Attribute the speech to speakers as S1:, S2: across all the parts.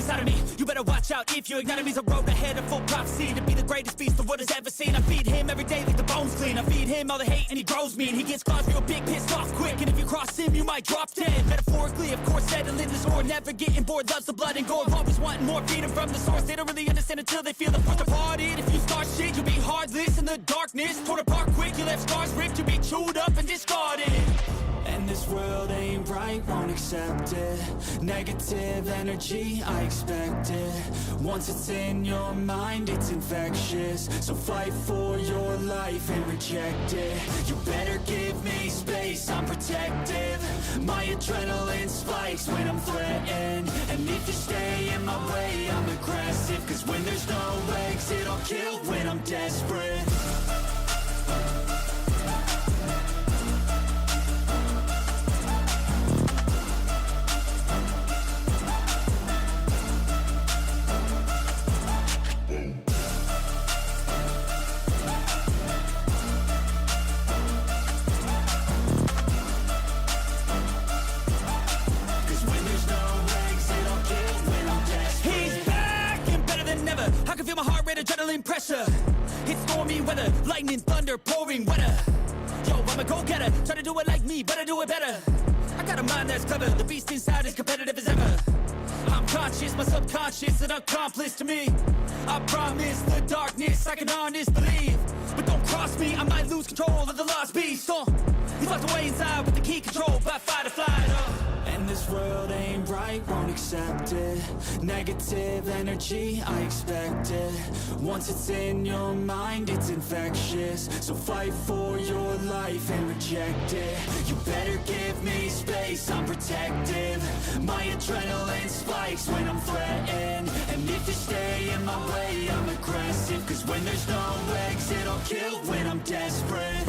S1: inside of me. You better watch out if you ignite me's a road ahead of full prophecy. To be the greatest beast the world has ever seen. I feed him every day like the bones clean. I feed him all the hate and he grows me. And he gets claws real big, pissed off quick. And if you cross him, you might drop dead. Metaphorically, of course, settling the score. Never getting bored, loves the blood and gore. Always wanting more, freedom from the source. They don't really understand until they feel the force departed. If you start shit, you'll be heartless in the darkness. Torn apart quick, you left scars ripped. You'll be chewed up and discarded. And this world ain't right, won't accept it. Negative energy, I expect it. Once it's in your mind, it's infectious. So fight for your life and reject it. You better give me space, I'm protective. My adrenaline spikes when I'm threatened. And if you stay in my way, I'm aggressive. Cause when there's no exit, I'll kill when I'm desperate. Adrenaline pressure, it's stormy weather, lightning, thunder, pouring weather. Yo, I'm a go-getter, try to do it like me, but I do it better. I got a mind that's clever, the beast inside is competitive as ever. I'm conscious, my subconscious, an accomplice to me. I promise the darkness, I can honest believe. But don't cross me, I might lose control of the lost beast. He's locked away inside with the key controlled by fight or flight. And this world ain't right, won't accept it. Negative energy, I expect it. Once it's in your mind, it's infectious. So fight for your life and reject it. You better give me space, I'm protective. My adrenaline spikes when I'm threatened. And if you stay in my way, I'm aggressive. Cause when there's no exit, I'll kill when I'm desperate.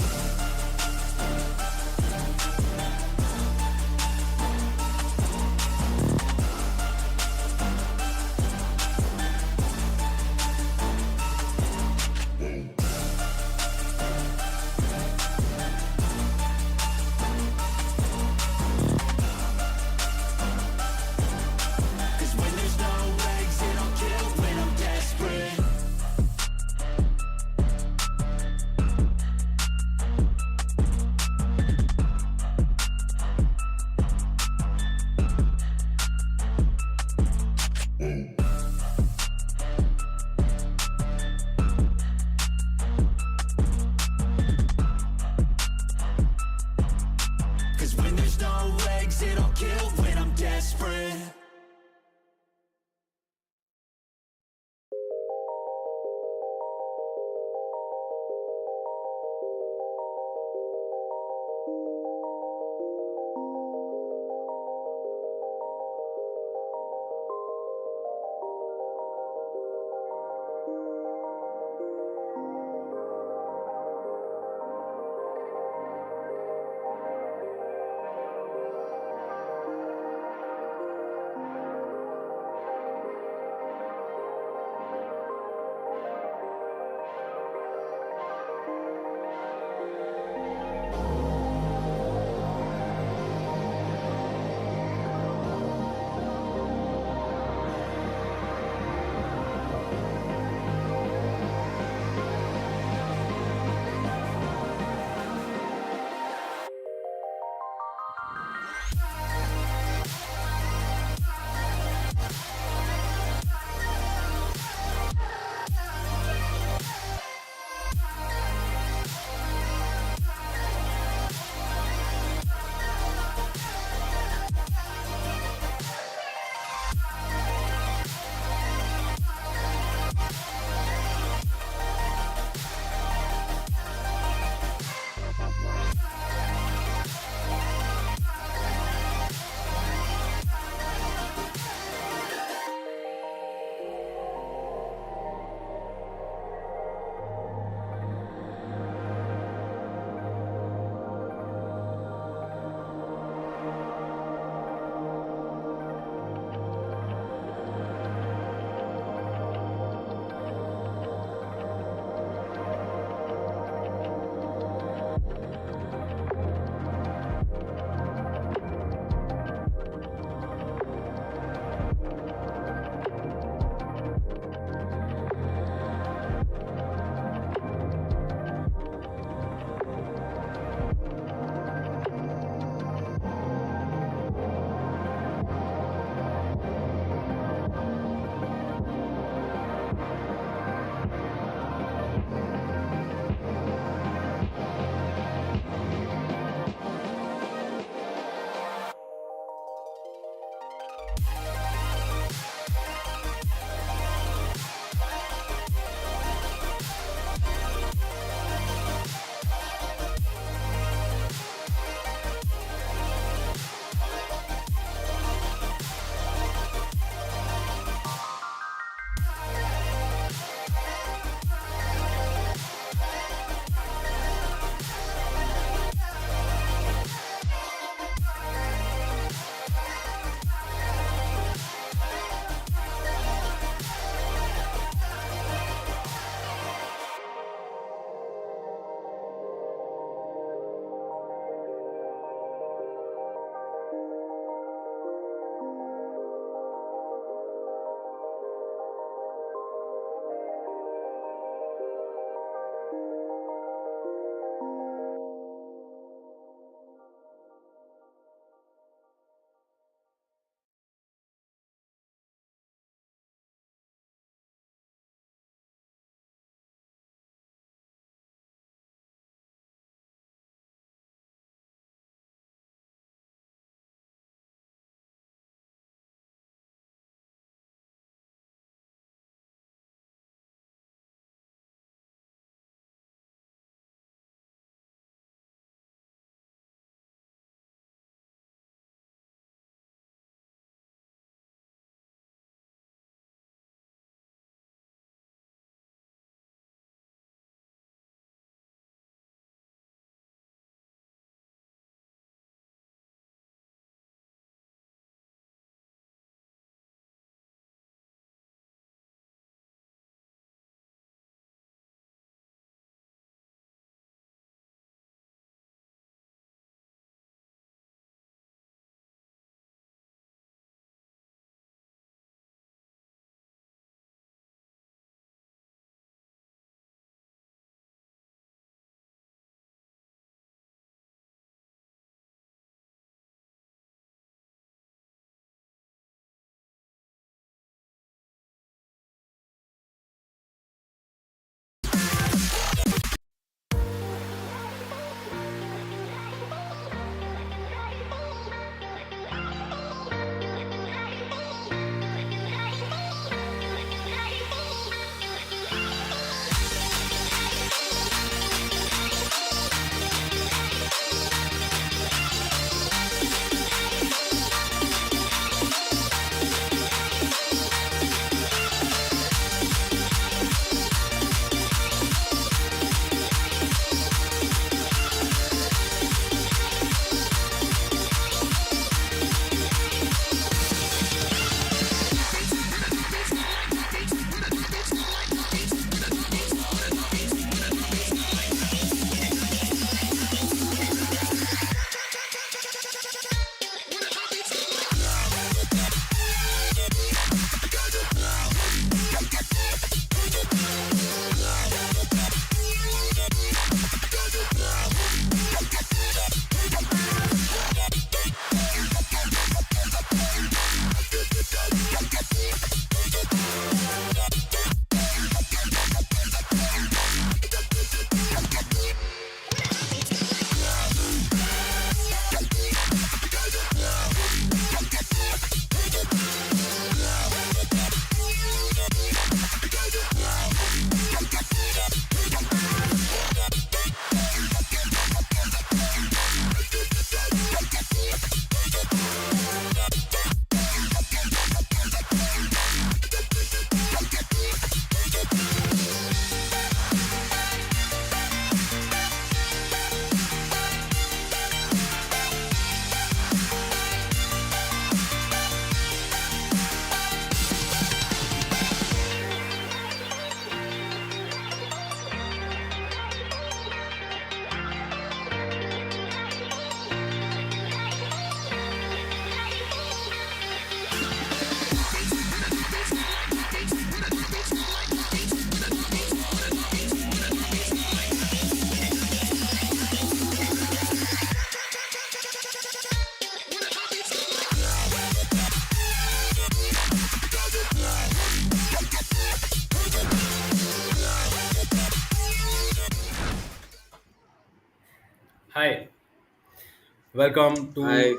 S1: Welcome to
S2: I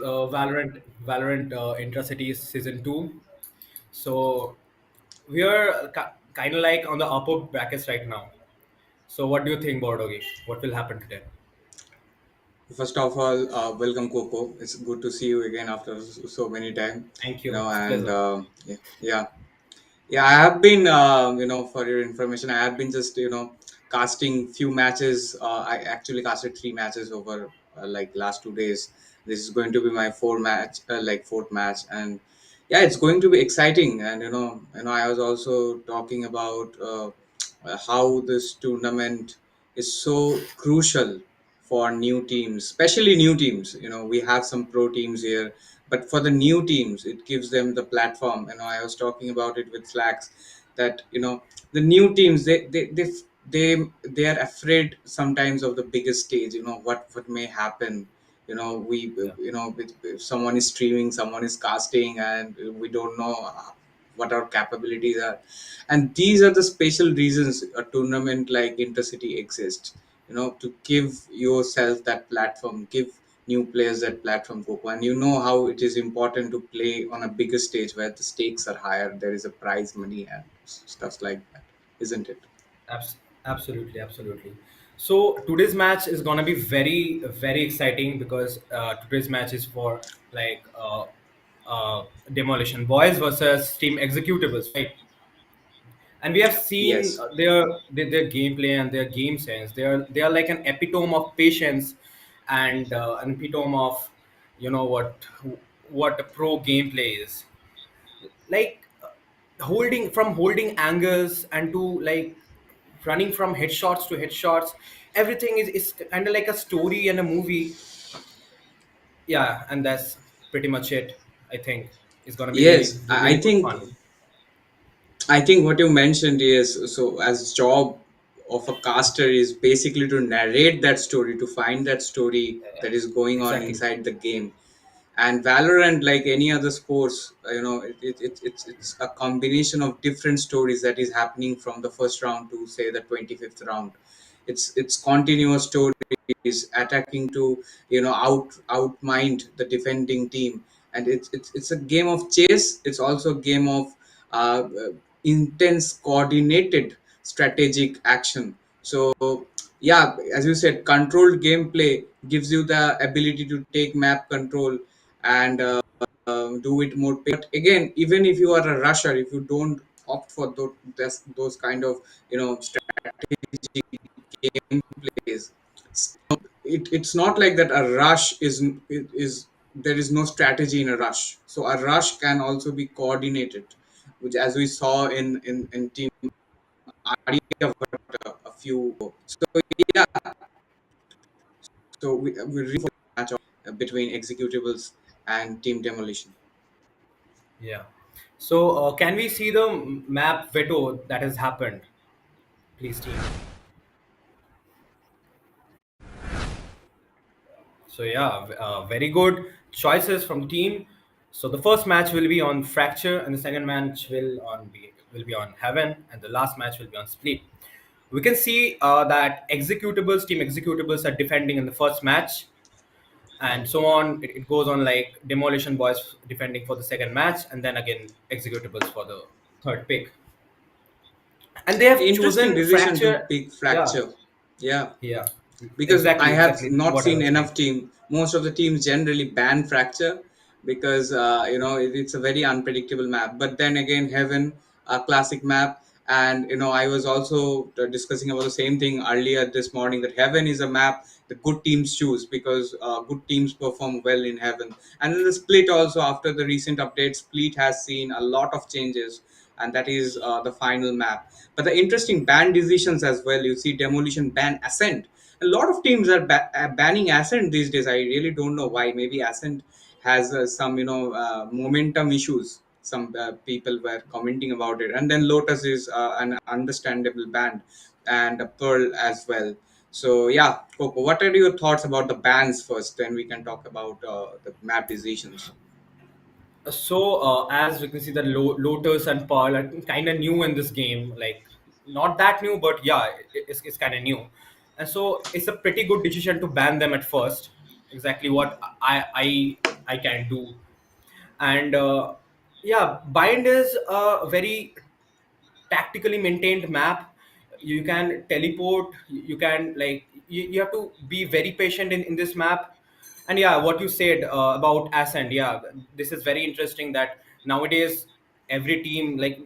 S1: Valorant Intracity Season 2. So we are kind of like on the upper brackets right now. So what do you think, BORODOGGY? What will happen today?
S2: First of all, welcome Coco. It's good to see you again after so many time.
S1: Thank
S2: You
S1: you.
S2: know,
S1: It's a
S2: and
S1: pleasure.
S2: yeah, I have been, for your information, I have been just, casting few matches. I actually casted three matches over like last 2 days. This is going to be my fourth match, and yeah, it's going to be exciting. And I was also talking about how this tournament is so crucial for new teams, especially new teams. We have some pro teams here, but for the new teams it gives them the platform. I was talking about it with SLAX, that the new teams, they are afraid sometimes of the biggest stage. What may happen.
S1: Yeah.
S2: If someone is streaming, someone is casting, and we don't know what our capabilities are. And these are the special reasons a tournament like Intercity exists, to give yourself that platform, give new players that platform, Coco. And you know how it is important to play on a bigger stage where the stakes are higher, there is a prize money and stuff like that, isn't it?
S1: Absolutely, absolutely. So today's match is gonna be very, very exciting because today's match is for like demolition boys versus team executables, right? And we have seen
S2: Yes.
S1: their gameplay and their game sense. They are like an epitome of patience and an epitome of what a pro gameplay is like. Holding angles and to like running from headshots to headshots. Everything is kind of like a story and a movie. Yeah, and that's pretty much it. I think it's gonna be really
S2: Yes,
S1: really
S2: I
S1: good
S2: think
S1: fun.
S2: what you mentioned is, so as job of a caster is basically to narrate that story, to find that story that is going on
S1: Exactly.
S2: inside the game. And Valorant, like any other sports, it's a combination of different stories that is happening from the first round to say the 25th round. It's continuous stories attacking to outmind the defending team. And it's a game of chase. It's also a game of intense coordinated strategic action. So yeah, as you said, controlled gameplay gives you the ability to take map control and do it more. But again, even if you are a rusher, if you don't opt for those kind of strategic gameplays, it's not like that. A rush is there is no strategy in a rush. So a rush can also be coordinated, which, as we saw in team Aryavata a few. So yeah, we really for the match between executables and team demolition.
S1: Yeah. So can we see the map veto that has happened, please, team? So yeah, very good choices from team. So the first match will be on Fracture, and the second match will be on Heaven, and the last match will be on Split. We can see that team executables are defending in the first match, and so on. It goes on like Demolition Boys defending for the second match, and then again executables for the third pick. And they have
S2: Interesting
S1: chosen
S2: decision to
S1: Fracture.
S2: pick
S1: Yeah,
S2: Fracture. Yeah,
S1: yeah,
S2: because I
S1: exactly,
S2: have
S1: exactly
S2: not
S1: what I
S2: seen
S1: was saying.
S2: enough team. Most of the teams generally ban Fracture because it's a very unpredictable map. But then again, Heaven, a classic map. And I was also discussing about the same thing earlier this morning, that Heaven is a map the good teams choose because good teams perform well in Heaven. And then the Split also, after the recent update, Split has seen a lot of changes, and that is the final map. But the interesting ban decisions as well. You see Demolition ban Ascent. A lot of teams are banning Ascent these days. I really don't know why. Maybe Ascent has some momentum issues. Some people were commenting about it. And then Lotus is an understandable ban, and Pearl as well. So yeah, Coco, what are your thoughts about the bans first? Then we can talk about the map decisions.
S1: So, as we can see, that Lotus and Pearl are kind of new in this game. Like, not that new, but yeah, it's kind of new. And so, it's a pretty good decision to ban them at first.
S3: exactly what I can do. And yeah, bind is a very tactically maintained map. You can teleport, you can like you have to be very patient in this map. And yeah, what you said about ascent, yeah, this is very interesting that nowadays every team like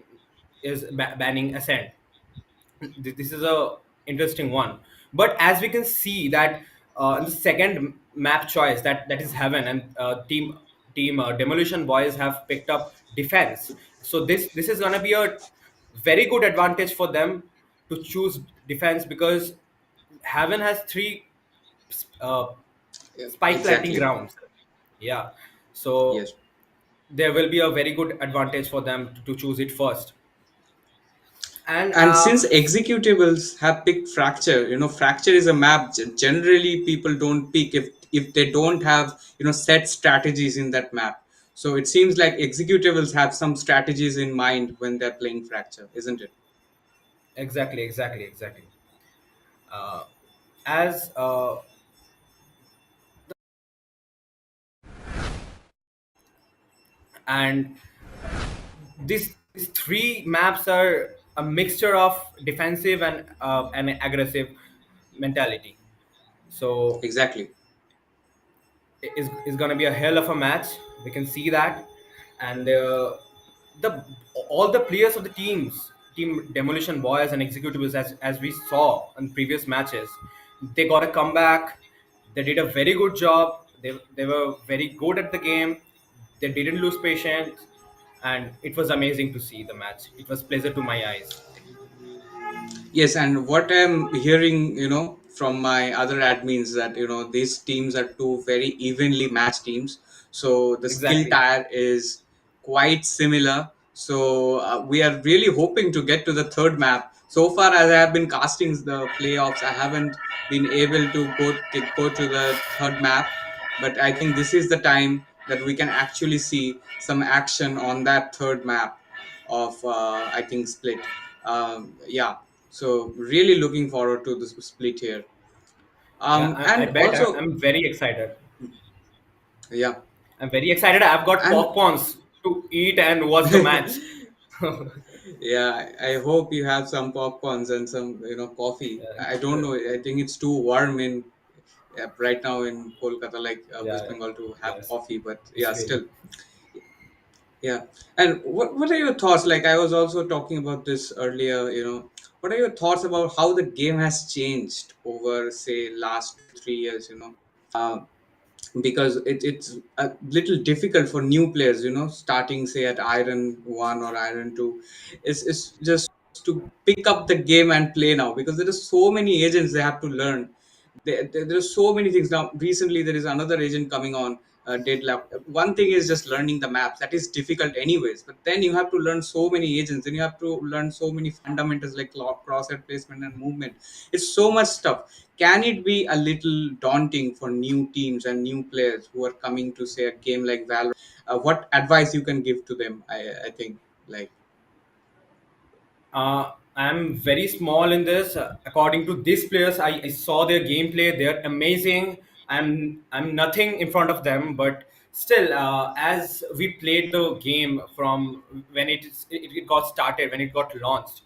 S3: is banning ascent. This is a interesting one. But as we can see that in the second map choice, that is heaven, and team demolition boys have picked up defense. So this is going to be a very good advantage for them to choose defense, because heaven has three uh,
S2: Yeah,
S3: spike planting
S2: exactly.
S3: grounds. Yeah, so
S2: Yes.
S3: there will be a very good advantage for them to choose it first. And
S2: And since executables have picked fracture, fracture is a map generally people don't pick if they don't have set strategies in that map. So it seems like executables have some strategies in mind when they're playing fracture, isn't it?
S3: exactly. uh, as and these three maps are a mixture of defensive and aggressive mentality. So
S2: Exactly.
S3: is going to be a hell of a match. We can see that. And the all the players of the team demolition boys and executives, as we saw in previous matches, they got a comeback. They did a very good job. They were very good at the game. They didn't lose patience, and it was amazing to see the match. It was pleasure to my eyes.
S2: Yes, and what I'm hearing, from my other admins that, these teams are two very evenly matched teams. So the skill
S3: Exactly.
S2: tire is quite similar. So we are really hoping to get to the third map. So far, as I have been casting the playoffs, I haven't been able to go to the third map. But I think this is the time that we can actually see some action on that third map of, I think, split. Yeah, so really looking forward to this split here.
S3: Yeah, I
S2: And
S3: bet
S2: also,
S3: I'm very excited.
S2: yeah,
S3: I'm very excited. I've got
S2: and
S3: popcorns to eat and watch the match.
S2: yeah, I hope you have some popcorns and some coffee. I don't know. I think it's too warm in right now in Kolkata, like
S3: Yeah,
S2: West Bengal, to have
S3: yes,
S2: coffee. But
S3: it's
S2: yeah,
S3: really.
S2: still, yeah. And what are your thoughts? Like I was also talking about this earlier. What are your thoughts about how the game has changed over, say, last 2 3 years? Um, because it's a little difficult for new players, starting say at iron 1 or iron 2. It's just to pick up the game and play now, because there are so many agents they have to learn. There are so many things now. Recently there is another agent coming on, deadlock. One thing is just learning the maps, that is difficult anyways, but then you have to learn so many agents, then you have to learn so many fundamentals like crosshair placement and movement. It's so much stuff. Can it be a little daunting for new teams and new players who are coming to say a game like Valorant? What advice you can give to them? I think, like,
S3: I'm very small in this. According to these players, I saw their gameplay. They're amazing. I'm nothing in front of them, but still, as we played the game from when it got started, when it got launched,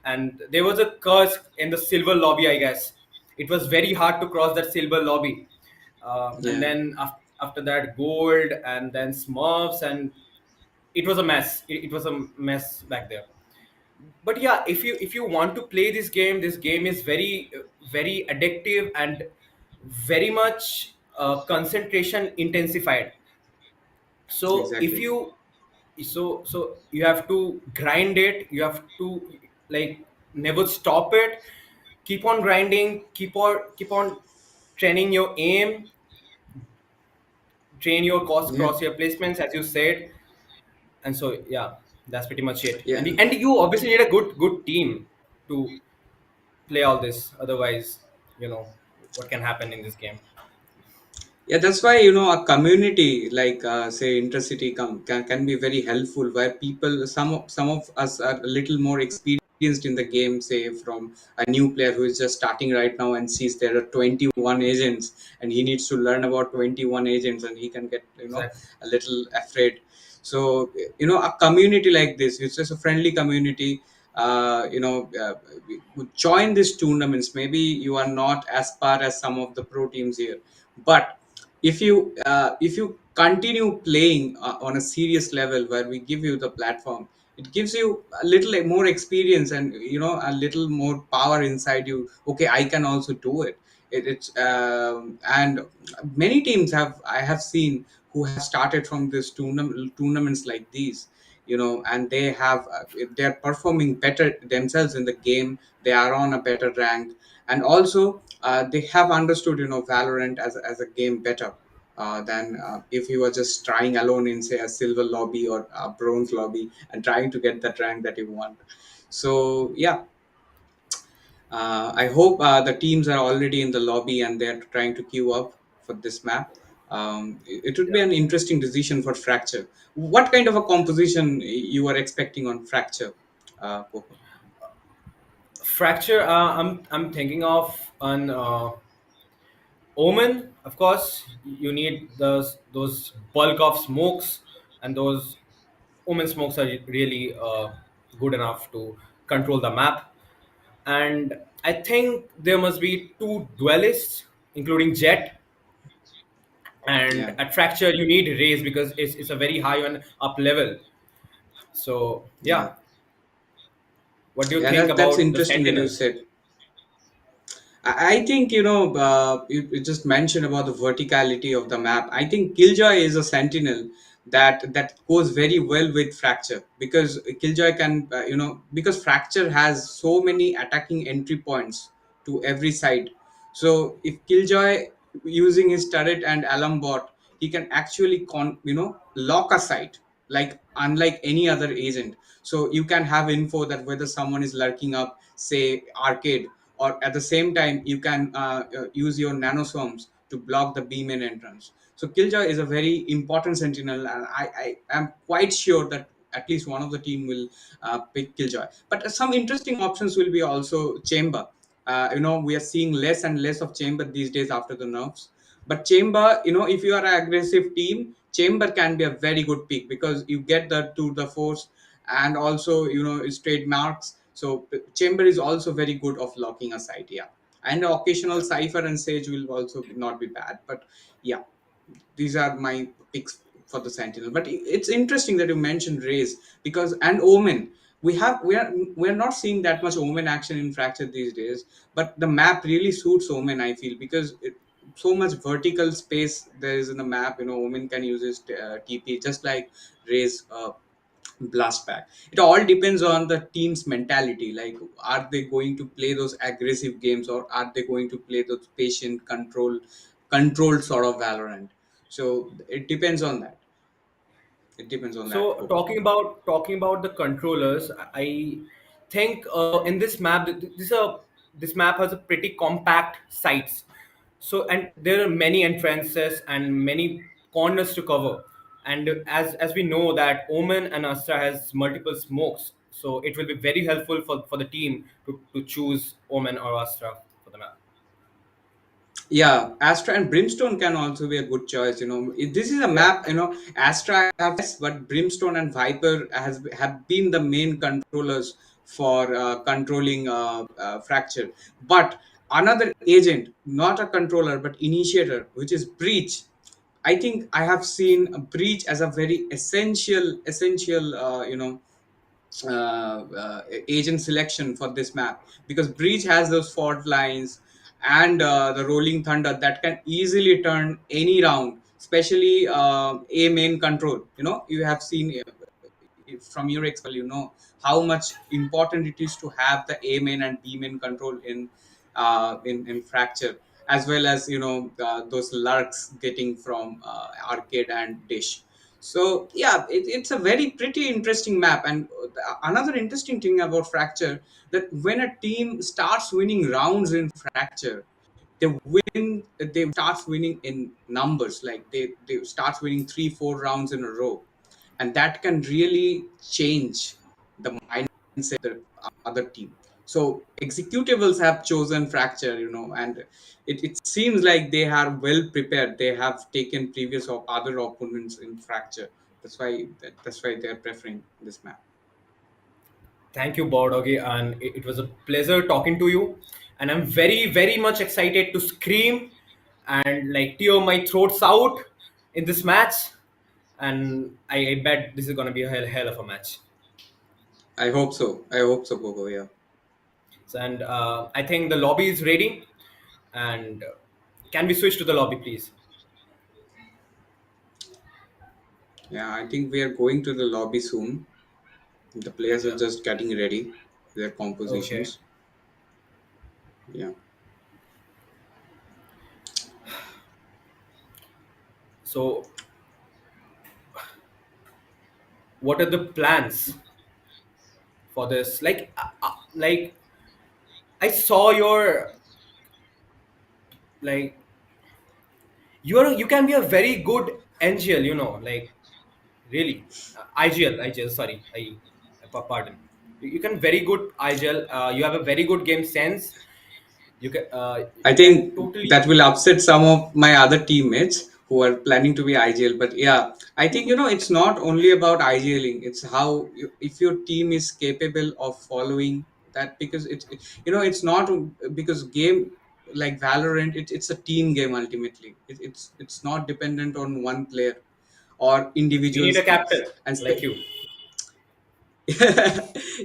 S3: and there was a curse in the silver lobby. I guess it was very hard to cross that silver lobby, and
S2: yeah,
S3: then after that, gold, and then Smurfs, and it was a mess. It was a mess back there. But yeah, if you want to play this game is very addictive and very much concentration intensified. So if
S2: exactly.
S3: you so you have to grind it, you have to like never stop it, keep on grinding, keep on training your aim, train your
S2: Yeah,
S3: cross your placements as you said. And so yeah, that's pretty much it.
S2: yeah.
S3: And you obviously need a good team to play all this. Otherwise, you know what can happen in this game.
S2: Yeah, that's why a community like say Intercity can be very helpful, where people, some of us are a little more experienced experienced in the game, say from a new player who is just starting right now and sees there are 21 agents and he needs to learn about 21 agents, and he can get,
S3: Exactly.
S2: a little afraid. So, a community like this, it's just a friendly community. Join these tournaments. Maybe you are not as far as some of the pro teams here, but if you continue playing on a serious level where we give you the platform, it gives you a little more experience and, a little more power inside you. Okay, I can also do it. It's and many teams I have seen who have started from this tournaments like these, and they're performing better themselves in the game. They are on a better rank, and also they have understood, Valorant as a game better than if you were just trying alone in, say, a silver lobby or a bronze lobby and trying to get that rank that you want. So yeah, I hope the teams are already in the lobby and they're trying to queue up for this map. It would be
S3: Yeah.
S2: an interesting decision for Fracture. What kind of a composition you are expecting on Fracture, Coco?
S3: Fracture. I'm thinking of an Omen. Of course, you need those bulk of smokes, and those Omen smokes are really good enough to control the map. And I think there must be two duelists, including Jet. And
S2: Yeah,
S3: at Fracture, you need Raze because it's a very high on up level. So
S2: yeah,
S3: yeah, what do you
S2: yeah.
S3: think
S2: That's
S3: about the
S2: interesting that you
S3: Sentinels?
S2: said. I think, you just mentioned about the verticality of the map. I think Killjoy is a sentinel that goes very well with Fracture, because Killjoy can, because Fracture has so many attacking entry points to every side. So if Killjoy, using his turret and alarm bot, he can actually lock a site, like unlike any other agent. So you can have info that whether someone is lurking up, say, arcade, or at the same time you can use your nanoswarms to block the B main entrance. So Killjoy is a very important sentinel, and I am quite sure that at least one of the team will pick Killjoy. But some interesting options will be also Chamber. We are seeing less and less of Chamber these days after the nerfs. But Chamber, if you are an aggressive team, Chamber can be a very good pick because you get the to the force, and also, it's trademarks. So Chamber is also very good of locking a site. Yeah, and the occasional
S3: Yeah.
S2: Cipher and Sage will also not be bad. But yeah, these are my picks for the Sentinel. But it's interesting that you mentioned Raze, because and Omen. We are not seeing that much Omen action in Fracture these days, but the map really suits Omen, I feel, because so much vertical space there is in the map. Omen can use his TP just like Raze blast back. It all depends on the team's mentality. Like, are they going to play those aggressive games, or are they going to play those patient controlled sort of Valorant? So it depends on that. It depends on that,
S3: So
S2: Coco.
S3: talking about the controllers, I think in this map, this map has a pretty compact sites. So and there are many entrances and many corners to cover. And as we know that Omen and Astra has multiple smokes, so it will be very helpful for the team to choose Omen or Astra for the map.
S2: Yeah, Astra and Brimstone can also be a good choice. This is a
S3: Yeah.
S2: map. Astra have less, but Brimstone and Viper have been the main controllers for controlling Fracture. But another agent, not a controller but initiator, which is Breach. I think I have seen a Breach as a very essential, agent selection for this map, because Breach has those fault lines and the rolling thunder that can easily turn any round, especially a main control. You have seen from your expel, how much important it is to have the A main and B main control in Fracture, as well as, those lurks getting from arcade and dish. So yeah, it's a very pretty interesting map. And another interesting thing about Fracture, that when a team starts winning rounds in Fracture, they start winning in numbers. Like they start winning 3-4 rounds in a row, and that can really change the mind. say the other team. So executables have chosen fracture, and it seems like they are well prepared. They have taken previous or other opponents in fracture. That's why they're preferring this map.
S3: Thank you, BORODOGGY, and it was a pleasure talking to you. And I'm very, very much excited to scream and like tear my throats out in this match. And I bet this is gonna be a hell of a match.
S2: I hope so, Gogo. Yeah.
S3: So, and I think the lobby is ready. And can we switch to the lobby, please?
S2: Yeah, I think we are going to the lobby soon. The players are
S3: Yeah.
S2: just getting ready their
S3: Okay.
S2: compositions. Yeah.
S3: So, what are the plans for this? Like I saw your like you can be a very good NGL, like really IGL. Sorry, pardon. You can very good IGL. You have a very good game sense.
S2: I
S3: You can
S2: think that
S3: totally.
S2: will upset some of my other teammates who are planning to be IGL. But yeah, I think it's not only about IGLing. It's how if your team is capable of following that, because it's not because game like Valorant. It's a team game ultimately. It's not dependent on one player or
S3: We
S2: individual
S3: need a
S2: skills.
S3: captain
S2: And
S3: like you.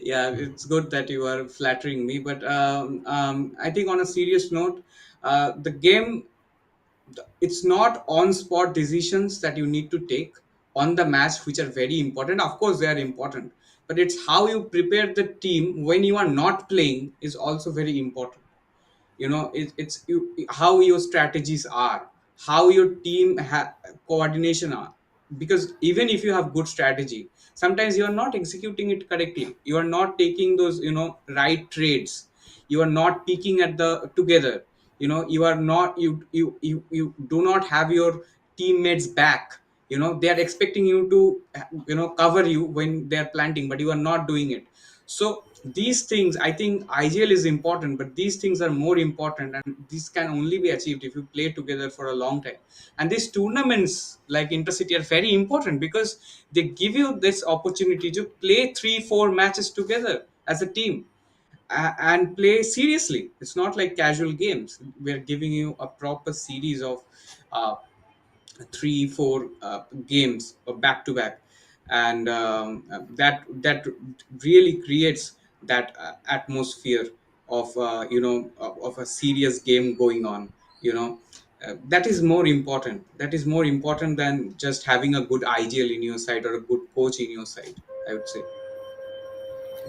S2: yeah, it's good that you are flattering me, but I think on a serious note, the game, it's not on spot decisions that you need to take on the match which are very important. Of course they are important, but it's how you prepare the team when you are not playing is also very important. It's how your strategies are, how your team coordination are, because even if you have good strategy, sometimes you are not executing it correctly, you are not taking those right trades, you are not peaking at the together, you are not you do not have your teammates back. They are expecting you to cover you when they are planting, but you are not doing it. So these things, I think IGL is important, but these things are more important, and these can only be achieved if you play together for a long time. And these tournaments like Intercity are very important because they give you this opportunity to play 3-4 matches together as a team, and play seriously. It's not like casual games. We're giving you a proper series of uh, 3-4 games back to back, and that really creates that atmosphere of of a serious game going on. That is more important. That is more important than just having a good IGL in your side or a good coach in your side, I would say.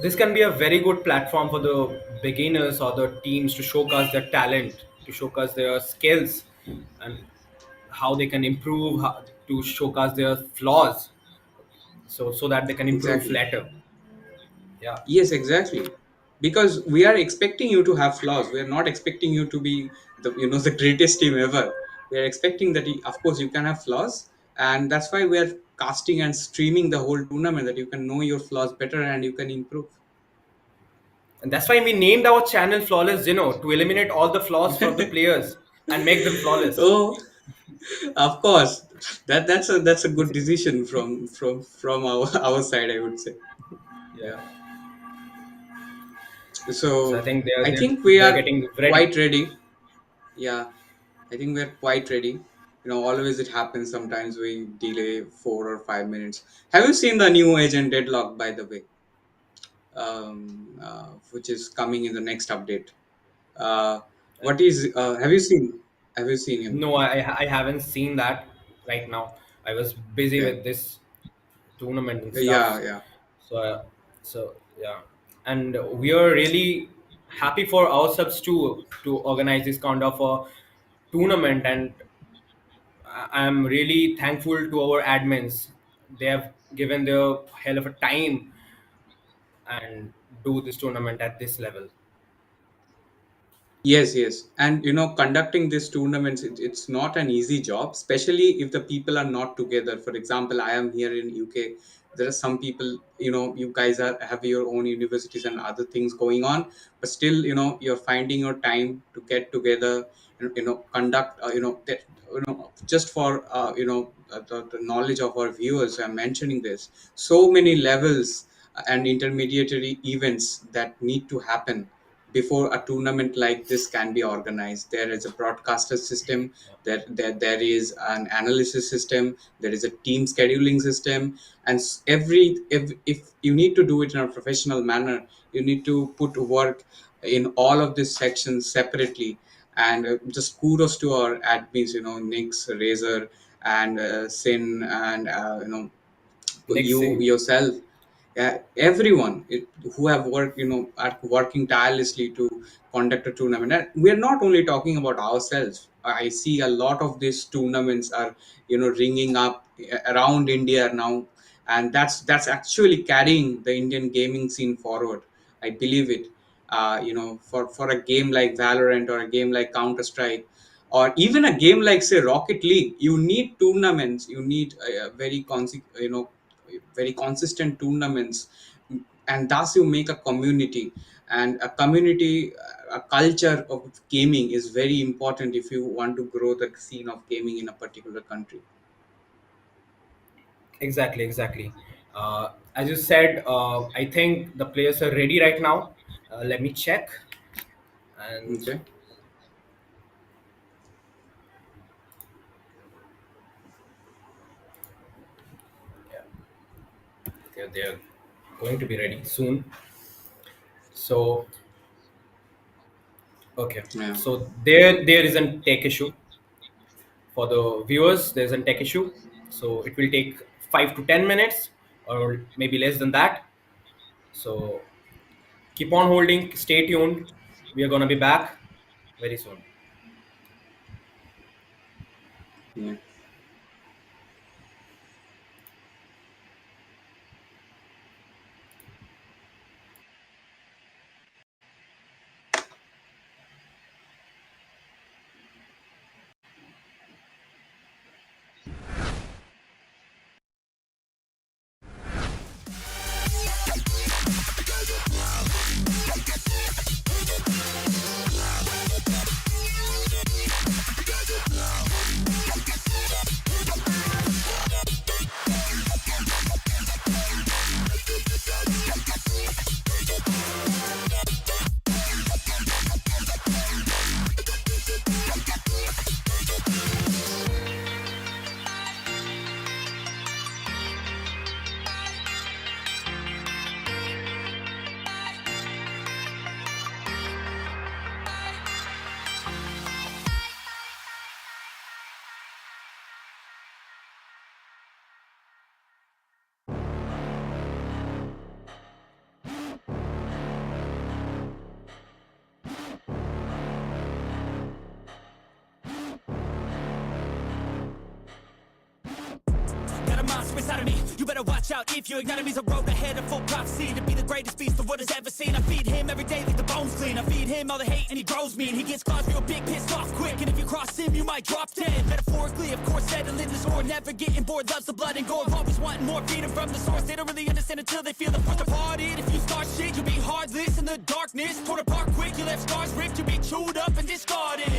S3: This can be a very good platform for the beginners or the teams to showcase their talent, to showcase their skills, and how they can improve, to showcase their flaws, so that they can improve
S2: Exactly.
S3: later. Yeah.
S2: Yes, exactly. Because we are expecting you to have flaws. We are not expecting you to be the greatest team ever. We are expecting that of course you can have flaws, and that's why we are casting and streaming the whole tournament, that you can know your flaws better and you can improve.
S3: And that's why we named our channel Flawless Zeno, to eliminate all the flaws from the players and make them flawless.
S2: Oh, of course, that's a good
S3: This-
S2: decision from our side, I would say.
S3: yeah.
S2: Yeah.
S3: So I
S2: So
S3: think they're
S2: I
S3: they're
S2: think we
S3: they're
S2: are
S3: getting ready.
S2: quite ready. Yeah, I think we're quite ready. Always it happens. Sometimes we delay 4 or 5 minutes. Have you seen the new agent Deadlock, by the way, which is coming in the next update? Uh, what is? Have you seen? Have you seen him?
S3: No, I haven't seen that right now. I was busy
S2: Okay.
S3: with this tournament and
S2: Yeah,
S3: stuff.
S2: yeah.
S3: So so yeah, and we are really happy for ourselves to organize this kind of a tournament, and I'm really thankful to our admins. They have given their hell of a time and do this tournament at this level.
S2: Yes, yes. And conducting these tournaments, it's not an easy job, especially if the people are not together. For example, I am here in UK. There are some people, you guys have your own universities and other things going on, but still, you're finding your time to get together, conduct, just for, the knowledge of our viewers, I'm mentioning this. So many levels and intermediary events that need to happen before a tournament like this can be organized. There is a broadcaster system, there is an analysis system, there is a team scheduling system, and if you need to do it in a professional manner, you need to put work in all of these sections separately. And just kudos to our admins, Nix, Razor, and Sin, and
S3: Next
S2: you
S3: thing.
S2: yourself. Everyone who have worked, are working tirelessly to conduct a tournament. And we are not only talking about ourselves. I see a lot of these tournaments are, ringing up around India now, and that's actually carrying the Indian gaming scene forward. I believe it. For a game like Valorant or a game like Counter Strike, or even a game like, say, Rocket League, you need tournaments. You need very consistent tournaments, and thus you make a community. And a community, a culture of gaming is very important if you want to grow the scene of gaming in a particular country.
S3: Exactly, exactly. As you said, I think the players are ready right now. Let me check. And
S2: Okay.
S3: yeah, they're going to be ready soon. So, okay.
S2: Yeah.
S3: So there is a tech issue for the viewers. There's a tech issue. So it will take 5 to 10 minutes, or maybe less than that. So keep on holding. Stay tuned. We are gonna be back very soon.
S2: Yeah.
S1: Got a monster inside of me, you better watch out. If you ignite me, a road ahead of full prophecy to be the greatest beast the world has ever seen. I feed him every day like the bones clean. I feed him all the hate and he grows me, and he gets claws real big, pissed off quick. And if you cross him, you might drop dead. Metaphorically, of course, settling the score, never getting bored, loves the blood and gore. Always wanting more freedom from the source. They don't really understand until they feel the force departed. If you start shit, you'll be heartless in the darkness. Torn apart quick, you left scars ripped, you'll be chewed up and discarded.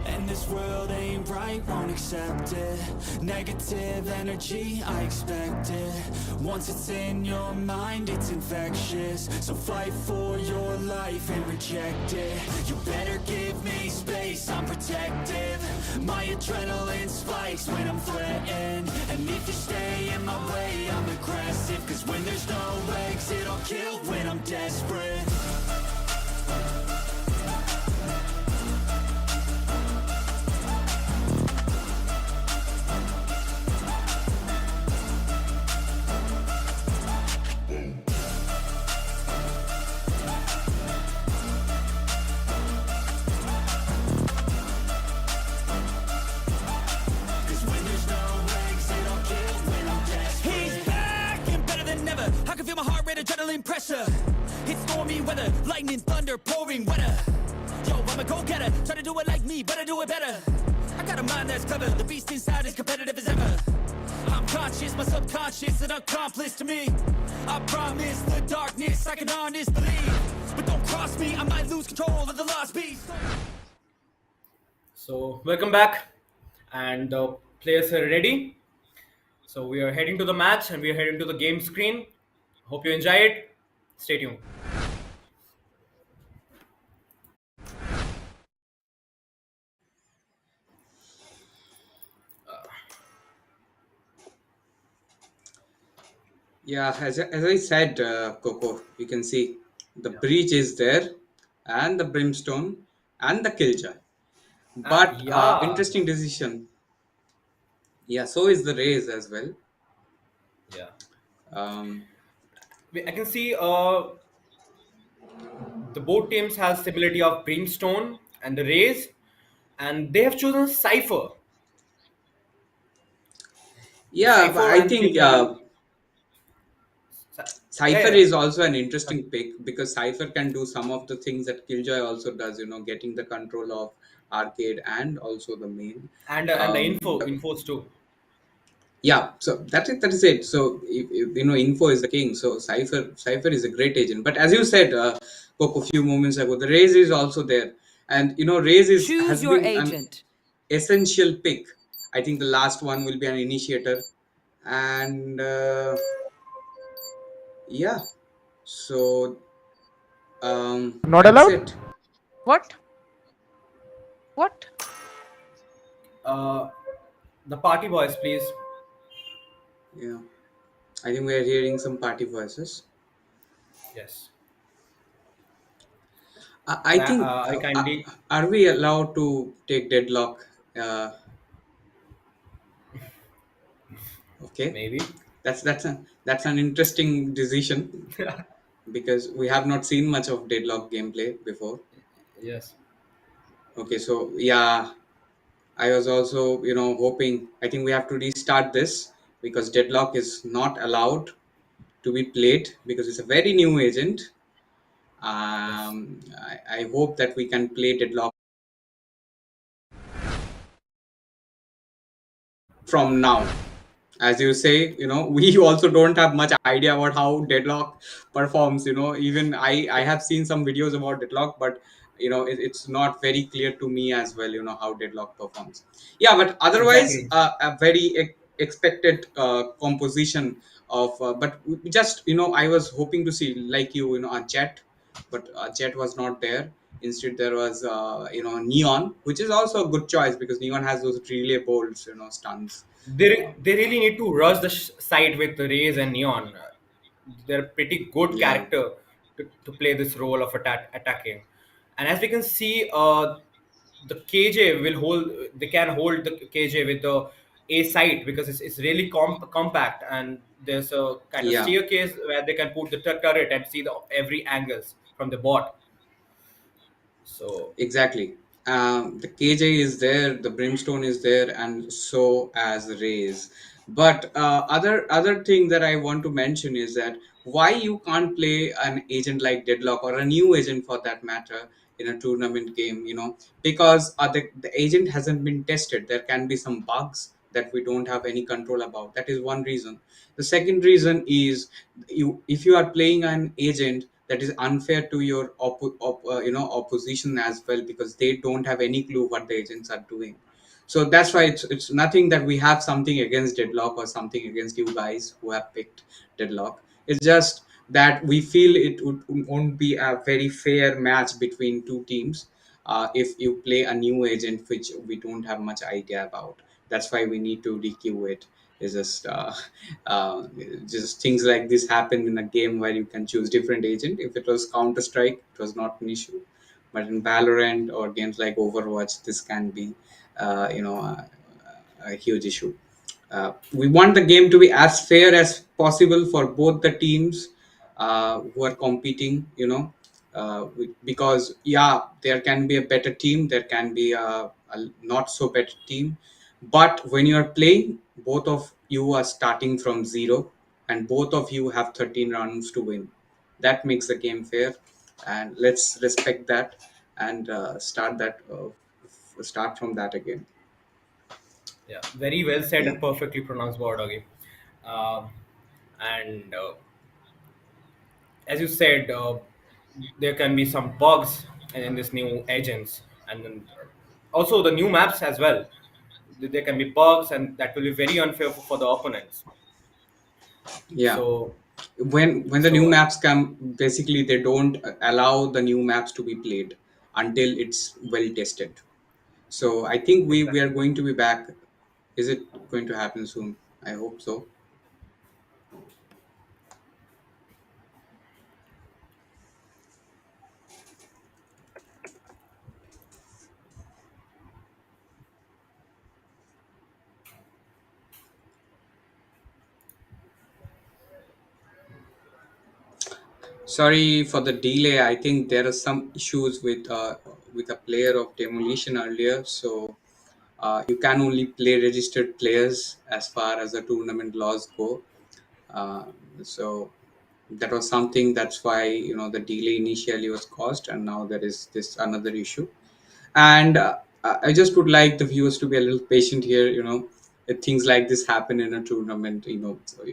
S1: And this world ain't right, won't accept it. Negative energy, I expect it. Once it's in your mind, it's infectious. So fight for your life and reject it. You better give me space, I'm protective. My adrenaline spikes when I'm threatened. And if you stay in my way, I'm aggressive. Cause when there's no exit, I'll kill when I'm desperate. I can feel my heart rate, adrenaline pressure. It's stormy weather, lightning, thunder, pouring weather. Yo, I'm I'm a go-getter. Try to do it like me, but I do it better. I got a mind that's clever. The beast inside is competitive as ever. I'm conscious, my subconscious, an accomplice to me. I promise the darkness I can honest believe. But don't cross me, I might lose control of the lost beast.
S3: So welcome back, and the players are ready. So we are heading to the match, and we are heading to the game screen. Hope you enjoy it. Stay tuned.
S2: Yeah, as I said, Coco, you can see the breach is there, and the brimstone, and the killjoy. But
S3: Yeah,
S2: interesting decision. Yeah, so is the raise as well.
S3: yeah.
S2: Um,
S3: I can see the both teams has similarity of Brimstone and the Rays, and they have chosen Cipher. The
S2: yeah, but
S3: Cipher
S2: I
S3: and
S2: think
S3: Killjoy. Yeah,
S2: Cypher
S3: yeah.
S2: is also an
S3: Uh,
S2: interesting pick because Cypher can do some of the things that Killjoy also does. Getting the control of arcade and also the main.
S3: and the
S2: Um,
S3: infos too.
S2: yeah, so that is it. So info is the king. So Cypher is a great agent. But as you said, Coco, a few moments ago, the Raze is also there, and Raze is
S4: Choose
S2: has
S4: your
S2: been an
S4: agent.
S2: essential pick. I think the last one will be an initiator, and yeah. So
S5: Not
S2: that's
S5: allowed?
S2: it.
S4: What? What?
S3: Uh, the party boys, please.
S2: Yeah, I think we are hearing some party voices.
S3: Yes.
S2: I think
S3: I kindly
S2: are we allowed to take deadlock? Uh, okay,
S3: maybe.
S2: that's an interesting decision because we have not seen much of deadlock gameplay before.
S3: Yes.
S2: Okay, so yeah, I was also hoping. I think we have to restart this because deadlock is not allowed to be played because it's a very new agent.
S3: Yes.
S2: I hope that we can play deadlock from now. As you say, we also don't have much idea about how deadlock performs. Even I have seen some videos about deadlock, but it's not very clear to me as well, how deadlock performs. Yeah, but otherwise
S3: Exactly.
S2: a very expected composition of but just I was hoping to see, like a jet, but jet was not there. Instead there was neon, which is also a good choice because neon has those relay bolts, stuns.
S3: They really need to rush the site with the Rays and Neon. They're pretty good
S2: Yeah,
S3: character to play this role of attacking. And as we can see, the KJ will hold. They can hold the KJ with the A site because it's really compact, and there's a kind of
S2: yeah.
S3: staircase where they can put the turret and see the every angles from the bot. So
S2: Exactly. The KJ is there, the Brimstone is there, and so as Rays. But other thing that I want to mention is that why you can't play an agent like Deadlock or a new agent for that matter in a tournament game, because the agent hasn't been tested. There can be some bugs that we don't have any control about. That is one reason. The second reason is if you are playing an agent that is unfair to your opposition as well because they don't have any clue what the agents are doing. So that's why it's nothing that we have something against deadlock or something against you guys who have picked deadlock. It's just that we feel it won't be a very fair match between two teams if you play a new agent which we don't have much idea about. That's why we need to DQ it. It's uh, just things like this happen in a game where you can choose different agent. If it was Counter Strike, it was not an issue, but in Valorant or games like Overwatch, this can be a huge issue. We want the game to be as fair as possible for both the teams who are competing. Because yeah, there can be a better team, there can be a not so better team, but when you are playing, both of you are starting from zero, and both of you have 13 rounds to win. That makes the game fair, and let's respect that. and start from that again.
S3: Yeah, very well said
S2: Yeah.
S3: and perfectly pronounced, BORODOGGY. Um, and as you said, there can be some bugs in this new agents, and then also the new maps as well. There can be bugs, and that will be very unfair for the opponents.
S2: Yeah.
S3: So,
S2: When the new
S3: so
S2: maps come, basically they don't allow the new maps to be played until it's well tested. So I think we are
S3: exactly.
S2: going to be back. Is it going to happen soon? I hope so. Sorry for the delay. I think there are some issues with a player of Demolition earlier. So you can only play registered players as far as the tournament laws go. Uh, so that was something, that's why the delay initially was caused, and now there is this another issue. And I just would like the viewers to be a little patient here. If things like this happen in a tournament, so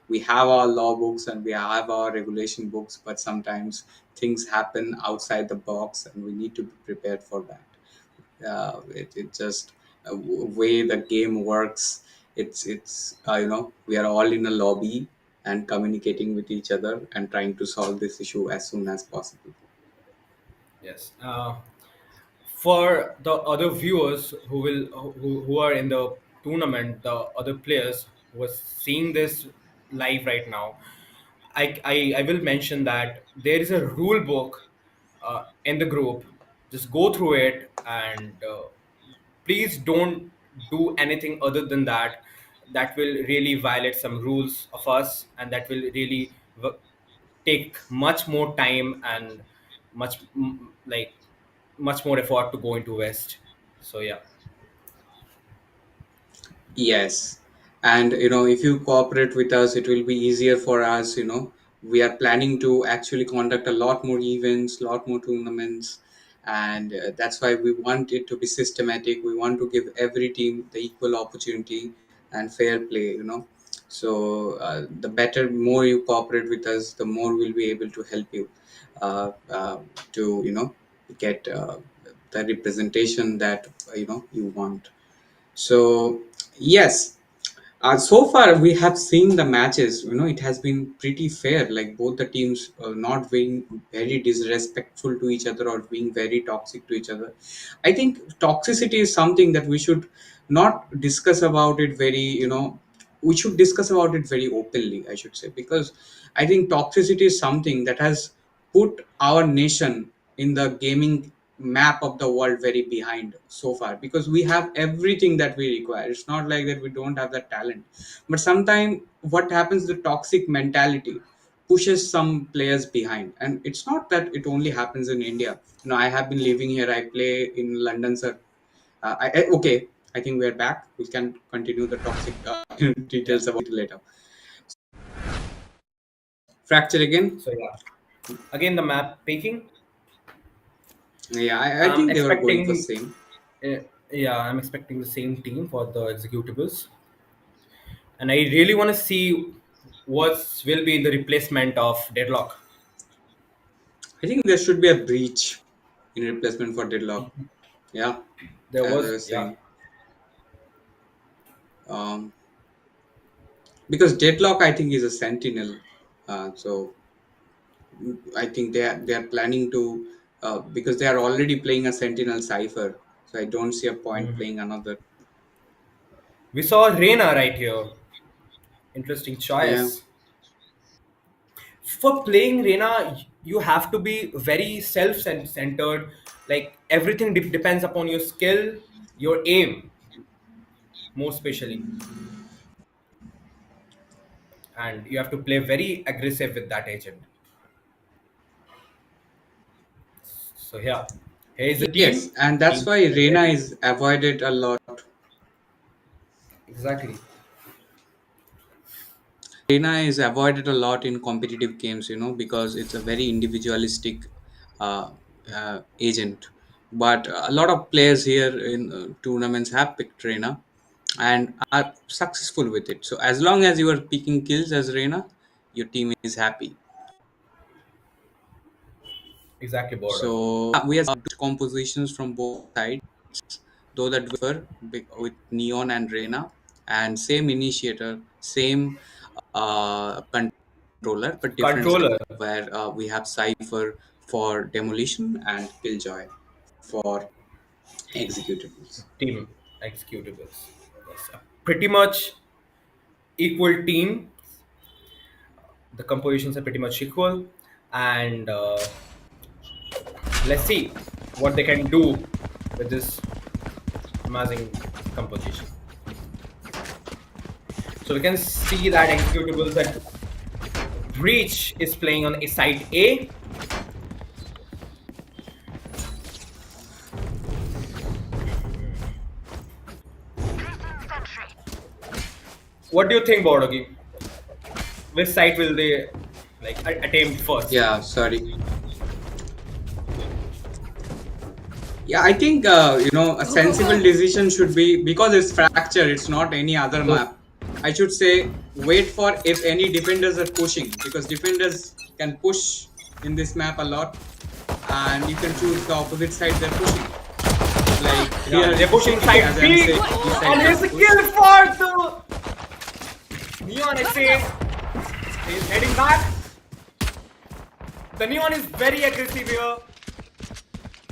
S2: we have our law books and we have our regulation books, but sometimes things happen outside the box and we need to be prepared for that. It just way the game works. It's we are all in a lobby and communicating with each other and trying to solve this issue as soon as possible.
S3: yes. For the other viewers who are in the tournament, the other players who are seeing this live right now, I will mention that there is a rule book in the group. Just go through it, and please don't do anything other than that. That will really violate some rules of us, and that will really take much more time and like much more effort to go into West. So yeah.
S2: Yes. And if you cooperate with us, it will be easier for us. We are planning to actually conduct a lot more events, lot more tournaments, and that's why we want it to be systematic. We want to give every team the equal opportunity and fair play. So the better, more you cooperate with us, the more we'll be able to help you to get the representation that you want. So yes, so far we have seen the matches. It has been pretty fair. Like both the teams not being very disrespectful to each other or being very toxic to each other. I think toxicity is something that we should not discuss about it very. We should discuss about it very openly, I should say, because I think toxicity is something that has put our nation in the gaming map of the world very behind so far, because we have everything that we require. It's not like that we don't have the talent, but sometimes what happens, the toxic mentality pushes some players behind. And it's not that it only happens in India. I have been living here, I play in London, sir. Okay, I think we're back. We can continue the toxic
S3: Yeah.
S2: details about it later. Fracture again.
S3: So yeah. Again, the map picking.
S2: Yeah, I
S3: I'm
S2: think they were going for
S3: expecting.
S2: same.
S3: Uh, yeah, I'm expecting the same team for the executables, and I really want to see what will be the replacement of Deadlock.
S2: I think there should be a breach in replacement for Deadlock. Yeah,
S3: There
S2: as I
S3: was,
S2: was
S3: yeah.
S2: saying, um, because Deadlock I think is a Sentinel, so I think they are planning to, because they are already playing a Sentinel Cipher, so I don't see a point
S3: Mhm.
S2: playing another.
S3: We saw Reina right here. Interesting
S2: Yeah.
S3: choice. For playing Reina, you have to be very self-centered. Like everything depends upon your skill, your aim, more especially, and you have to play very aggressive with that agent. So yeah, here is the
S2: Yes,
S3: team.
S2: and that's
S3: Team
S2: why Reina
S3: ready.
S2: is avoided a lot.
S3: Exactly.
S2: Reina is avoided a lot in competitive games, because it's a very individualistic agent. but a lot of players here in tournaments have picked Reina and are successful with it. So as long as you are picking kills as Reina, your team is happy.
S3: Exactly, Borodoggy.
S2: So we have compositions from both sides, though that differ with Neon and Reina, and same initiator, same controller, but different
S3: Controller
S2: where we have Cypher for demolition and Killjoy for executables.
S3: team executables. Yes, a pretty much equal team. The compositions are pretty much equal, and let's see what they can do with this amazing composition. So we can see that executables that Breach is playing on side A. What do you think, Borodoggy? Which side will they like attempt first?
S2: Yeah, sorry. Yeah, I think a sensible decision should be, because it's fracture, it's not any other map. I should say wait for if any defenders are pushing, because defenders can push in this map a lot, and you can choose the opposite side they're pushing. Like
S3: Yeah, they're pushing side
S2: as I'm
S3: B,
S2: saying, this side
S3: and
S2: can
S3: there's a
S2: push.
S3: kill for the Neon. I say he's heading back. The Neon is very aggressive here.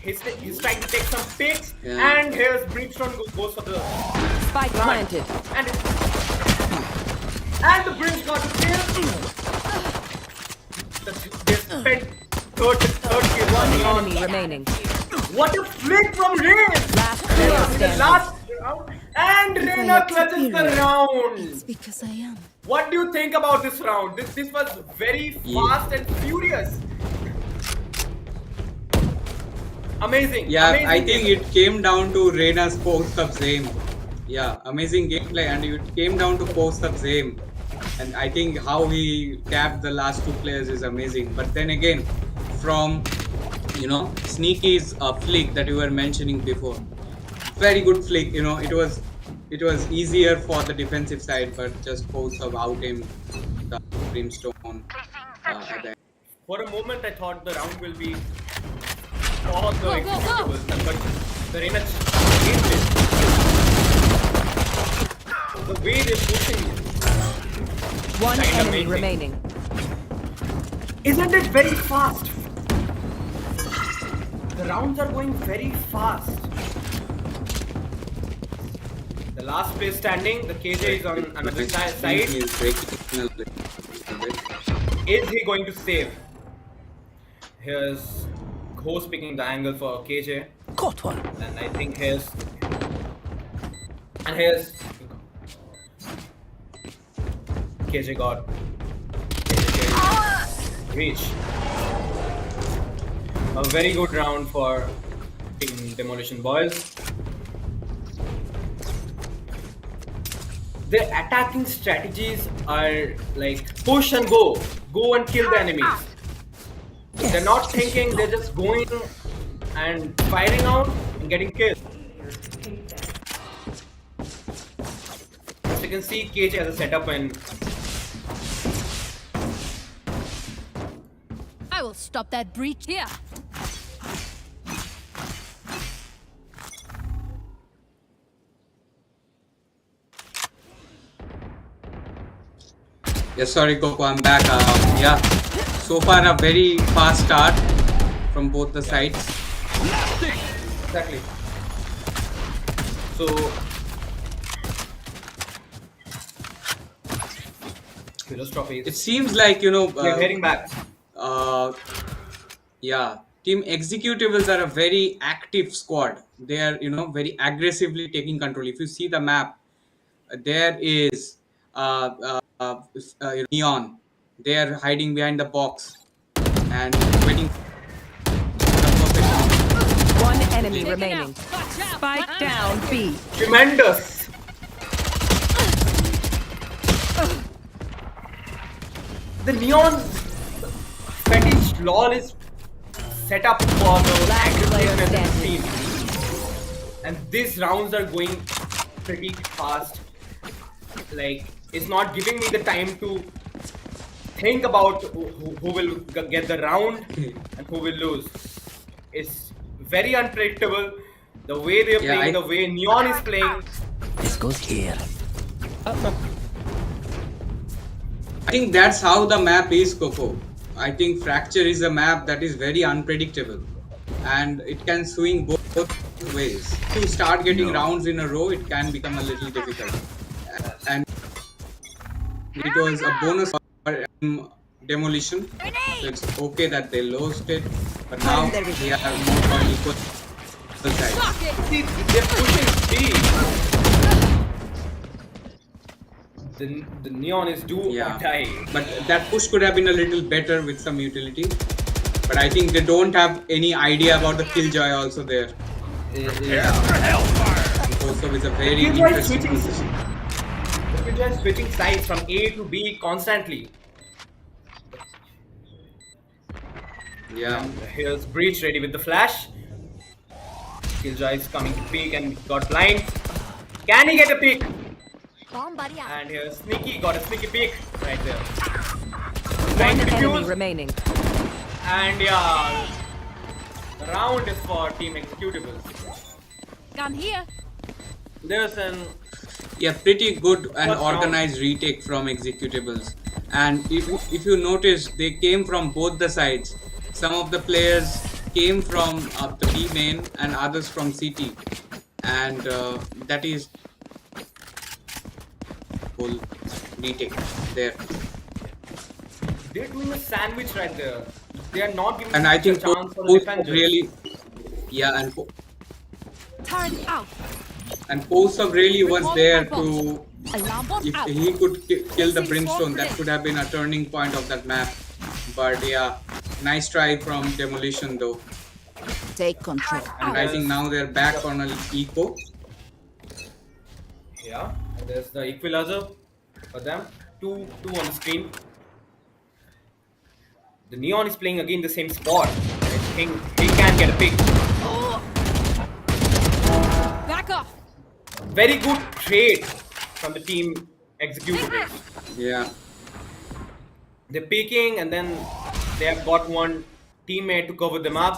S3: He's trying to take some picks,
S2: Yeah.
S3: and here's Brimstone goes for the
S6: Spike planted.
S3: and the Brim's got to kill. They spent third kill.
S6: One
S3: Neon.
S6: enemy remaining.
S3: What a flick from Reigns!
S6: Last player
S3: In the
S6: standing.
S3: last round, and Reina clutches the round.
S7: Because I am.
S3: What do you think about this round? This was very fast and furious. Amazing.
S2: Yeah,
S3: amazing
S2: I think
S3: game.
S2: it came down to Reina's post-up aim. Yeah, amazing gameplay, and it came down to post-up aim. And I think how he tapped the last two players is amazing. But then again, from Sneaky's flick that you were mentioning before, very good flick. It was easier for the defensive side, but just post-up out him the Brimstone at the end.
S3: For a moment, I thought the round will be for the executables, but the Reina changed it. The way they're pushing it.
S6: One
S3: Kinda
S6: enemy
S3: amazing.
S6: remaining.
S3: Isn't it very fast? The rounds are going very fast. The last player standing, the KJ is on another side.
S2: He's breaking a little bit.
S3: Is he going to save? Here's Ghost picking the angle for KJ.
S1: Caught one.
S3: And I think here's KJ got reach. A very good round for Team Demolition Boys. Their attacking strategies are like push and go and kill the enemies. They're not thinking, they're just going and firing out and getting killed. As you can see, KJ has a setup and
S7: I will stop that breach here.
S2: Yeah, sorry, Coco, I'm back. Yeah, so far a very fast start from both the sides.
S3: exactly. So Heroes trophies.
S2: It seems like
S3: We're heading back.
S2: yeah, Team Executables are a very active squad. They are very aggressively taking control. If you see the map, there is Neon. They are hiding behind the box and waiting for the perfect.
S6: One enemy remaining. Spike down B.
S3: Tremendous. The Neon fetish lol is set up for the
S6: Last player
S3: aggressiveness of the
S6: standing.
S3: team. And these rounds are going pretty fast. Like, it's not giving me the time to think about who will get the round and who will lose. It's very unpredictable. The way they're
S2: Yeah,
S3: playing, the way Neon is playing.
S1: This goes here.
S2: I think that's how the map is, Coco. I think Fracture is a map that is very unpredictable, and it can swing both ways. To start getting rounds in a row, it can become a little difficult. And it was a bonus for Demolition, so it's okay that they lost it, but now they are more on equal sides.
S3: See, they're pushing speed. The Neon is do or die.
S2: But that push could have been a little better with some utility. But I think they don't have any idea about the Killjoy also there. Also with a very interesting position.
S3: The Killjoy is switching sides from A to B constantly.
S2: Yeah.
S3: And here's Breach ready with the flash. Killjoy is coming to peek and got blind. Can he get a peek? And here's Sneaky, got a sneaky peek right there.
S6: One enemy
S3: Defuse.
S6: remaining.
S3: And yeah, the round is for Team Executables.
S7: Gun here.
S3: There's an
S2: Pretty good and
S3: First round.
S2: organized retake from Executables. And if you notice, they came from both the sides. Some of the players came from the B main and others from CT. And that is whole retake there.
S3: they're doing a sandwich right there. They are not giving
S2: And I
S3: a
S2: think
S3: chance for the
S2: both
S3: defenders.
S2: really,
S7: Turn out.
S2: and Posov really was there to,
S7: Alarm bot
S2: if
S7: out.
S2: he could kill the Brimstone, that could have been a turning point of that map. But yeah, nice try from Demolition though.
S8: Take control.
S2: And I think now they're back on an eco.
S3: Yeah, and there's the equalizer for them. Two on the screen. The Neon is playing again the same spot. I think he can get a pick.
S7: Back off.
S3: Very good trade from the team Executables.
S2: Yeah.
S3: They're peeking and then they have got one teammate to cover them up.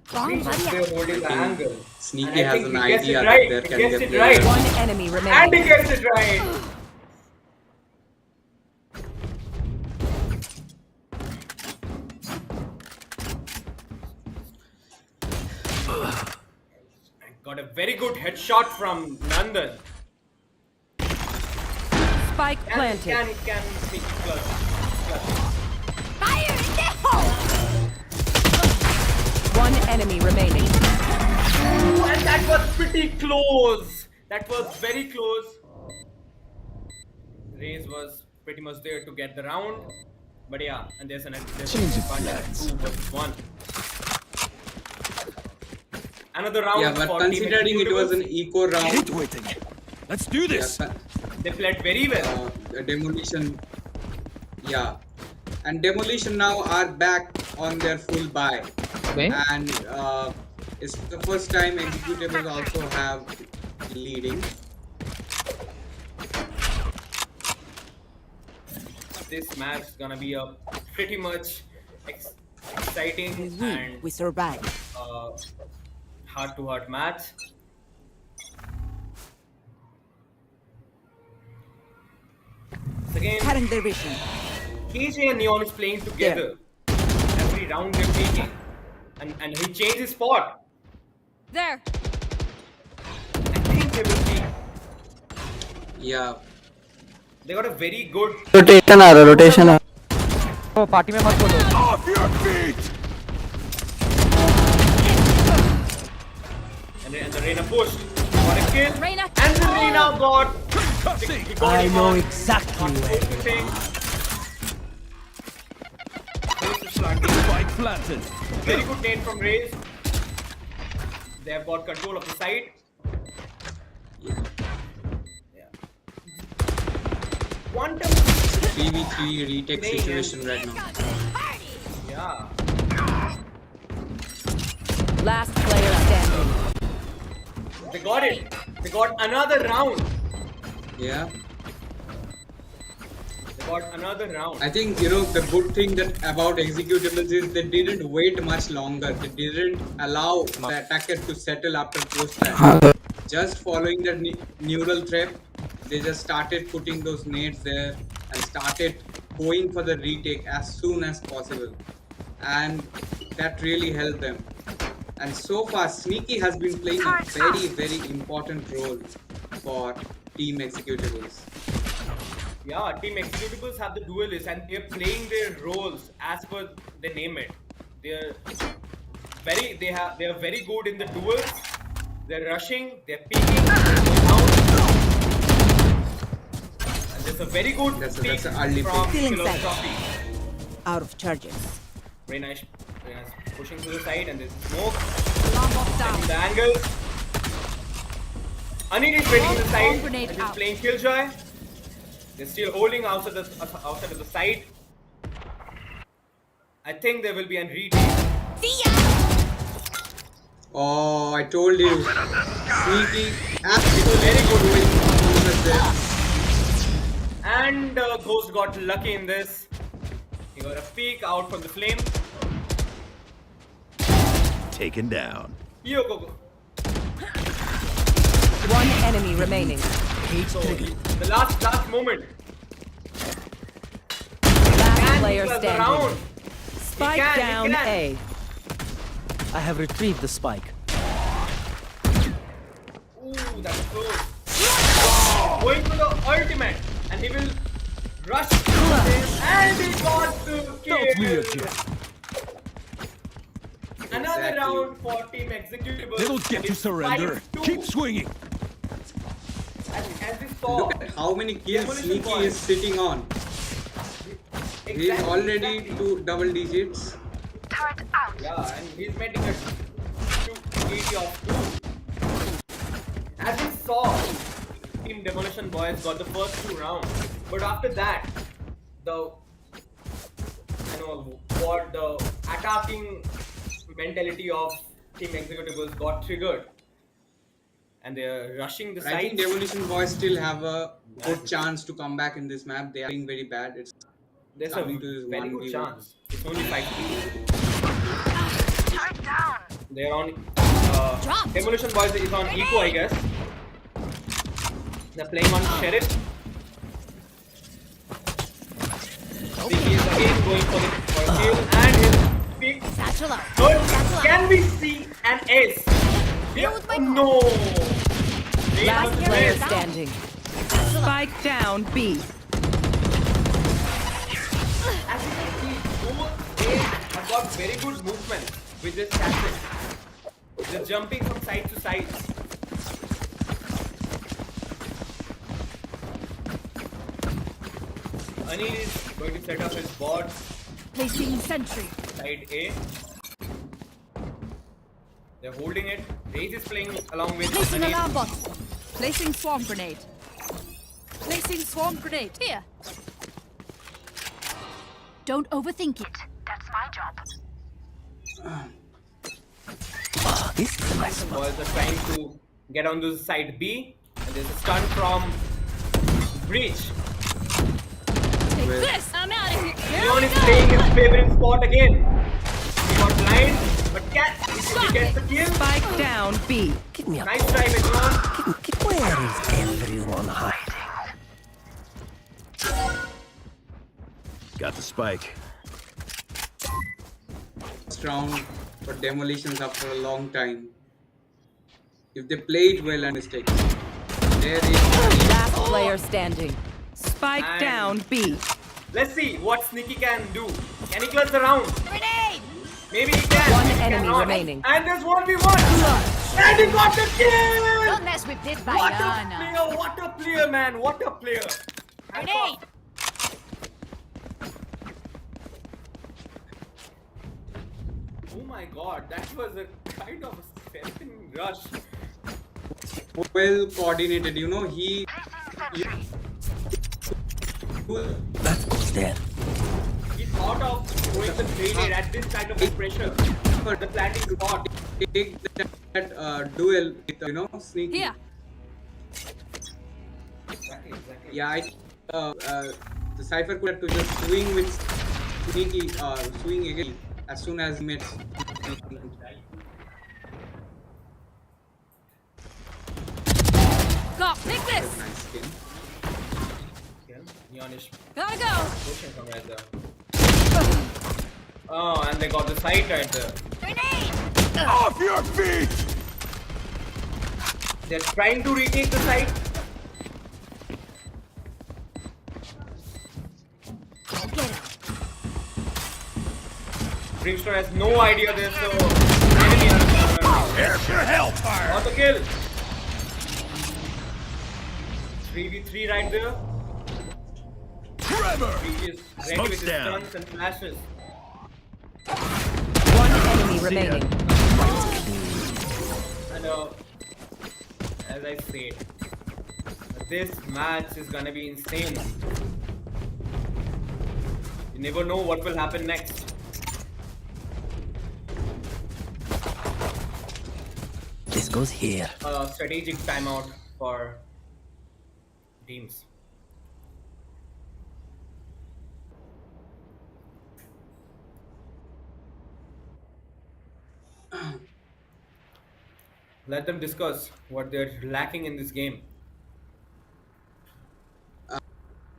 S7: Settle out.
S3: They're holding the angle.
S2: Sneaky
S3: And I
S2: has
S3: think
S2: an
S3: he gets
S2: idea
S3: it right.
S2: that there
S3: He
S2: can
S3: gets
S2: be a
S3: it
S2: player.
S3: right.
S6: One enemy
S3: And
S6: remaining.
S3: he gets it right. Got a very good headshot from Nandan.
S6: Spike planted.
S3: Can sneak clutch.
S7: Fire in the hole.
S6: One enemy remaining.
S3: Ooh, and that was pretty close. That was very close. Raze was pretty much there to get the round. But yeah, and there's an
S1: Change of plans.
S3: 2 versus 1. Another round
S2: Yeah, but
S3: for
S2: considering
S3: Team
S2: it was an
S3: Executables.
S2: eco round,
S1: waiting. Let's do this.
S3: They played very well.
S2: Demolition, yeah, and Demolition now are back on their full buy, and it's the first time Executables also have leading.
S3: This match is gonna be a pretty much exciting and
S8: We survive.
S3: heart-to-heart match. So again,
S8: Cutting their vision.
S3: KJ and Neon is playing together. Every round they're taking. And he changed his spot.
S7: There.
S3: I think they will be.
S2: Yeah,
S3: They got a very good
S5: rotation.
S4: तो party में मत बोलो.
S1: Off your feet.
S3: and the Reina pushed. Got a kill.
S7: Reina.
S3: And the Reina got.
S1: Concussing.
S3: he got
S5: I
S3: him
S5: know
S3: on.
S5: exactly
S3: Not
S5: where.
S3: focusing. Raze is flanking.
S1: Spike planted.
S3: Very good nade from Raze. They have got control of the site. Yeah. Quantum.
S2: 3v3 retake situation right now.
S3: Yeah.
S6: Last player standing.
S3: They got it. They got another round.
S2: Yeah.
S3: They got another round.
S2: I think, the good thing about executables is they didn't wait much longer. They didn't allow the attacker to settle after post time. Just following the neural threat, they just started putting those nades there and started going for the retake as soon as possible. And that really helped them. And so far, Sneaky has been playing a very, very important role for Team Executables.
S3: Yeah, Team Executables have the duelists and they're playing their roles as per they name it. They're very good in the duels. They're rushing, they're peeking, they're going down. And there's a very good peek
S2: that's an early
S3: from
S2: pick.
S8: Still inside.
S3: Philosophy.
S8: Out of charges.
S3: Very nice pushing to the side and there's smoke.
S7: Alarm bot down.
S3: The angle. Anil is waiting on the side
S7: Grenade
S3: and he's
S7: out.
S3: playing Killjoy. They're still holding outside of the side. I think there will be a retake.
S2: Oh, I told you. Sneaky, absolutely very good win there.
S3: And Ghost got lucky in this. He got a peek out from the flame.
S5: Taken down.
S3: Yo, go.
S6: One enemy remaining.
S3: So, the last moment.
S6: Last player
S3: Plus the
S6: standing.
S3: round.
S6: Spike
S3: He can.
S6: down A.
S9: I have retrieved the spike.
S3: Ooh, that's close. Going for the ultimate. And he will rush to him. And he got the kill. Another
S2: Exactly.
S3: round for Team Executables.
S5: They don't get
S3: And
S5: to
S3: it's
S5: surrender.
S3: 5-2.
S5: Keep swinging.
S3: As we saw.
S2: Look at how many kills
S3: Demolition
S2: Sneaky
S3: Boy.
S2: is sitting on. He is already to double digits.
S3: Yeah, and he's making a 280 of 2. As we saw, Team Demolition Boys got the first 2 rounds. But after that, the attacking mentality of Team Executables got triggered. And they're rushing the
S2: I think
S3: side.
S2: Demolition Boys still have a good chance to come back in this map. They are doing very bad. It's
S3: There's a
S2: coming to this
S3: very
S2: 1v1.
S3: good chance. It's only 5 They're on Demolition Boys is on Eco, I guess. They're playing on Sheriff. He is again going for the kill and his pick.
S7: Satchel out.
S3: Good.
S7: Satchel out.
S3: Can we see an ace?
S7: Deal with my
S3: No.
S6: Last
S3: Ace
S6: player
S3: versus ace.
S6: standing. Spike down B.
S3: As you can see, both teams have got very good movement with this tactic. They're jumping from side to side. Anil is going to set up his board
S7: Placing sentry.
S3: side A. They're holding it. Raze is playing along with
S7: Placing
S3: Anil.
S7: alarm bot. Placing swarm grenade. Placing swarm grenade. Here. Don't overthink it. That's my job.
S9: This is nice.
S3: Boys are trying to get on the side B. And there's a stun from Breach.
S7: Take this. I'm out of here.
S3: Leon is playing his favorite spot again. He got blind, but he gets the kill.
S6: Spike down B.
S9: Give me a
S3: Nice try, Leon.
S9: Where is everyone hiding?
S5: Got the spike.
S2: First round for Demolitions after a long time. If they played well and mistakes. There is
S6: Last player standing. Spike
S3: And-
S6: down B.
S3: Let's see what Sneaky can do. Can he clutch the round?
S7: Grenade.
S3: Maybe he can.
S6: One
S3: maybe he
S6: enemy
S3: cannot.
S6: remaining.
S3: And there's 1v1. And he got the kill!
S7: Don't mess with this
S3: What a
S7: banana.
S3: player, what a player, man. What a player.
S7: Grenade.
S3: Oh my god, that was a kind of a second rush.
S2: well coordinated.
S9: That goes there.
S3: He thought of throwing the grenade at this kind of pressure. But the planting spot.
S2: Take that duel with, sneaky.
S7: Here.
S3: Exactly.
S2: Yeah, the Cypher could have to just swing with sneaky, swing again as soon as he met.
S7: Go, pick this.
S2: Nice skin.
S3: Neonish
S7: Gotta go.
S3: pushing from right there. Oh, and they got the sight right there.
S7: Grenade.
S5: Off your feet!
S3: They're trying to retake the site. Brimstone has no idea there's so enemy on the corner.
S5: Here's your hellfire!
S3: Got the kill. 3v3 right there.
S5: Trevor!
S3: He is ready
S5: Smoke's
S3: with his
S5: down.
S3: stuns and flashes.
S6: One enemy remaining.
S3: And as I said, this match is gonna be insane. You never know what will happen next.
S9: This goes here.
S3: Strategic timeout for teams. Let them discuss what they're lacking in this game.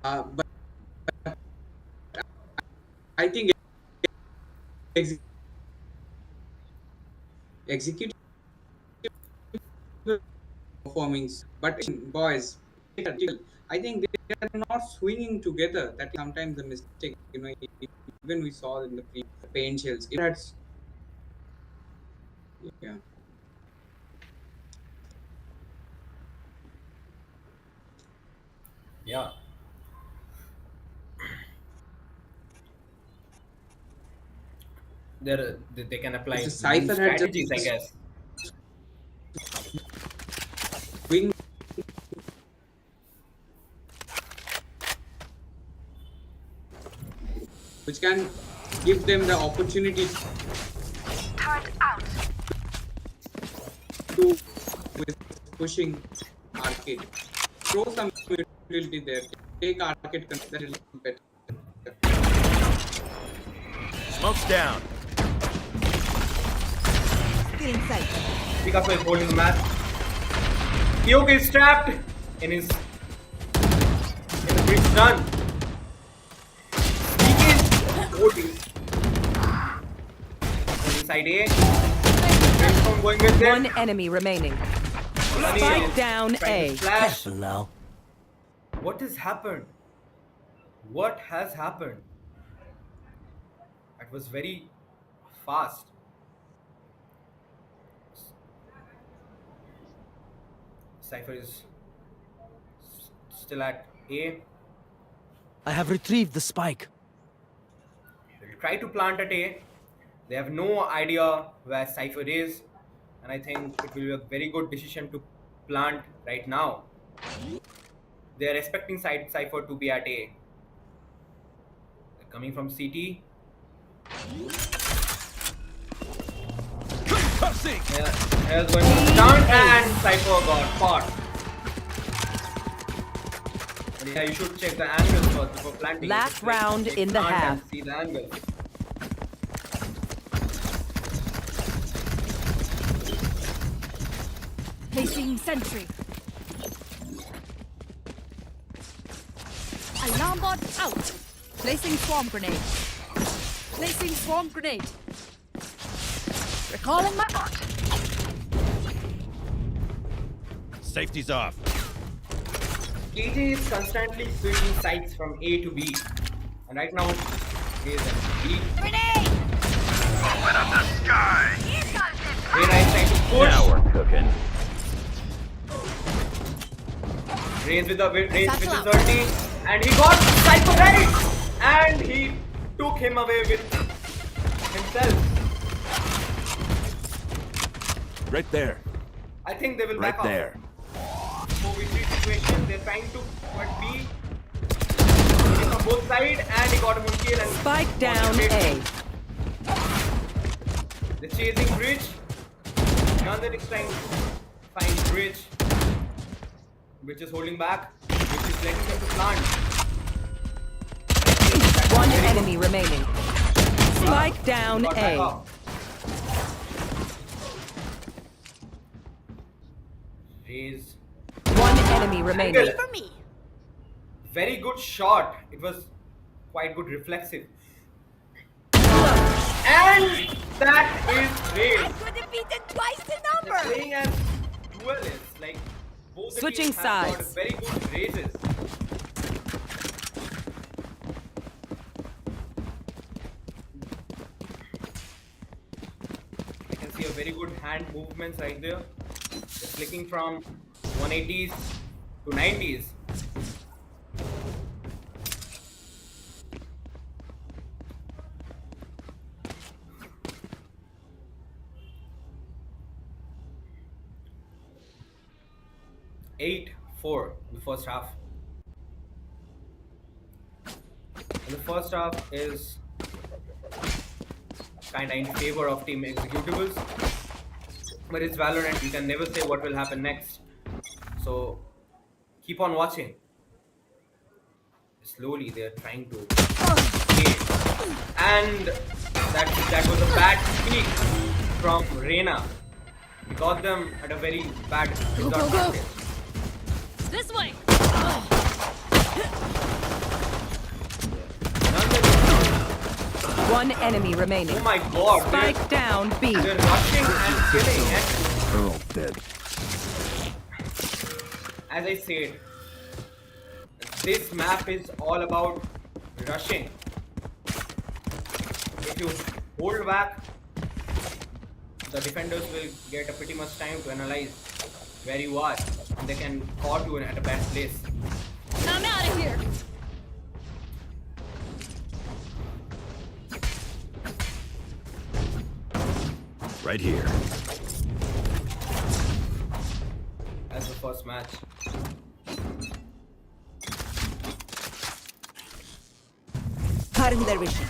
S2: But I think executive performance, but boys, I think they are not swinging together. That is sometimes the mistake. Even we saw in the pain shells. That's yeah.
S3: Yeah. They can apply
S2: It's a
S3: new
S2: Cypher had
S3: strategies, I
S2: just-
S3: guess.
S2: Swing. Which can give them the opportunity to with pushing arcade. Throw some utility there. Take arcade that is better.
S5: Smoke's down.
S8: Still inside.
S3: Picasso is holding the map. Yoke is trapped in the bridge done. Sneak is holding. Inside A. Brimstone going with them.
S6: One enemy remaining.
S3: Sunny
S6: Spike
S3: is
S6: down
S3: trying to
S6: A.
S3: Flash.
S9: Careful now.
S3: What has happened? What has happened? It was very fast. Cypher is still at A.
S9: I have retrieved the spike.
S3: They'll try to plant at A. They have no idea where Cypher is, and I think it will be a very good decision to plant right now. They are expecting Cypher to be at A. They're coming from CT. Here's going to stunt, and Cypher got caught. But yeah, you should check the angles first before planting.
S6: Last
S3: Just like
S6: round
S3: check
S6: in the
S3: stunt and
S6: half.
S3: See the angle.
S7: Placing sentry. Alarm bot out. Placing swarm grenade. Placing swarm grenade. Recalling my bot.
S5: Safety's off.
S3: KJ is constantly switching sites from A to B. And right now, he is at B.
S7: Grenade!
S5: Open up the sky!
S3: Reyna is trying to push.
S5: Now we're cooking.
S3: Raise with the ulti. And he got Cypher right! And he took him away with himself.
S5: Right there.
S3: I think they will
S5: Right
S3: back
S5: there.
S3: off. 4v3 situation, they're trying to but B. both sides and he got a moon kill and
S6: Spike down A.
S3: the chasing bridge. Nandar is trying to find bridge, which is holding back, which is letting them to plant.
S6: One enemy remaining. Spike down
S3: Got back
S6: A.
S3: up. Raise.
S6: One enemy remaining.
S3: For me. Very good shot. It was quite good reflexive. And that is raised.
S7: Could have beaten twice the
S3: They're
S7: number.
S3: playing as duelists, like both the
S6: Switching
S3: teams have got
S6: sides.
S3: very good raises. I can see a very good hand movements right there. They're flicking from 180s to 90s. Eight, 4 in the first half. And the first half is kinda in favor of team executables. But it's Valorant, you can never say what will happen next. So keep on watching. Slowly they're trying to escape. And that was a bad peek from Reina. He got them at a very bad disadvantage.
S7: This way.
S6: One enemy remaining.
S3: Oh my god,
S6: Spike down B.
S3: they're rushing and killing. And
S5: They're all dead.
S3: as I said, this map is all about rushing. If you hold back, the defenders will get a pretty much time to analyze where you are, and they can caught you at a bad place.
S7: I'm out of here.
S5: Right here.
S3: That's the first match.
S8: Cutting their vision.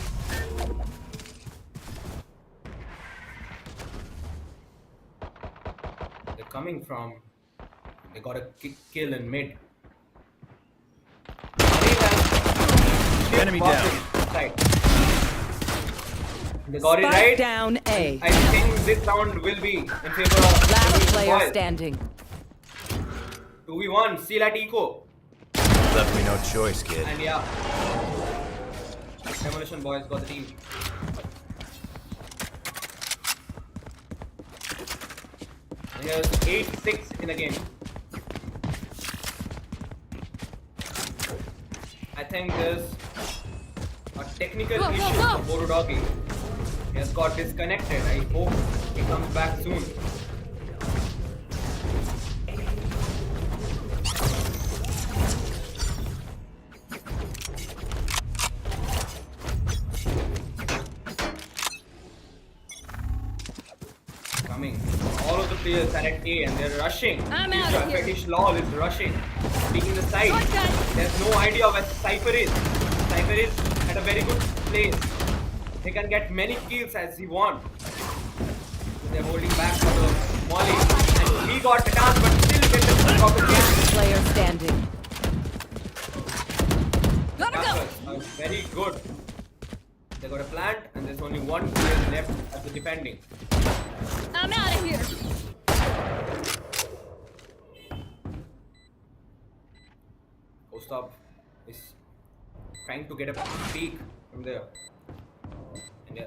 S3: They're coming from. They got a kill in mid.
S5: Enemy down.
S3: Right. They got it
S6: Spike
S3: right.
S6: down A.
S3: I think this round will be in favor of
S6: Last player
S3: Boys.
S6: standing.
S3: 2v1, still at eco.
S5: Left me no choice, kid.
S3: And yeah, Demolition Boys got the team. And here's 8-6 in the game. I think there's a technical
S7: Go, go,
S3: issue
S7: go.
S3: for BORODOGGY. He has got disconnected. I hope he comes back soon. Coming. All of the players are at A and they're rushing.
S7: I'm out of here.
S3: Fetish Law is rushing. Taking the side.
S7: Shortcut.
S3: There's no idea where Cypher is. Cypher is at a very good place. He can get many kills as he wants. They're holding back for the Molly. And he got the chance but still get the got the kill.
S6: Last player standing.
S7: Gotta
S3: That
S7: go.
S3: was very good. They got a plant and there's only one player left at the defending.
S7: I'm out of here.
S3: Ostap is trying to get a peek from there. And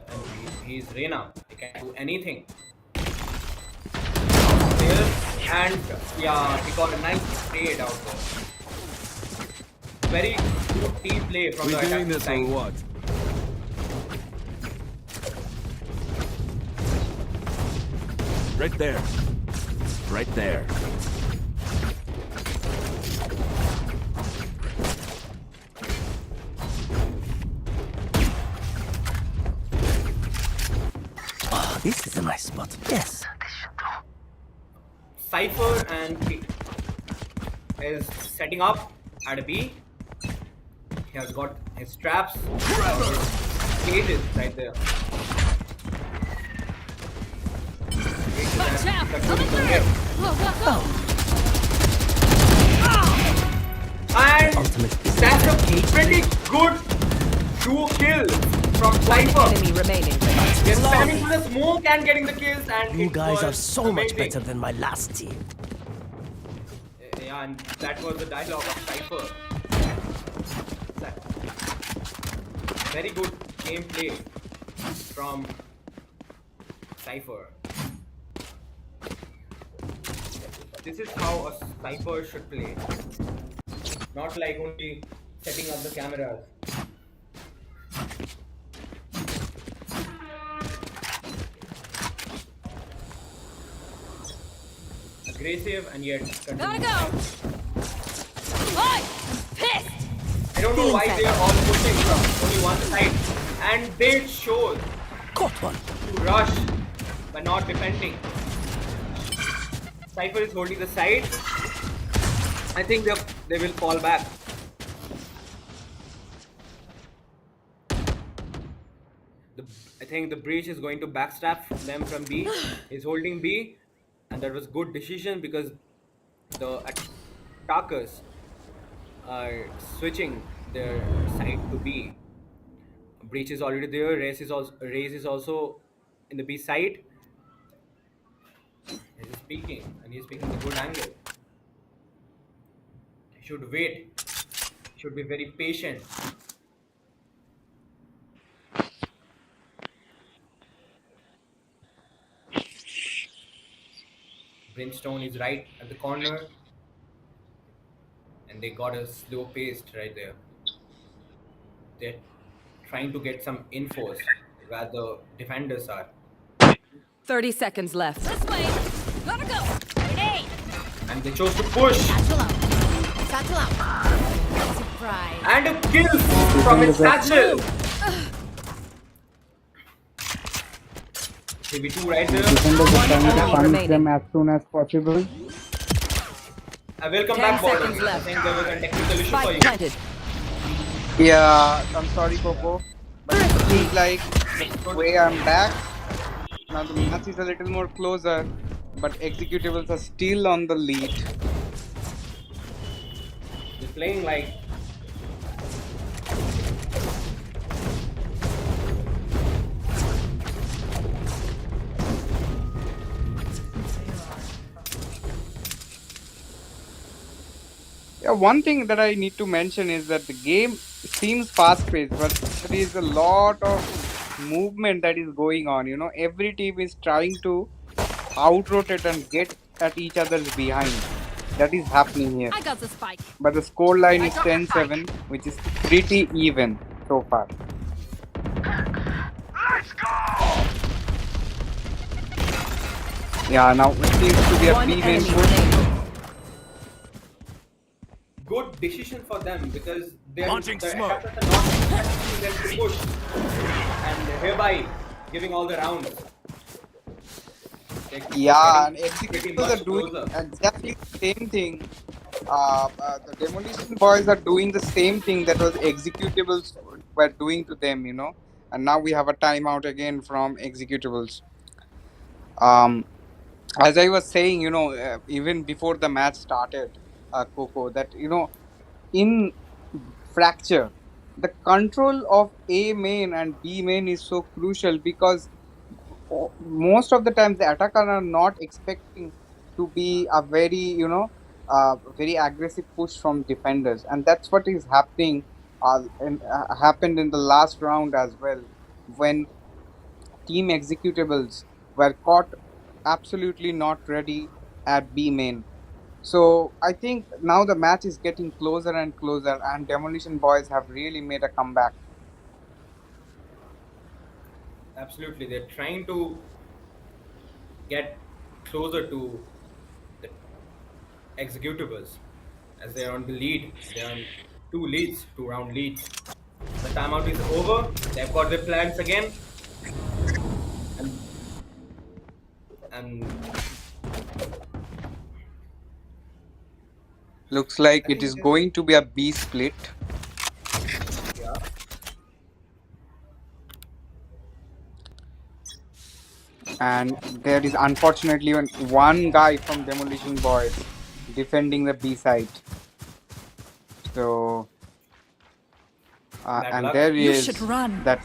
S3: he's Reina. He can do anything. There, and yeah, he got a nice trade out there. Very good team play from the attacking side.
S5: what? Right there. Right there.
S9: Oh, this is a nice spot. Yes.
S3: Cypher and P is setting up at a B. He has got his traps, cages right there.
S7: Watch out! Coming through! Go, go, go!
S3: And that's a pretty good duo kill from Cypher.
S6: Enemy remaining.
S3: They're spamming to the smoke and getting the kills, and
S9: You
S3: it
S9: guys are
S3: was
S9: so much
S3: amazing.
S9: better than my last team.
S3: Yeah, and that was the dialogue of Cypher. Very good gameplay from Cypher. This is how a Cypher should play. Not like only setting up the cameras. Aggressive and yet
S7: Gotta
S3: controlled.
S7: go! Oi! Pissed!
S3: I don't know why they are all pushing from only one side, and they chose
S9: Got one.
S3: to rush by not defending. Cypher is holding the side. I think they will fall back. I think the breach is going to backstab them from B. He's holding B, and that was good decision because the attackers are switching their side to B. Breach is already there. Race is also in the B side. He's speaking, and he's speaking a good angle. He should wait. He should be very patient. Brimstone is right at the corner, and they got a slow paced right there. They're trying to get some infos where the defenders are.
S6: 30 seconds left.
S7: This way! Gotta go! Grenade!
S3: And they chose to push.
S7: Satchel out! Satchel out! Surprise!
S3: And a kill from its satchel. CB2 right there.
S10: Defenders are trying to
S6: enemy
S10: punish
S6: remaining.
S10: them as soon as possible.
S3: I will come
S6: 10
S3: back,
S6: seconds
S3: BORODOGGY. I
S6: left.
S3: think there was a technical issue for
S6: Spike
S3: you.
S6: planted.
S10: Yeah, I'm sorry, Coco. But it seems like the way I'm back, now the match is a little more closer, but executables are still on the lead.
S3: They're playing like
S10: Yeah, one thing that I need to mention is that the game seems fast-paced, but there is a lot of movement that is going on. You know, every team is trying to out-rotate and get at each other's behind. That is happening here.
S7: I got the spike.
S10: But the score line is 10-7, which is pretty even so far. Yeah, now it seems to be a
S6: One
S10: B main
S6: enemy
S10: push.
S6: remaining.
S3: good decision for them because they're
S5: Launching
S3: the
S5: smoke.
S3: attackers are not expecting them to push, and hereby giving all the rounds.
S10: Yeah, and
S3: Pretty
S10: executables
S3: much
S10: are doing
S3: closer.
S10: exactly the same thing. The demolition boys are doing the same thing that was executables were doing to them, you know. And now we have a timeout again from executables. As I was saying, you know, even before the match started, Coco, that you know, in fracture, the control of A main and B main is so crucial because most of the times the attacker are not expecting to be a very very aggressive push from defenders, and that's what is happening happened in the last round as well when team executables were caught absolutely not ready at B main. So I think now the match is getting closer and closer, and Demolition Boys have really made a comeback.
S3: Absolutely, they're trying to get closer to the executables as they're on the lead. They're on two round leads. The timeout is over. They've got their plans again, and
S10: Looks like
S3: I
S10: it
S3: think
S10: is going to be a B split. and there is unfortunately one guy from Demolition Boys defending the B site. So
S3: Bad
S10: and
S3: luck.
S10: there
S7: You should
S10: is
S7: run.
S10: that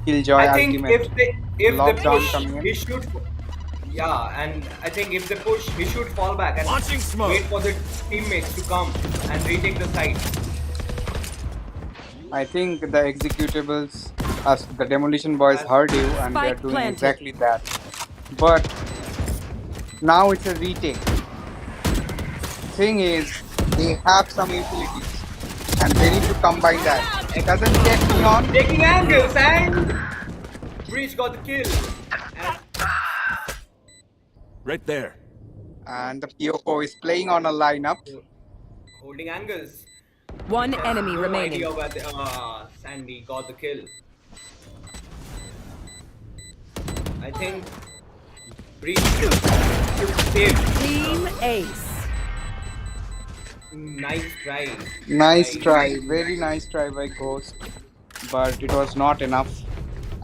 S10: Killjoy
S3: I think
S10: ultimate
S3: if they
S10: lockdown
S3: push,
S10: coming in.
S3: he should. Yeah, and I think if they push, he should fall back and
S5: Launching smoke.
S3: wait for the teammates to come and retake the site.
S10: I think the executables, the Demolition Boys
S3: As
S10: heard you and they're
S6: Spike
S10: doing
S6: planted.
S10: exactly that. But now it's a retake. Thing is, they have some utilities and they need to combine that. It doesn't get Neon.
S3: taking angles and Breach got the kill. And
S5: Right there.
S10: And the Pyoko is playing on a lineup.
S3: holding angles.
S6: One enemy
S3: No
S6: remaining.
S3: idea where Sandy got the kill. I think Breach saved.
S6: Team Ace.
S3: Nice try.
S10: Nice try, very nice try by Ghost, but it was not enough.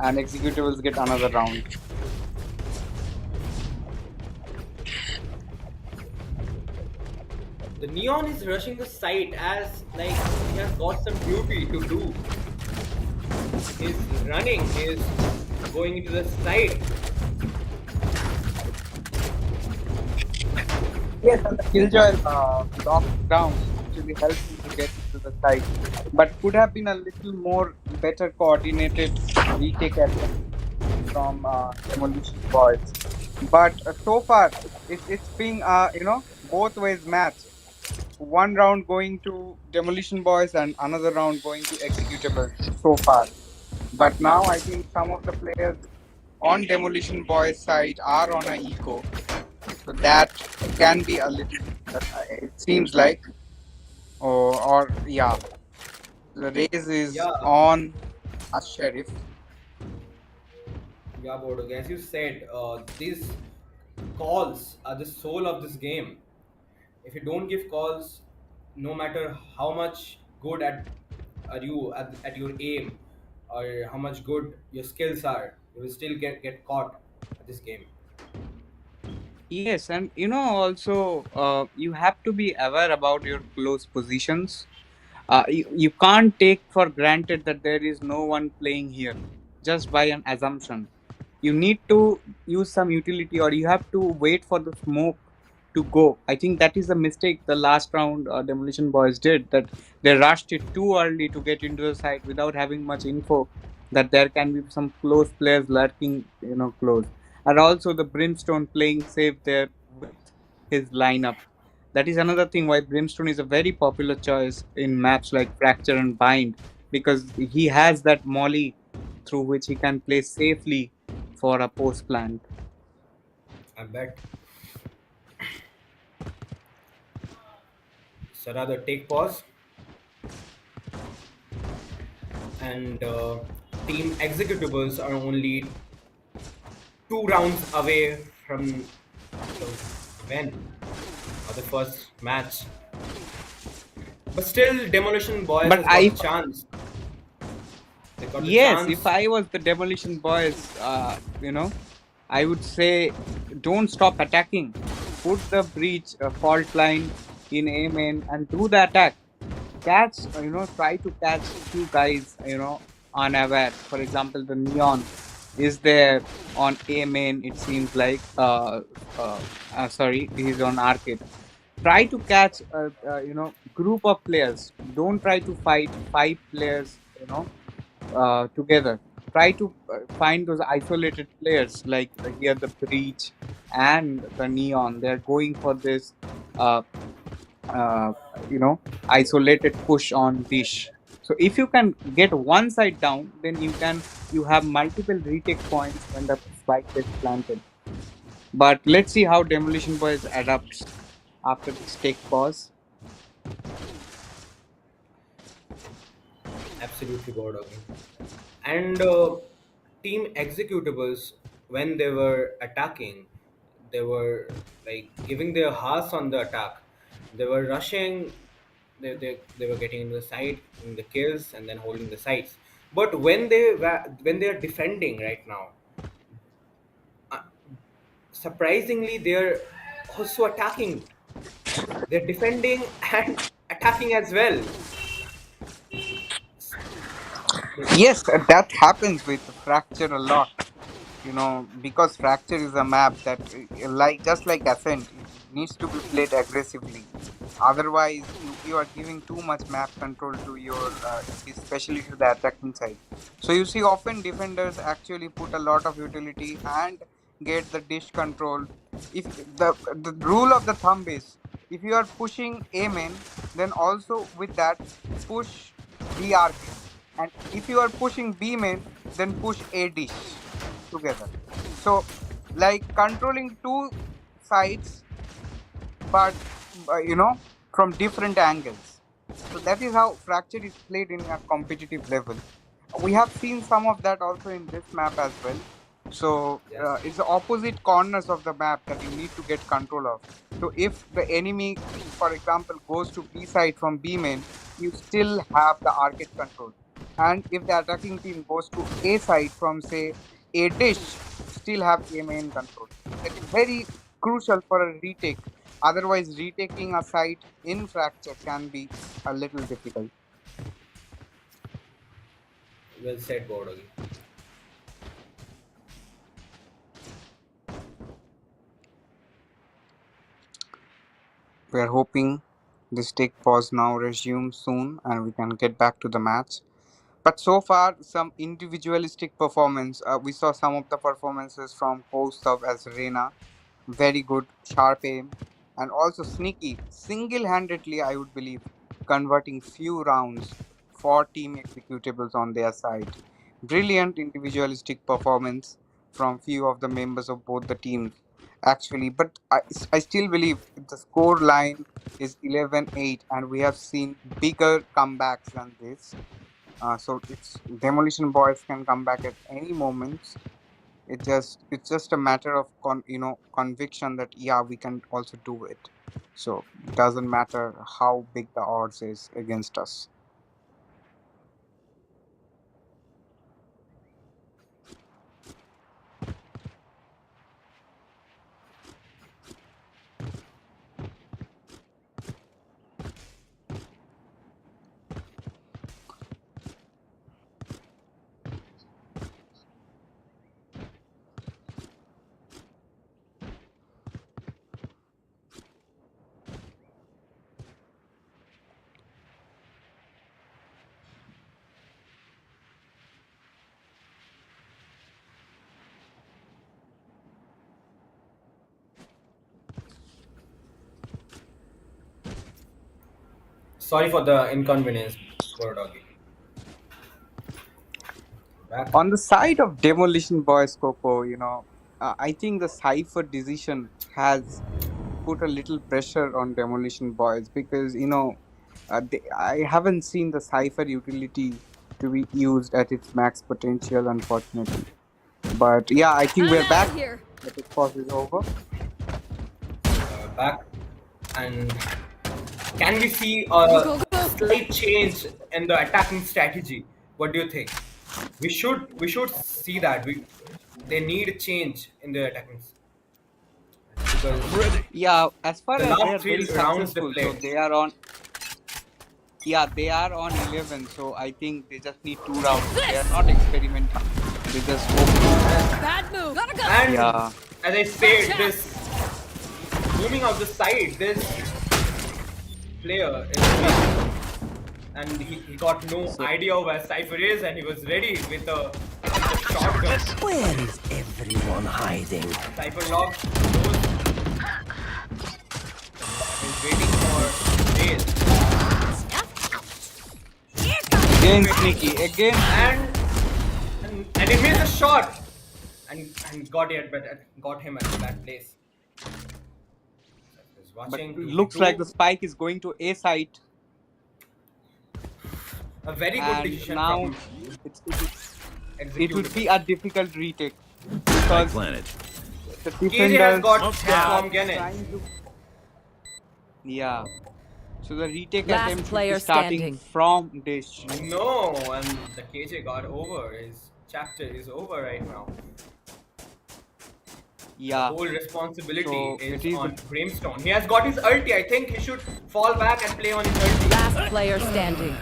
S10: And executables get another round.
S3: The Neon is rushing the site as like he has got some duty to do. He's running, he's going into the site.
S10: Yes, and the Killjoy lockdown actually helped him to get into the site, but could have been a little more better coordinated retake attempt from Demolition Boys. But so far, it's been both ways match. One round going to Demolition Boys and another round going to Executables so far. But now I think some of the players on Demolition Boys side are on a eco, so that can be a little. It seems like, or yeah, the race is
S3: Yeah,
S10: on a sheriff.
S3: yeah, BORODOGGY. As you said, these calls are the soul of this game. If you don't give calls, no matter how much good are you at your aim or how much good your skills are, you will still get caught at this game.
S10: Yes, and also you have to be aware about your close positions. You can't take for granted that there is no one playing here just by an assumption. You need to use some utility, or you have to wait for the smoke to go. I think that is the mistake the last round Demolition Boys did, that they rushed it too early to get into the site without having much info that there can be some close players lurking, close. And also the Brimstone playing safe there with his lineup. That is another thing why Brimstone is a very popular choice in maps like Fracture and Bind, because he has that molly through which he can play safely for a post plant.
S3: I bet. So rather take pause and team executables are only 2 rounds away from the win of the first match. But still, Demolition Boys
S10: But
S3: has got the chance. They got the
S10: yes, if
S3: chance.
S10: I was the Demolition Boys, I would say don't stop attacking. Put the breach fault line in A main and do the attack. Catch, try to catch few guys, unaware. For example, the Neon is there on A main, it seems like. Sorry, he's on arcade. Try to catch group of players. Don't try to fight 5 players, together. Try to find those isolated players like here the breach and the Neon. They're going for this uh, uh, isolated push on dish. So if you can get one side down, then you have multiple retake points when the spike is planted. But let's see how Demolition Boys adapts after this take pause.
S3: Absolutely bored of me. And team executables, when they were attacking, they were like giving their hearts on the attack. They were rushing. They were getting into the site, in the kills, and then holding the sites. But when they are defending right now, surprisingly, they're also attacking. They're defending and attacking as well.
S10: Yes, that happens with Fracture a lot. Because Fracture is a map that, like just like Ascent, it needs to be played aggressively. Otherwise, you are giving too much map control to your, especially to the attacking side. So you see, often defenders actually put a lot of utility and get the dish control. If the rule of the thumb is, if you are pushing A main, then also with that push B arcade, and if you are pushing B main, then push A dish together. So, like controlling two sides, but from different angles. So that is how Fracture is played in a competitive level. We have seen some of that also in this map as well. So
S3: Yes.
S10: it's the opposite corners of the map that you need to get control of. So if the enemy, for example, goes to B side from B main, you still have the arcade control. And if the attacking team goes to A side from, say, A dish, you still have A main control. That is very crucial for a retake. Otherwise, retaking a site in Fracture can be a little difficult.
S3: Well said, BORODOGGY.
S10: We are hoping this take pause now resumes soon and we can get back to the match. But so far, some individualistic performance. We saw some of the performances from hosts of as Reina. Very good, sharp aim, and also sneaky, single-handedly, I would believe, converting few rounds for team executables on their side. Brilliant individualistic performance from few of the members of both the teams, actually. But I still believe the score line is 11-8, and we have seen bigger comebacks than this. So it's Demolition Boys can come back at any moment. It's just a matter of conviction that yeah, we can also do it. So it doesn't matter how big the odds is against us.
S3: Sorry for the inconvenience, BORODOGGY. Back.
S10: On the side of Demolition Boys, Coco, I think the Cypher decision has put a little pressure on Demolition Boys because I haven't seen the Cypher utility to be used at its max potential, unfortunately. But yeah, I think we're back.
S7: Here.
S10: The big pause is over.
S3: Back. And can we see a slight change in the attacking strategy? What do you think? We should see that. They need a change in the attacking because
S10: Yeah, as far
S3: the
S10: as they are
S3: last three
S10: very
S3: rounds they
S10: successful, so
S3: played.
S10: they are on. Yeah, they are on 11, so I think they just need 2 rounds. They are not experimenting. They just hope.
S7: Bad move. Gotta go.
S3: And
S10: Yeah.
S3: as I said, this zooming out the side, this player is weak. And he got no idea where Cypher is, and he was ready with a shotgun.
S9: Where is everyone hiding?
S3: Cypher locks goes. He's waiting for Dale.
S10: Again sneaky. Again.
S3: And he missed a shot and got him at that place. He's
S10: But
S3: watching.
S10: looks like the spike is going to A site.
S3: A very good
S10: And
S3: decision
S10: now
S3: from
S10: it would be a difficult retake
S5: Spike
S10: because
S5: planted.
S10: the
S3: KJ has
S10: defenders
S3: got
S10: are
S3: from Gennett.
S10: trying to. Yeah. So the retake
S6: Last
S10: attempt should
S6: player
S10: be starting
S6: standing.
S10: from dish.
S3: No, and the KJ got over. His chapter is over right now.
S10: Yeah.
S3: whole responsibility
S10: So
S3: is
S10: it is.
S3: on Brimstone. He has got his ulti. I think he should fall back and play on his ulti.
S6: Last player standing.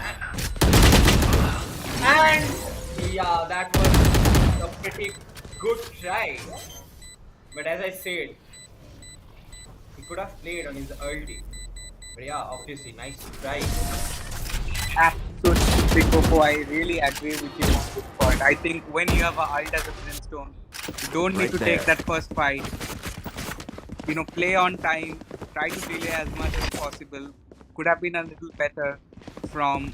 S3: And yeah, that was a pretty good try. But as I said, he could have played on his ulti. But yeah, obviously, nice try.
S10: Absolutely, Coco. I really agree with you on this point. I think when you have a ult as a Brimstone, you don't need
S5: Right
S10: to
S5: there.
S10: take that first fight. Play on time. Try to delay as much as possible. Could have been a little better from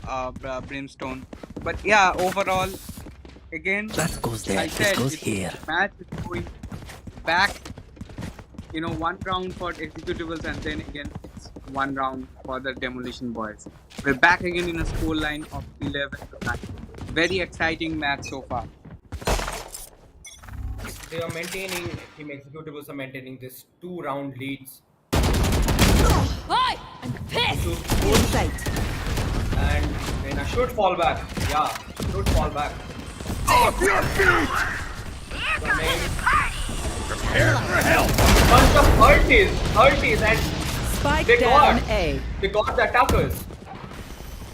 S10: Brimstone. But yeah, overall, again,
S9: That goes there.
S10: I
S9: This
S10: said
S9: goes
S10: it's-
S9: here.
S10: match is going back. One round for executables, and then again it's one round for the Demolition Boys. We're back again in a score line of 11-9. Very exciting match so far.
S3: They are maintaining, Team Executables are maintaining this 2-round leads.
S7: Hi! I'm pissed!
S3: To push and then I should fall back. Yeah, should fall back.
S5: Off your feet! Prepare for help!
S3: Bunch of ultis, and
S6: Spike
S3: they
S6: down
S3: got,
S6: A.
S3: they got the attackers.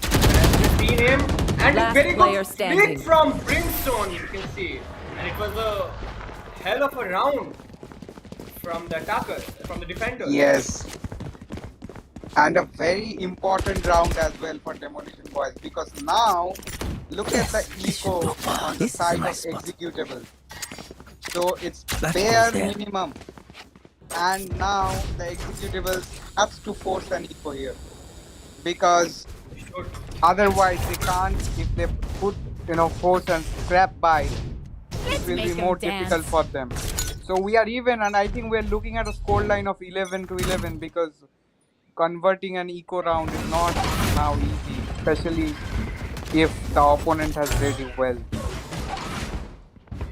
S3: And you've seen him, and
S6: Last
S3: very
S6: player
S3: good
S6: standing.
S3: flick from Brimstone, you can see. And it was a hell of a round from the attackers, from the defenders.
S10: Yes. And a very important round as well for Demolition Boys, because now look at the eco on the
S9: This is
S10: side
S9: my
S10: of
S9: spot.
S10: executable. So it's
S9: That
S10: bare
S9: goes there.
S10: minimum. And now the executables have to force an eco here. Because
S3: Should.
S10: otherwise they can't, if they put force and scrap by, it
S7: Let's
S10: will be
S7: make 'em
S10: more
S7: dance.
S10: difficult for them. So we are even, and I think we're looking at a score line of 11-11, because converting an eco round is not now easy, especially if the opponent has read it well.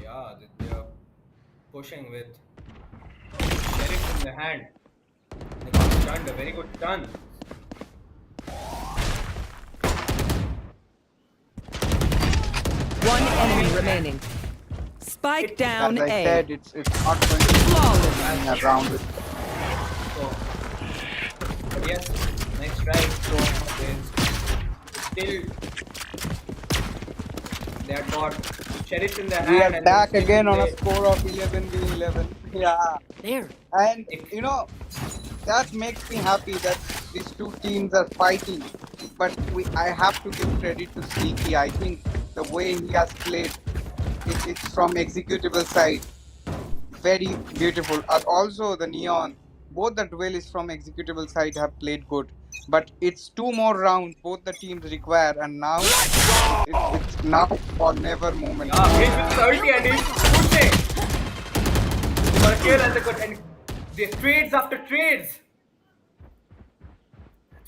S3: Yeah, they are pushing with sheriff in the hand. They got stunned, a very good stun.
S6: One enemy remaining. Spike down
S10: As I
S6: A.
S10: said, it's not going to be
S6: Flawless.
S10: a round.
S3: So, but yes, nice try. So still they have got sheriff in their hand.
S10: We are
S3: and
S10: back
S3: still
S10: again on a
S3: they-
S10: score of 11-11. Yeah.
S7: There.
S10: And that makes me happy that these two teams are fighting. But I have to give credit to Sneaky. I think the way he has played, it's from executable side. Very beautiful. And also the Neon, both the duelists from executable side have played good. But it's 2 more rounds both the teams require, and now it's now or never moment.
S3: Yeah, he's with his ulti and he's pushing. He got a kill and the trades after trades.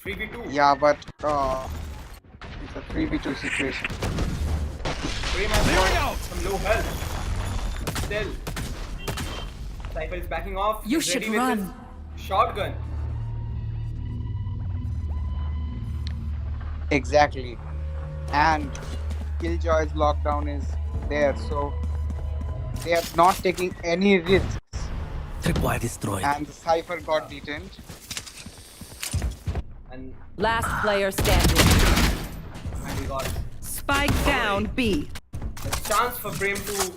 S3: 3v2.
S10: Yeah, but it's a 3v2 situation.
S3: Frame has got some low health. Still, Cypher is backing off.
S7: You
S3: He's
S7: should
S3: ready with
S7: run.
S3: his shotgun.
S10: Exactly. And Killjoy's lockdown is there, so they are not taking any risks.
S9: Tripwire destroyed.
S10: And the Cypher got detained.
S3: And
S6: Last player standing.
S3: we got
S6: Spike down B.
S3: the chance for Brim to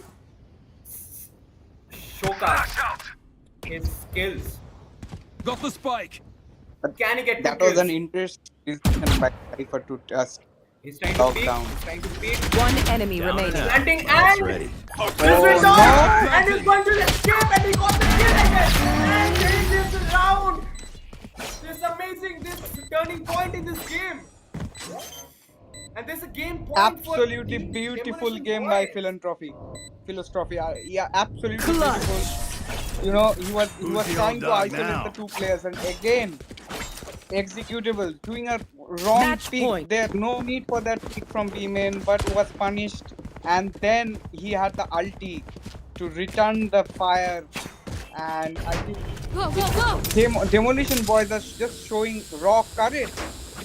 S3: showcase his skills.
S5: Got the spike!
S3: Can he get
S10: That
S3: two
S10: was
S3: kills?
S10: an interesting decision by Cypher to test.
S3: He's trying to peek.
S10: lockdown.
S3: He's trying to peek.
S6: One enemy remaining.
S3: Planting
S5: That's
S3: and
S5: ready.
S3: this is
S10: no.
S3: on and he's going to escape and he got the kill again. And there is this round. This amazing, this turning point in this game. And there's a game point
S10: Absolutely
S3: for
S10: beautiful
S3: Demolition
S10: game by
S3: Boys.
S10: Philanthropy. Yeah, absolutely
S6: Clutch.
S10: beautiful. He was
S5: Who's the
S10: trying
S5: old
S10: to
S5: dog
S10: isolate
S5: now?
S10: the two players, and again, executable doing a wrong
S6: Match
S10: pick.
S6: point.
S10: There no need for that pick from B-main, but was punished, and then he had the ulti to return the fire, and I think
S7: Go, go, go!
S10: Demolition Boys are just showing raw courage.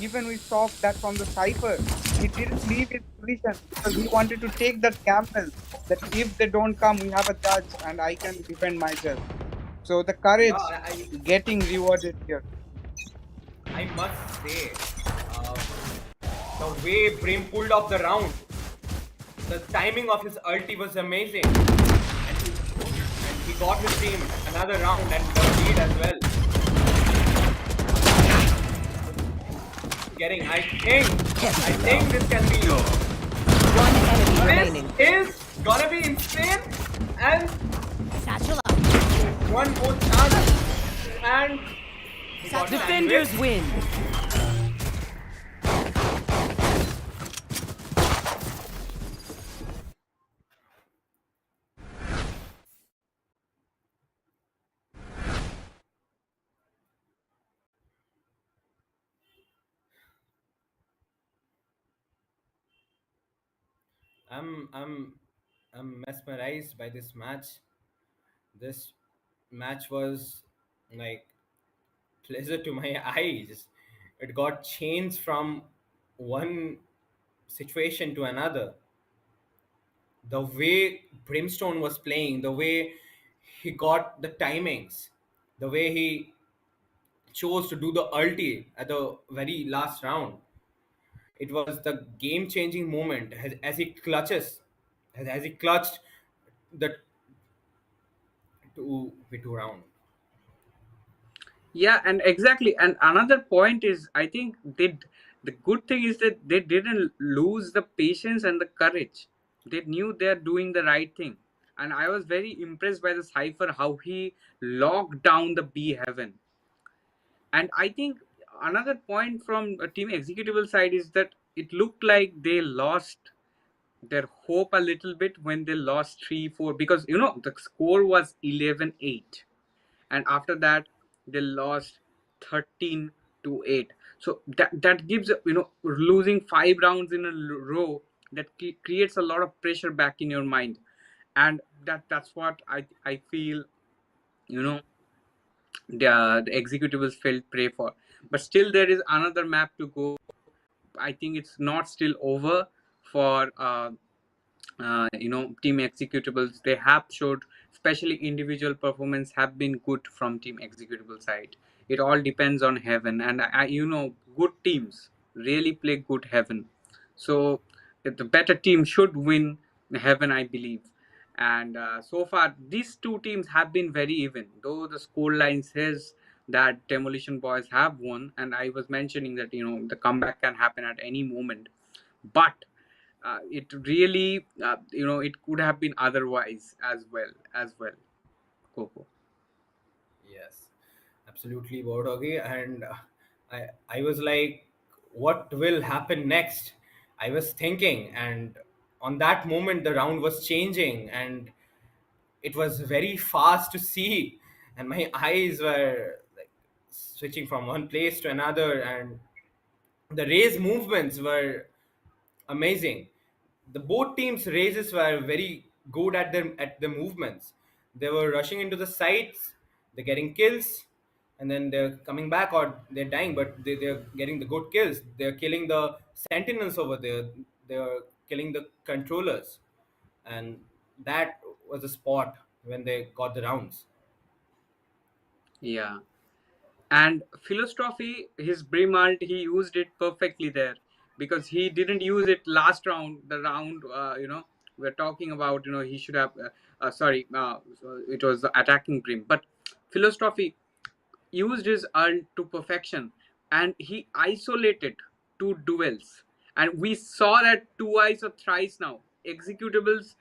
S10: Even we saw that from the Cypher. He didn't leave his position because he wanted to take that gamble that if they don't come, we have a judge and I can defend myself. So the
S3: Yeah,
S10: courage getting rewarded here.
S3: I must say, uh, the way Brim pulled off the round, the timing of his ulti was amazing, and he got his team another round and the lead as well. Getting, I think this can be.
S6: One enemy
S3: This
S6: remaining.
S3: is gonna be insane, and
S7: Satchel up.
S3: one more chance, and he got
S6: Defenders
S3: sandwiched.
S6: win.
S3: I'm I'm I'm mesmerized by this match. This match was like pleasure to my eyes. It got changed from one situation to another. The way Brimstone was playing, the way he got the timings, the way he chose to do the ulti at the very last round. It was the game-changing moment as he clutches, as he clutched the two round.
S10: Yeah, and exactly. And another point is, I think the good thing is that they didn't lose the patience and the courage. They knew they're doing the right thing. And I was very impressed by the Cypher, how he locked down the B heaven. And I think another point from a team executable side is that it looked like they lost their hope a little bit when they lost 3-4, because the score was 11-8, and after that they lost 13-8. So that gives, losing 5 rounds in a row, that creates a lot of pressure back in your mind. And that's what I feel, you know the executables felt prey for. But still there is another map to go. I think it's not still over for team executables. They have showed, especially individual performance have been good from team executable side. It all depends on heaven, and good teams really play good heaven. So the better team should win heaven, I believe. And so far these two teams have been very even, though the score line says that demolition boys have won, and I was mentioning that the comeback can happen at any moment. But it really, it could have been otherwise as well, Coco.
S3: Yes, absolutely, BORODOGGY. And I was like, what will happen next? I was thinking, and on that moment, the round was changing, and it was very fast to see, and my eyes were like switching from one place to another, and the raise movements were amazing. The both teams' races were very good at the movements. They were rushing into the sites, they're getting kills, and then they're coming back or they're dying, but they're getting the good kills. They're killing the sentinels over there. They're killing the controllers, and that was the spot when they got the rounds.
S10: Yeah. And philosophy, his Brimalt, he used it perfectly there, because he didn't use it last round. The round, we're talking about, he should have. Sorry, so it was the attacking Brim, but philosophy used his ult to perfection, and he isolated two duels. And we saw that twice or thrice now. Executables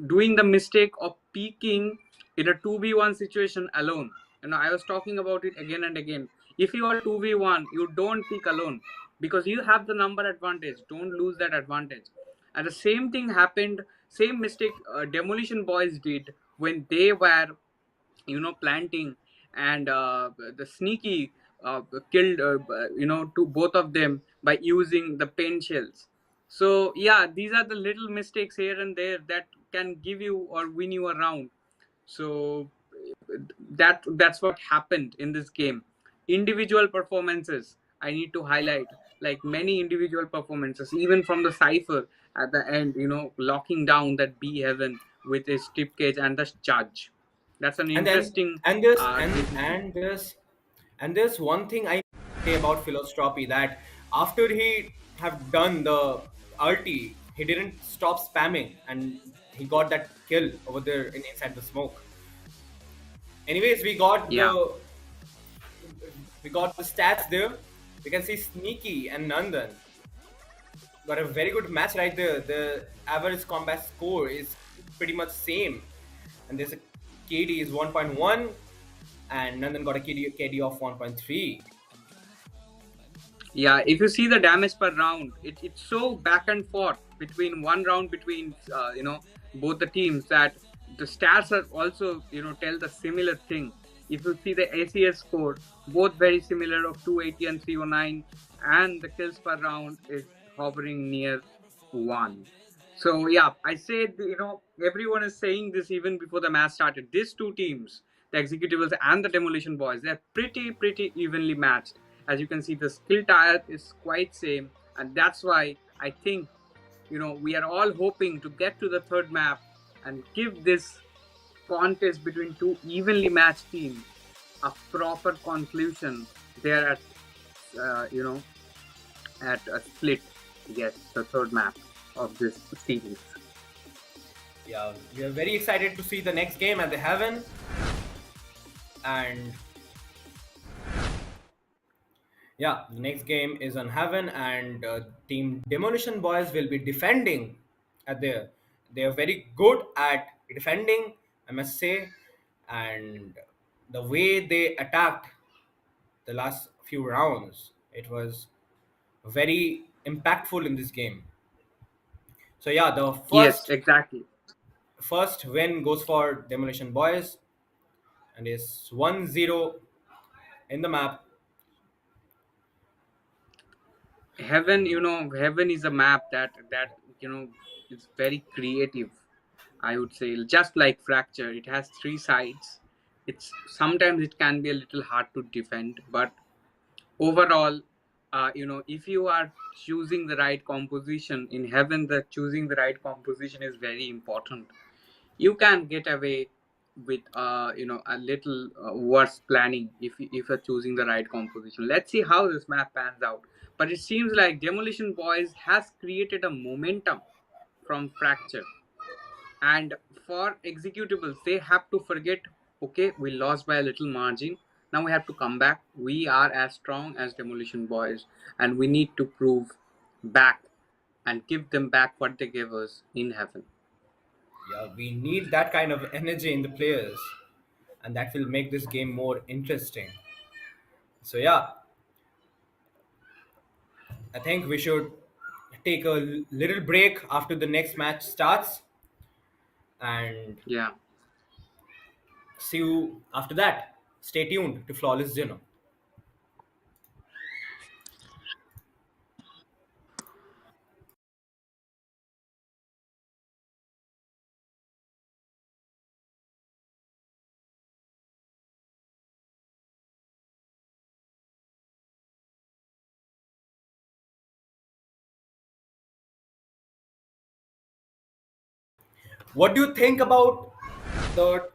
S10: doing the mistake of peaking in a 2v1 situation alone. I was talking about it again and again. If you are 2v1, you don't peak alone, because you have the number advantage. Don't lose that advantage. And the same thing happened, same mistake Demolition Boys did when they were planting, and the sneaky killed to both of them by using the paint shells. So yeah, these are the little mistakes here and there that can give you or win you a round. So that's what happened in this game. Individual performances, I need to highlight, like many individual performances, even from the Cypher at the end, locking down that B heaven with his tip cage and the charge. That's an
S3: And then
S10: interesting
S3: and there's
S10: decision.
S3: and there's one thing I say about Philostropy, that after he have done the ulti, he didn't stop spamming, and he got that kill over there inside the smoke. Anyways,
S10: Yeah.
S3: we got the stats there. We can see Sneaky and Nandan got a very good match right there. The average combat score is pretty much same, and there's a KD is 1.1, and Nandan got a KD of 1.3.
S10: Yeah, if you see the damage per round, it's so back and forth between one round between both the teams, that the stats are also tell the similar thing. If you see the ACS score, both very similar of 280 and 309, and the kills per round is hovering near 1. So yeah, I said everyone is saying this even before the match started. These two teams, the Executables and the Demolition Boys, they're pretty evenly matched. As you can see, the skill tier is quite same, and that's why I think we are all hoping to get to the third map and give this contest between two evenly matched teams a proper conclusion there at at a split. Yes, the third map of this series.
S3: Yeah, we are very excited to see the next game at the Heaven, and yeah, the next game is on Heaven, and Team Demolition Boys will be defending at there. They are very good at defending, I must say, and the way they attacked the last few rounds, it was very impactful in this game. So yeah, the
S10: Yes, exactly.
S3: first win goes for Demolition Boys, and it's 1-0 in the map.
S10: Heaven is a map that is very creative. I would say, just like Fracture, it has three sides. It's sometimes it can be a little hard to defend, but overall, if you are choosing the right composition in Heaven, the choosing the right composition is very important. You can get away with a little worse planning if you're choosing the right composition. Let's see how this map pans out. But it seems like Demolition Boys has created a momentum from Fracture, and for Executables, they have to forget, okay, we lost by a little margin, now we have to come back. We are as strong as Demolition Boys, and we need to prove back and give them back what they gave us in Heaven.
S3: Yeah, we need that kind of energy in the players, and that will make this game more interesting. So yeah, I think we should take a little break after the next match starts, and
S10: Yeah.
S3: see you after that. Stay tuned to Flawless Zeno. What do you think about the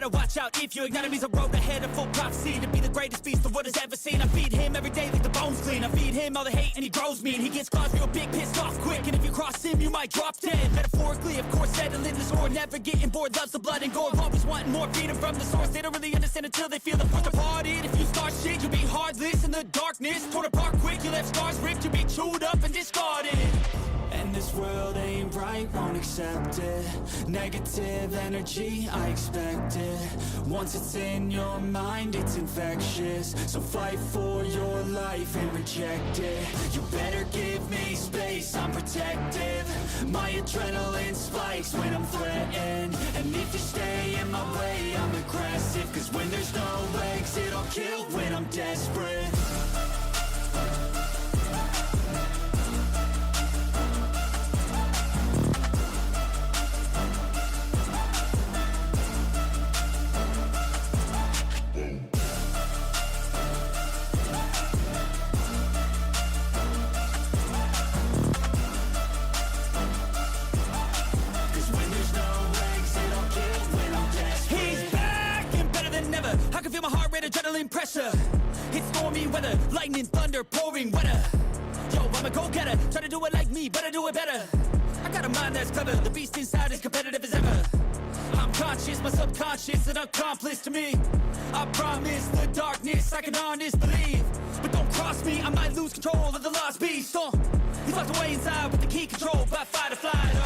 S1: better watch out if your enemy's a road ahead of full prophecy to be the greatest beast the world has ever seen. I feed him every day like the bones clean. I feed him all the hate and he grows me, and he gets claws real big, pissed off quick, and if you cross him you might drop dead. Metaphorically, of course, settling the score, never getting bored, loves the blood and gore, always wanting more, feeding from the source. They don't really understand until they feel the force departed. If you start shit, you'll be heartless in the darkness, torn apart quick, you left scars ripped, you'll be chewed up and discarded. And this world ain't right, won't accept it. Negative energy, I expect it. Once it's in your mind, it's infectious. So fight for your life and reject it. You better give me space, I'm protective. My adrenaline spikes when I'm threatened. And if you stay in my way, I'm aggressive. Cause when there's no exit, I'll kill when I'm desperate. Adrenaline pressure, it's stormy weather, lightning, thunder, pouring weather. Yo, I'm a go-getter, try to do it like me, but I do it better. I got a mind that's clever, the beast inside is competitive as ever. I'm conscious, my subconscious, an accomplice to me. I promise the darkness, I can honest believe. But don't cross me, I might lose control of the lost beast. He's locked away inside with the key controlled by fight or flight.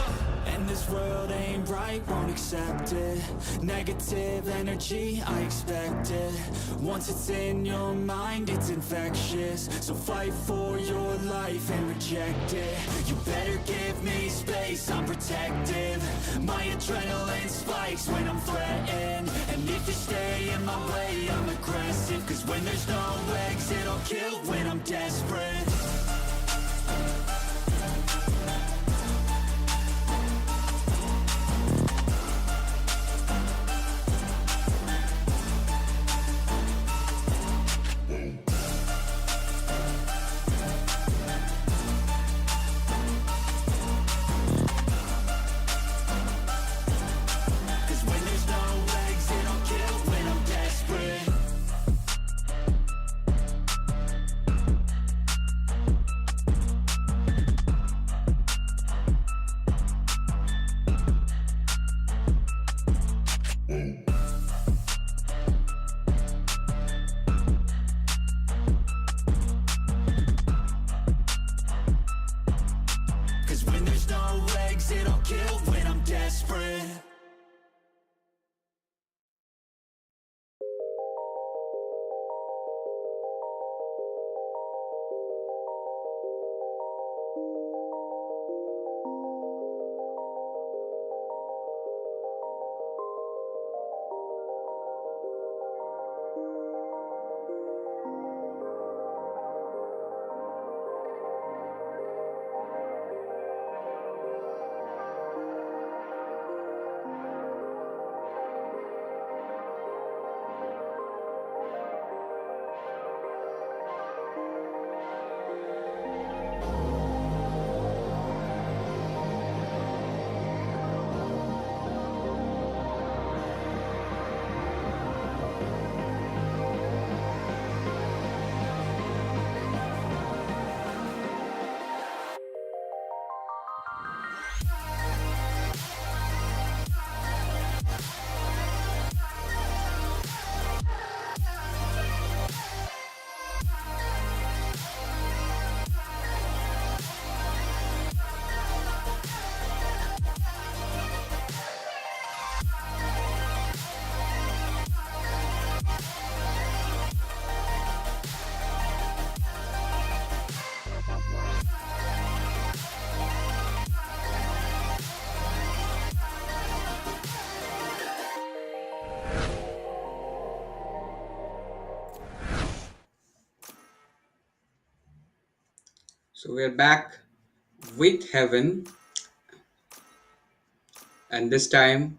S1: And this world ain't right, won't accept it. Negative energy, I expect it. Once it's in your mind, it's infectious. So fight for your life and reject it. You better give me space, I'm protective. My adrenaline spikes when I'm threatened. And if you stay in my way, I'm aggressive. Cause when there's no exit, I'll kill when I'm desperate.
S2: So we're back with Heaven, and this time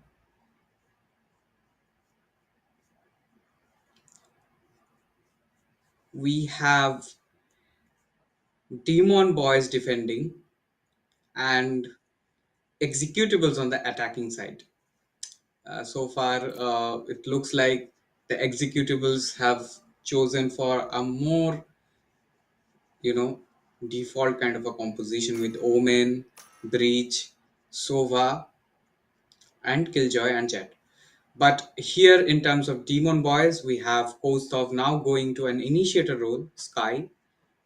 S2: we have Demon Boys defending and executables on the attacking side. So far, it looks like the executables have chosen for a more, you know, default kind of a composition with Omen, Breach, Sova, and Killjoy and Jet. But here, in terms of Demon Boys, we have Kostov now going to an initiator role, Sky.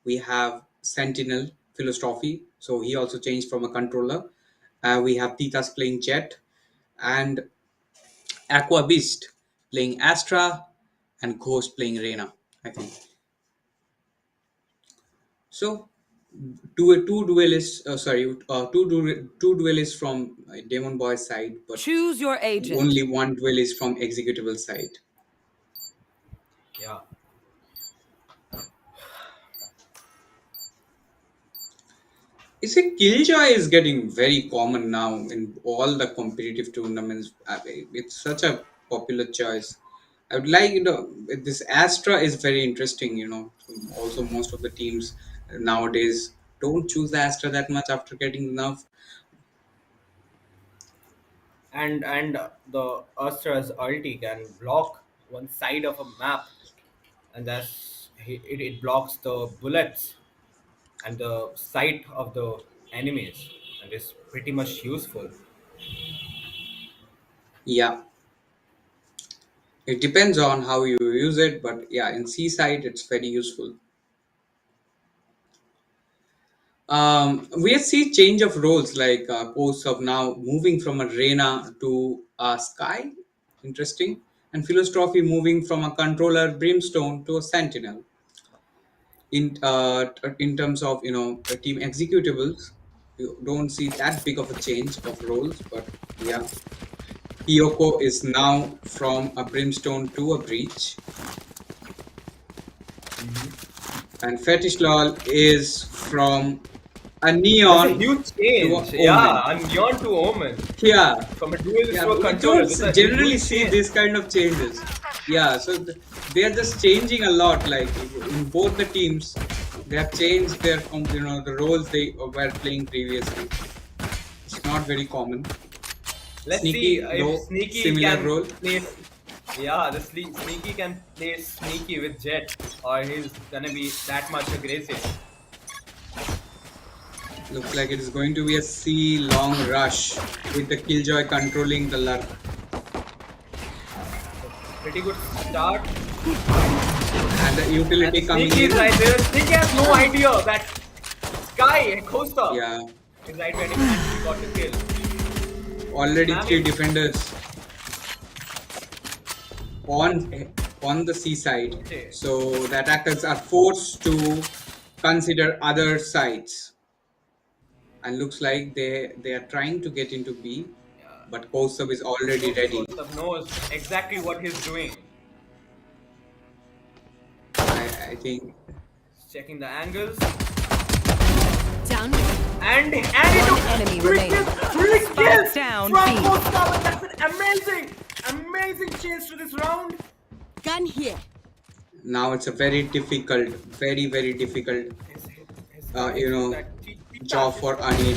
S2: We have Sentinel, Philostrophy, so he also changed from a controller. We have Titas playing Jet, and Aqua Beast playing Astra, and Ghost playing Reyna, I think. So, two duelists, two duelists from Demon Boy's side, but
S6: Choose your agent.
S2: only one duelist from Executable side.
S3: Yeah.
S2: It's a Killjoy is getting very common now in all the competitive tournaments. It's such a popular choice. I would like, this Astra is very interesting. Also most of the teams nowadays don't choose the Astra that much after getting enough.
S3: And the Astra's ulti can block one side of a map, and it blocks the bullets and the sight of the enemies, and is pretty much useful.
S2: Yeah, it depends on how you use it, but yeah, in C side it's very useful. We see change of roles, like course of now moving from a Reyna to a Sky, interesting, and Philostrophy moving from a controller Brimstone to a Sentinel. In terms of team executables, you don't see that big of a change of roles, but yeah, Kyoko is now from a Brimstone to a Breach, and Fetish Lol is from a
S3: That's a
S2: Neon
S3: huge
S2: to
S3: change.
S2: a
S3: Yeah,
S2: Omen.
S3: I'm Neon to Omen.
S2: Yeah,
S3: From a duelist
S2: yeah,
S3: to a
S2: we
S3: controller.
S2: don't
S3: This is a
S2: generally
S3: huge
S2: see
S3: change.
S2: this kind of changes. Yeah, so they are just changing a lot. Like in both the teams, they have changed their the roles they were playing previously. It's not very common.
S3: Let's see
S2: Sneaky
S3: if
S2: though,
S3: Sneaky
S2: similar
S3: can
S2: role.
S3: play. Yeah, Sneaky can play Sneaky with Jet, or he's gonna be that much aggressive.
S2: Looks like it is going to be a C long rush with the Killjoy controlling the Lurk.
S3: Pretty good start.
S2: And the
S3: And
S2: utility coming
S3: Sneaky
S2: in.
S3: is right there. Sneaky has no idea that Sky Costa
S2: Yeah,
S3: is right when he got the kill.
S2: already
S3: Damn
S2: 3
S3: it.
S2: defenders on the seaside,
S3: Okay.
S2: so the attackers are forced to consider other sides, and looks like they are trying to get into B, but Kosov is already ready.
S3: Costa knows exactly what he's doing.
S2: I think
S3: Checking the angles.
S7: Down.
S3: And he
S6: One
S3: took
S6: enemy
S3: three
S6: remaining.
S3: kills, three
S6: Spike
S3: kills
S6: down
S3: from
S6: B.
S3: Costa. That's an amazing change to this round.
S7: Gun here.
S2: now it's a very difficult, very difficult
S3: That
S2: job for Anil.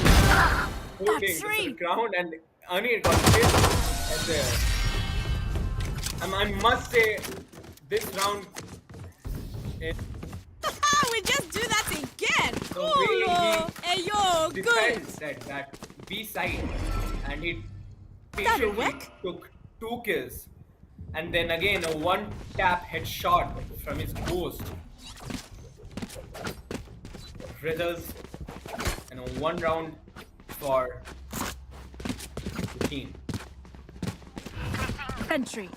S3: holding
S7: That's three.
S3: the ground, and Anir got killed. And I must say, this round,
S7: We just do that again.
S3: the way
S7: Hey yo,
S3: he
S7: good.
S3: defended that B side, and he
S7: That'll
S3: patiently
S7: work.
S3: took 2 kills, and then again a one tap headshot from his ghost results in a 1 round for the team.
S7: Country.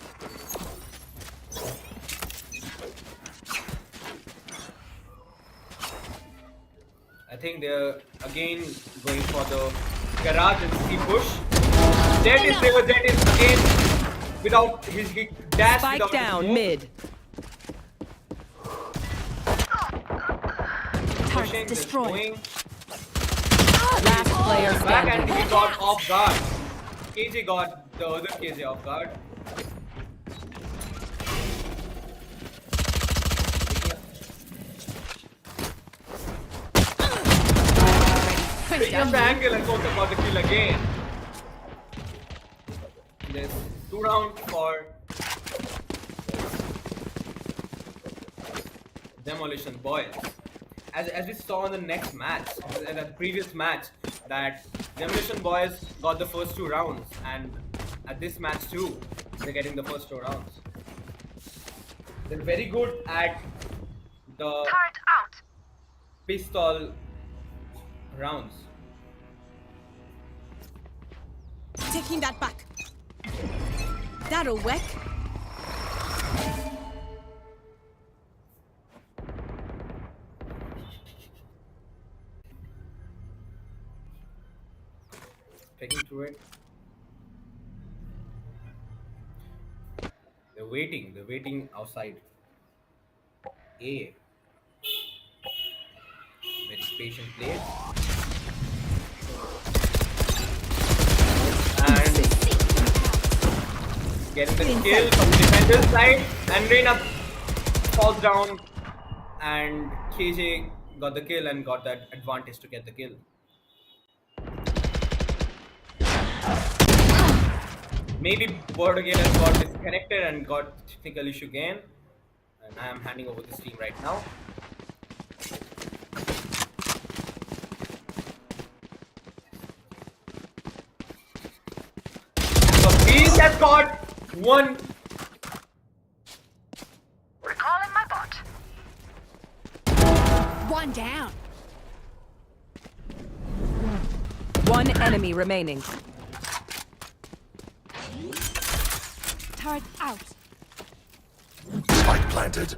S3: I think they're again going for the garage and C push. Jet is there. Jet is again without his dash.
S6: Spike
S3: without his
S6: down
S3: move.
S6: mid.
S3: Pushing,
S7: destroyed.
S3: going
S6: Last player
S3: back, and
S6: standing.
S3: he got off guard. KJ got the other KJ off guard. Picking up the angle, and Costa got the kill again. This 2 rounds for Demolition Boys. As we saw in the next match, in the previous match, that Demolition Boys got the first 2 rounds, and at this match too, they're getting the first 2 rounds. They're very good at the pistol rounds.
S7: Taking that back. That'll work.
S3: Taking through it. They're waiting outside. A. Very patient play. And getting the kill from the defender's side, and Reina falls down, and KJ got the kill and got that advantage to get the kill. Maybe BORODOGGY has got disconnected and got technical issue again, and I am handing over this team right now. So Beast has got one.
S7: Recalling my bot. One down.
S6: One enemy remaining.
S7: Turret out.
S5: Spike planted.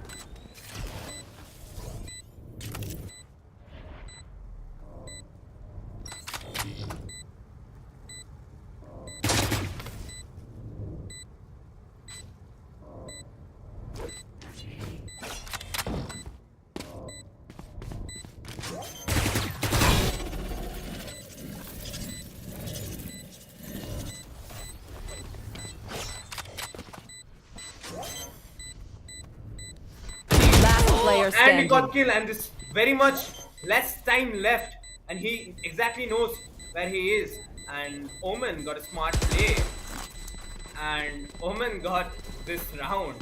S6: Player
S3: And
S6: standing.
S3: he got killed, and there's very much less time left, and he exactly knows where he is. And Omen got a smart play, and Omen got this round.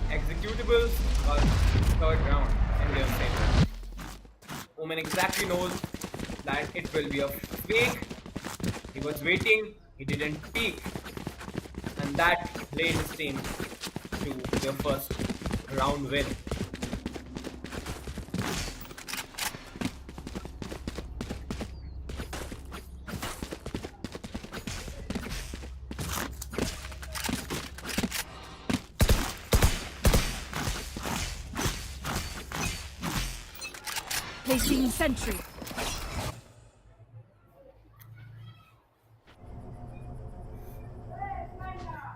S3: Executables got third round in their favor. Omen exactly knows that it will be a fake. He was waiting, he didn't peek, and that led his team to their first round win.
S7: Placing sentry.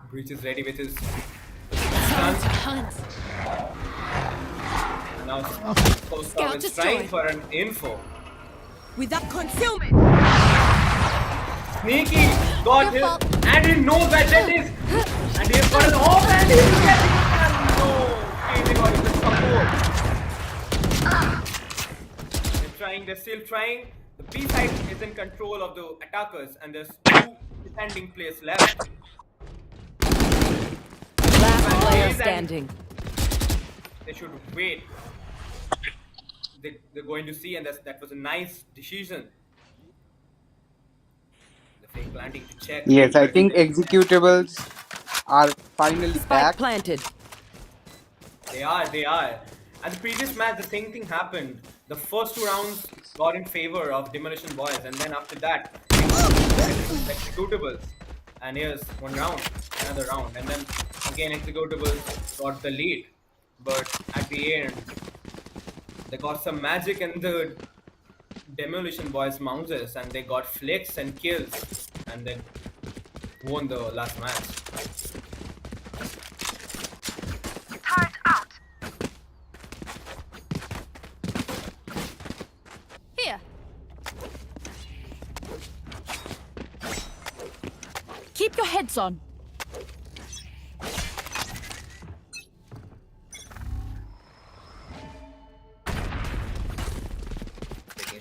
S3: Breach is ready with his
S7: Time to hunt.
S3: and now Costa
S7: Scout
S3: is
S7: destroyed.
S3: trying for an info.
S7: Without concealment.
S3: Sneaky got
S7: Your
S3: him,
S7: fault.
S3: and he knows where that is, and he's got an off, and he's getting it, and no, KJ got him with support. They're still trying. The B side is in control of the attackers, and there's 2 defending players left.
S6: Last player
S3: And
S6: standing.
S3: they should wait. They're going to see, and that was a nice decision. The fake planting to check.
S10: Yes, I think executables are finally
S6: Spike
S10: back.
S6: planted.
S3: They are. At the previous match, the same thing happened. The first 2 rounds got in favor of Demolition Boys, and then after that, executables. And here's 1 round, another round, and then again executables got the lead. But at the end, they got some magic in the Demolition Boys mouses, and they got flicks and kills, and then won the last match.
S7: Turret out. Here. Keep your heads on.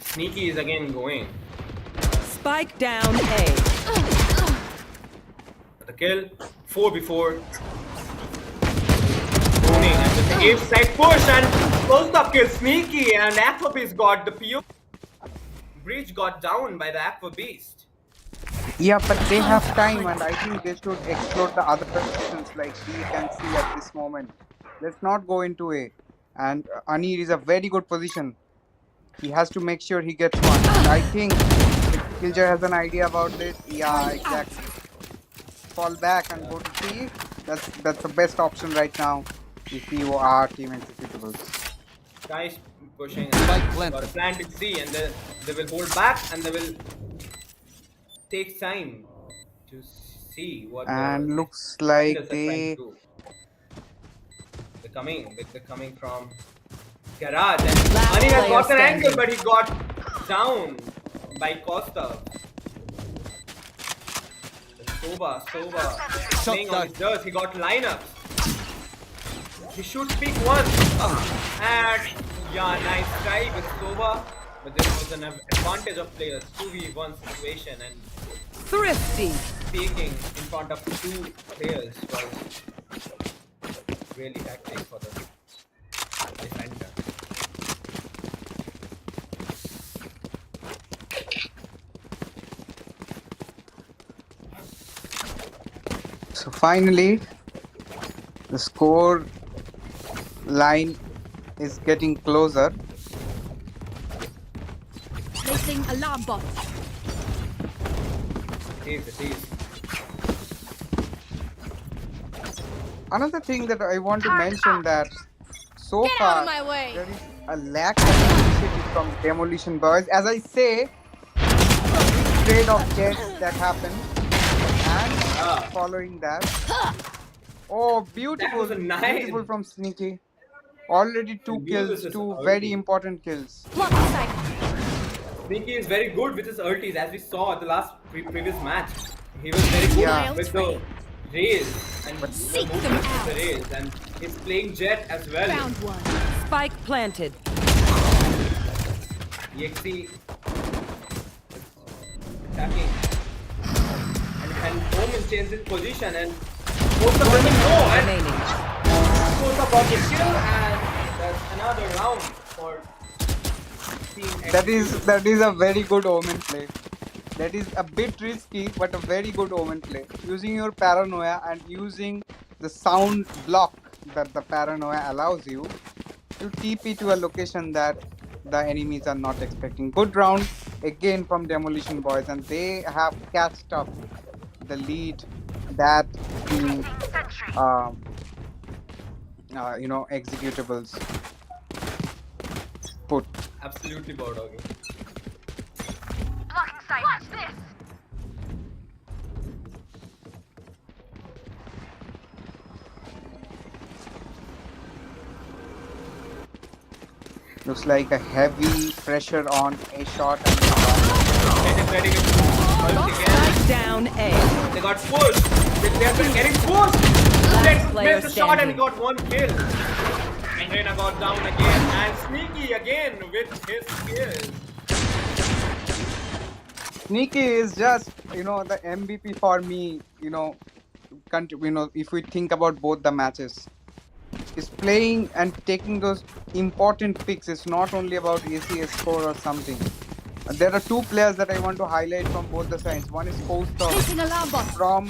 S3: Sneaky is again going.
S6: Spike down A.
S3: The kill, 4v4. Booming and with the ape side push and first up kill Sneaky and Aqua Beast got the PO. Breach got down by the Aqua Beast.
S10: Yeah, but they have time, and I think they should explore the other positions like B and C at this moment. Let's not go into A. And Anir is a very good position. He has to make sure he gets one. And I think if Killjoy has an idea about this, yeah, exactly. Fall back and go to C. That's the best option right now if you are team executables.
S3: Guys pushing
S9: Spike
S3: and
S9: planted.
S3: got planted C and they will hold back and they will take time to see what
S10: And
S3: the
S10: looks like
S3: defenders are trying
S10: they
S3: to do. They're coming from garage and
S6: Last
S3: Ani has
S6: player
S3: got an angle
S6: standing.
S3: but he got down by Costa. Soba playing on his dirt. He got lineups. He shoots peak once. And yeah, nice try with Soba. But there was an advantage of players. 2v1 situation and
S6: Thrifty.
S3: peeking in front of two players was really hectic for the defender.
S10: So finally, the score line is getting closer.
S7: Placing alarm bot.
S3: It is.
S10: Another thing that I want to mention that so
S7: Get
S10: far
S7: out of my way.
S10: there is a lack of initiative from Demolition Boys. As I say, trade of jets that happened, and following that, oh, beautiful,
S3: That was a nine.
S10: beautiful from Sneaky. Already two
S3: He
S10: kills,
S3: uses his
S10: two
S3: ulti.
S10: very important kills.
S7: Block the site.
S3: Sneaky is very good with his ultis, as we saw at the last previous match. He was very good
S10: Yeah.
S3: with the rails and the
S7: Seek them
S3: movement with
S7: out.
S3: the rails, and he's playing Jet as well.
S7: Found one.
S6: Spike planted.
S3: EXE attacking, and Omen changes his position, and both of them know, and
S6: Remaining.
S3: both about the kill, and that's another round for Team
S10: That
S3: Execute.
S10: is a very good Omen play. That is a bit risky, but a very good Omen play. Using your paranoia and using the sound block that the paranoia allows you to TP to a location that the enemies are not expecting. Good round again from Demolition Boys, and they have catched up the lead that the executables put.
S3: Absolutely BORODOGGY.
S7: Blocking sight. Watch this.
S10: Looks like a heavy pressure on a shot.
S3: Get it ready with ulti again.
S6: Spike down A.
S3: They got pushed. They've been getting pushed. Let's
S6: player
S3: missed the shot and
S6: standing.
S3: got one kill. And Reina got down again. And Sneaky again with his kills.
S10: Sneaky is just, the MVP for me, if we think about both the matches. Is playing and taking those important picks. It's not only about ACS score or something. There are two players that I want to highlight from both the sides. One is Costa
S7: Placing alarm bot.
S10: from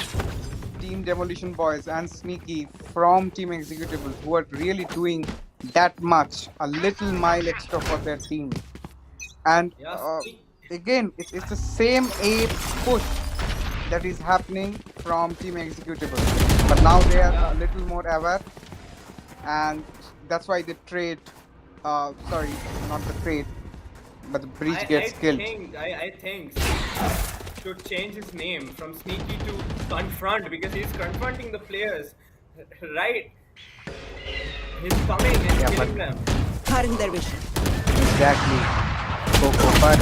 S10: Team Demolition Boys and Sneaky from Team Executables, who are really doing that much, a little mile extra for their team. And
S3: Yeah,
S10: again, it's the same A push that is happening from Team Executables, but now they are a little more aware, and that's why they trade. Sorry, not the trade, but the breach gets killed.
S3: I think should change his name from Sneaky to Confront, because he's confronting the players, right? He's coming and
S10: Yeah,
S3: killing
S10: but-
S3: them.
S8: Cutting their vision.
S10: Exactly. But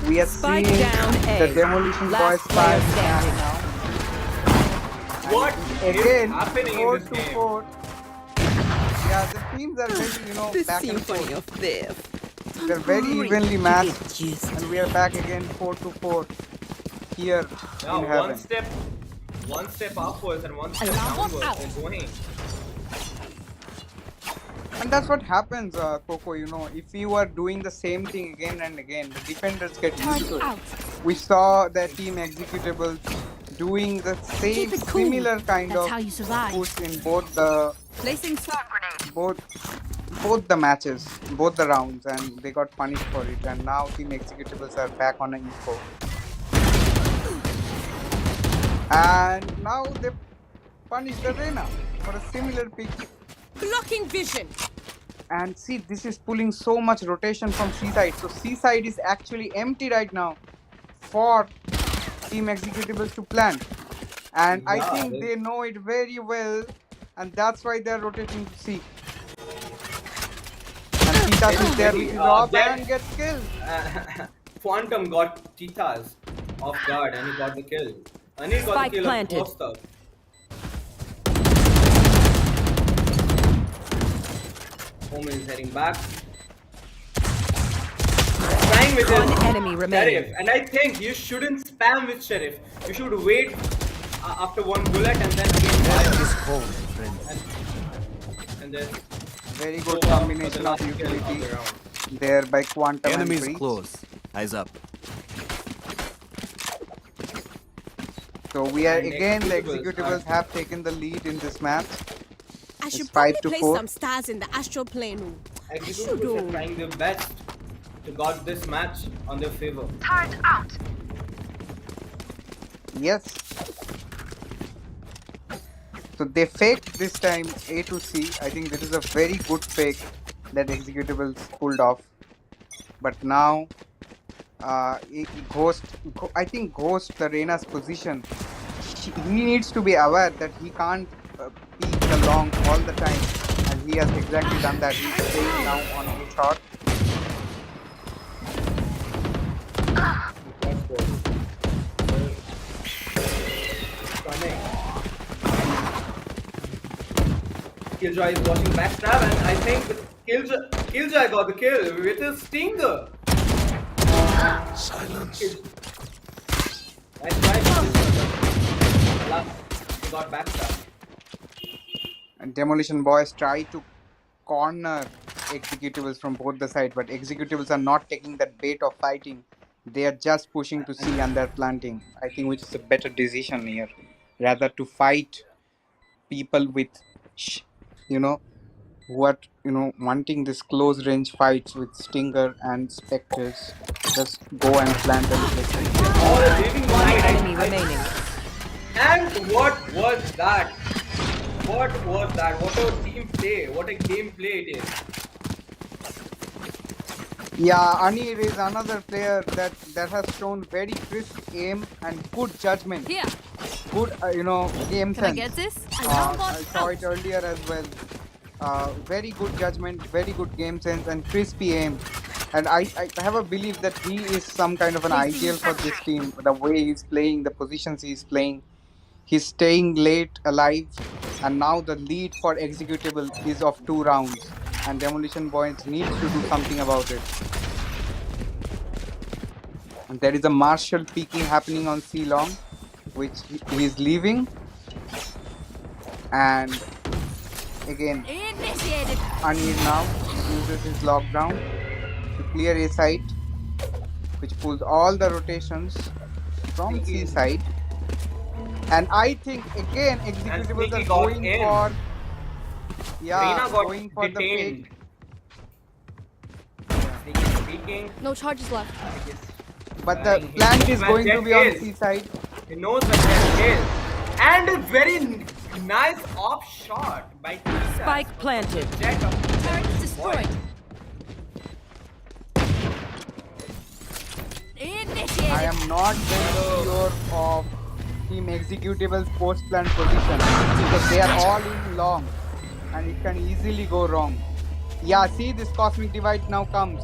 S10: we are
S6: Spike
S10: seeing
S6: down A.
S10: the Demolition
S6: Last
S10: Boys
S6: player
S10: fight
S6: standing.
S10: now.
S3: What
S10: Again,
S3: is happening
S10: 4
S3: in this
S10: to
S3: game?
S10: 4. Yeah, the teams are very,
S8: The
S10: back and
S8: symphony
S10: forth.
S8: of death.
S10: They're very evenly matched,
S8: Just
S10: and we are back again 4 to 4. here
S3: Yeah,
S10: in heaven.
S3: one step upwards and one step
S7: Alarm
S3: downwards.
S7: out.
S3: They're going.
S10: And that's what happens, Coco. You know, if you are doing the same thing again and again, the defenders get used to it.
S7: Out.
S10: We saw the team executables doing the same
S7: Keep it cool.
S10: similar kind
S7: That's
S10: of
S7: how you survive.
S10: push in both the
S7: Placing swarm grenade.
S10: both the matches, both the rounds, and they got punished for it. And now team executables are back on an eco. And now they punish the Reyna for a similar pick.
S7: Blocking vision.
S10: And see, this is pulling so much rotation from C side. So C side is actually empty right now for team executables to plant. And I think they know it very well, and that's why they're rotating to C. And Titas is there with Rob and gets killed.
S3: Phantom got Titas off guard and he got the kill. And he got
S6: Spike
S3: the kill
S6: planted.
S3: of Costa. Omen is heading back. Trying with
S6: One
S3: his
S6: enemy remaining.
S3: Sheriff. And I think you shouldn't spam with Sheriff. You should wait after one bullet and then again
S9: Life is cold, friend.
S3: and then
S10: Very good
S3: go out for
S10: combination
S3: the
S10: of
S3: last kill of
S10: utility
S3: the round.
S10: there by Quantum and
S9: Enemies
S10: Breach.
S9: close. Eyes up.
S10: So we are
S3: And
S10: again, the
S3: executables
S10: executables have taken the lead in this match.
S7: I
S10: It's
S7: should
S10: 5
S7: probably
S10: to
S7: place
S10: 4.
S7: some stars in the astral plane.
S3: Executables are trying their best to got this match on their favor.
S10: Yes. So they faked this time A to C. I think this is a very good fake that executables pulled off. But now, I think Ghost, the Reyna's position, he needs to be aware that he can't peek the long all the time. And he has exactly done that. He's staying now on a shot.
S3: Killjoy is watching backstab, and I think Killjoy got the kill with his stinger.
S5: Silence.
S3: Nice try, Killjoy. He got backstab.
S10: And Demolition Boys try to corner executables from both the sides, but executables are not taking that bait of fighting. They are just pushing to C and they're planting. I think which is a better decision here, rather to fight people with, who are wanting this close range fights with Stinger and Spectres. Just go and plant and
S3: All leaving
S6: One
S3: behind.
S6: enemy remaining.
S3: And what was that? What was that? What a team play! What a game play it is.
S10: Yeah, Anir is another player that has shown very crisp aim and good judgment.
S7: Here.
S10: Good, game
S7: Can I
S10: sense.
S7: get this?
S10: I saw it earlier as well. Very good judgment, very good game sense, and crispy aim. And I have a belief that he is some kind of an ideal for this team. The way he's playing, the positions he's playing, he's staying late alive, and now the lead for executable is of 2 rounds. And Demolition Boys needs to do something about it. And there is a Marshall peeking happening on C long, which he is leaving. And again,
S7: Initiated.
S10: Anir now uses his lockdown to clear A side, which pulls all the rotations from C side. And I think again executables
S3: Sneaky
S10: are
S3: got
S10: going
S3: in.
S10: for
S3: Reina got
S10: going for the
S3: detained.
S10: fake.
S3: Speaking.
S7: No charges left.
S10: But the plant is going to be on C side.
S3: He knows when there is. And a very nice off shot by Tisa.
S6: Spike planted.
S3: Jet of
S7: Turret is destroyed. Initiated.
S10: I am not very sure of team executables post plant position because they are all in long and it can easily go wrong. Yeah, see, this cosmic divide now comes,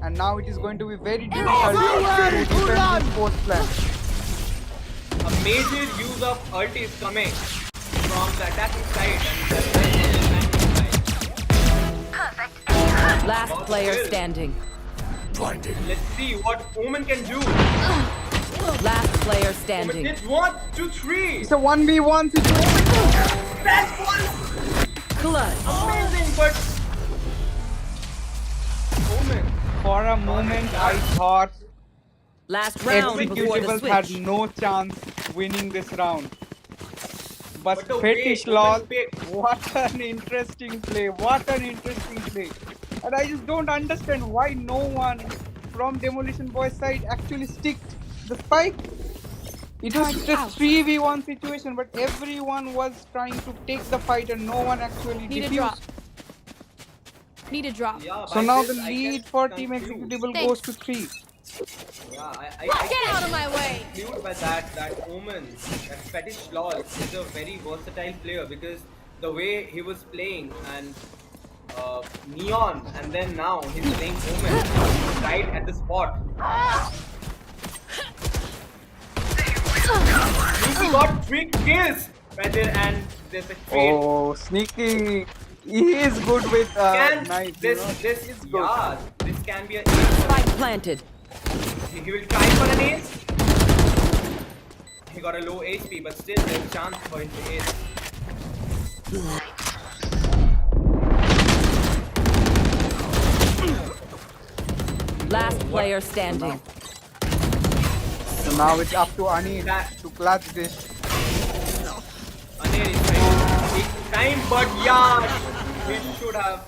S10: and now it is going to be very difficult to defend this post plant.
S3: a major use of ult is coming from the attacking side and the side.
S6: Last player standing.
S5: Blinded.
S3: Let's see what Omen can do.
S6: Last player
S3: Omen
S6: standing.
S3: did 1, 2, 3.
S10: It's a 1v1 situation.
S3: That was
S6: Clutch.
S3: amazing, but Omen.
S10: For a moment, I thought
S6: Last round before the
S10: Executables had
S6: switch.
S10: no chance winning this round. But
S3: But the way
S10: Fetish
S3: Omen
S10: Lol,
S3: picked.
S10: what an interesting play. What an interesting play. And I just don't understand why no one from Demolition Boys side actually sticked the spike. It was just a 3v1 situation, but everyone was trying to take the fight and no one actually
S7: Need a drop.
S10: defused.
S7: Need a drop.
S3: Yeah,
S10: So
S3: by
S10: now
S3: this,
S10: the
S3: I
S10: lead
S3: get
S10: for Team
S3: confused.
S10: Executable
S7: Thanks.
S10: goes to 3.
S3: Yeah, I
S7: Get out of my way.
S3: conclude by that Omen, that Fetish Lol is a very versatile player because the way he was playing and Neon and then now he's playing Omen right at the spot. He got 3 kills right there and there's a trade.
S10: Oh, Sneaky. He is good with
S3: Can
S10: knife.
S3: this
S10: Is good.
S3: yeah, this can be a
S6: Spike planted.
S3: he will try for an ace. He got a low HP, but still there's a chance for him to ace.
S6: Last player standing.
S10: So now it's up to Ani
S3: That-
S10: to clutch this.
S3: Anir is trying to take time, but yeah, he should have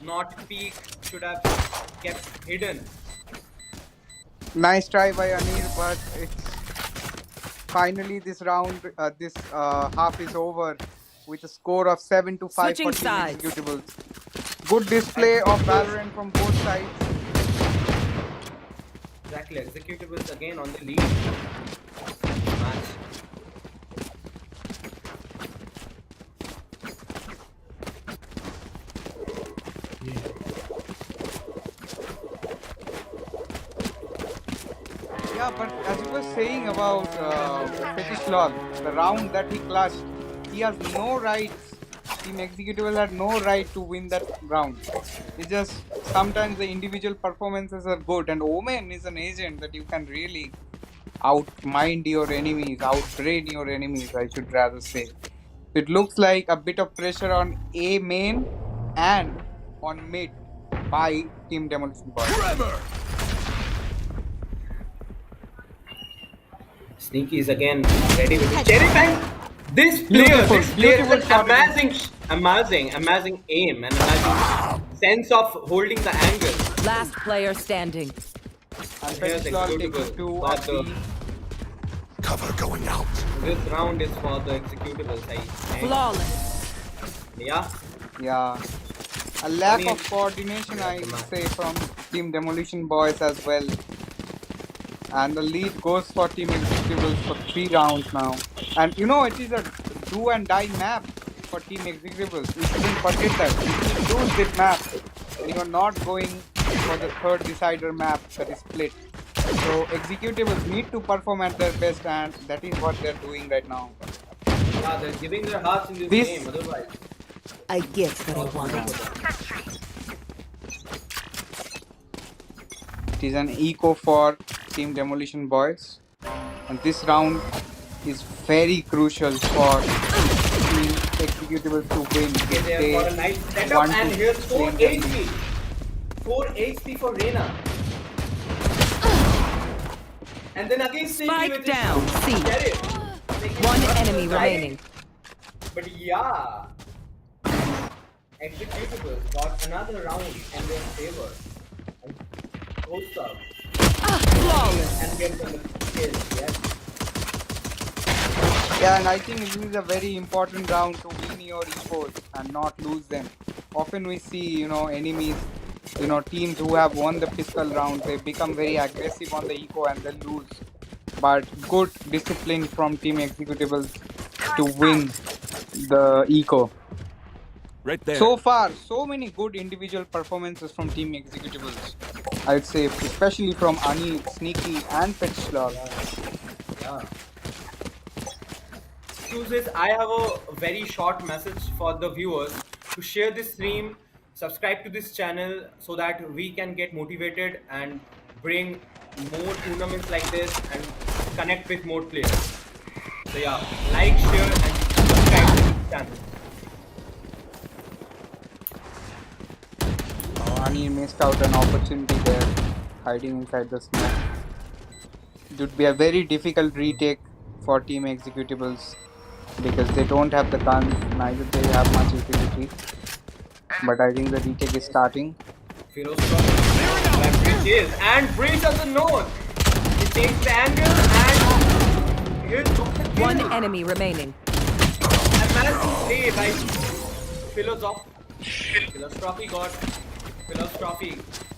S3: not peeked, should have kept hidden.
S10: Nice try by Anir, but it's finally this round, this half is over with a score of 7-5
S6: Switching
S10: for Team
S6: sides.
S10: Executables. Good display of Valorant from both sides.
S3: Exactly, Executables again on the lead. Match.
S10: Yeah, but as you were saying about Fetish Lol, the round that he clutched, he has no rights. Team Executable had no right to win that round. It's just sometimes the individual performances are good, and Omen is an agent that you can really outmind your enemies, outbrain your enemies, I should rather say. It looks like a bit of pressure on A main and on mid by Team Demolition Boys.
S5: Trevor!
S3: Sneaky is again ready with the cherry time. This player
S10: Beautiful
S3: is
S10: shot
S3: an amazing aim and amazing sense of holding the angle.
S6: Last player standing.
S10: And
S3: Here's
S10: Fetish Lol takes
S3: Executable.
S10: 2
S3: Got
S10: at
S3: the-
S10: B.
S5: Cover going out.
S3: This round is for the Executables, I think.
S6: Flawless.
S3: Yeah.
S10: Yeah. A lack
S3: I mean-
S10: of coordination, I would say, from Team Demolition Boys as well. And the lead goes for Team Executables for 3 rounds now. And you know, it is a do and die map for Team Executables. You shouldn't forget that. If you lose this map, then you are not going for the third decider map that is split. So Executables need to perform at their best, and that is what they're doing right now.
S3: Yeah, they're giving their hearts in this
S10: This-
S3: game, otherwise.
S8: I get what I want.
S10: It is an eco for Team Demolition Boys, and this round is very crucial for Team Executables to win.
S3: Okay,
S10: If
S3: there
S10: they
S3: for a nice setup,
S10: want
S3: and
S10: to
S3: here's 4
S10: claim their
S3: HP.
S10: lead.
S3: 4 HP for Reina. And then again Sneaky
S6: Spike
S3: with
S6: down.
S3: his
S6: C.
S3: sheriff. Taking
S6: One
S3: shots
S6: enemy
S3: aside.
S6: remaining.
S3: But yeah, Executables got another round in their favor. And goes up
S6: Flawless.
S3: and gets them the kill, yes.
S10: Yeah, and I think this is a very important round to win your ecos and not lose them. Often we see, enemies, teams who have won the pistol round, they become very aggressive on the eco and they lose. But good discipline from Team Executables to win the eco.
S5: Right there.
S10: So far, so many good individual performances from Team Executables. I'd say, especially from Ani, Sneaky, and Petchlog.
S3: Yeah. Excuses, I have a very short message for the viewers to share this stream, subscribe to this channel so that we can get motivated and bring more tournaments like this and connect with more players. So yeah, like, share, and subscribe to this channel.
S10: Ani missed out an opportunity there, hiding inside the smoke. It would be a very difficult retake for Team Executables because they don't have the guns, neither they have much utility. But I think the retake is starting.
S3: Philosophy. That Breach is, and Breach doesn't know. He takes the angle and here's the kill.
S6: One enemy remaining.
S3: A massive play by Philosophy. Philosophy got Philosophy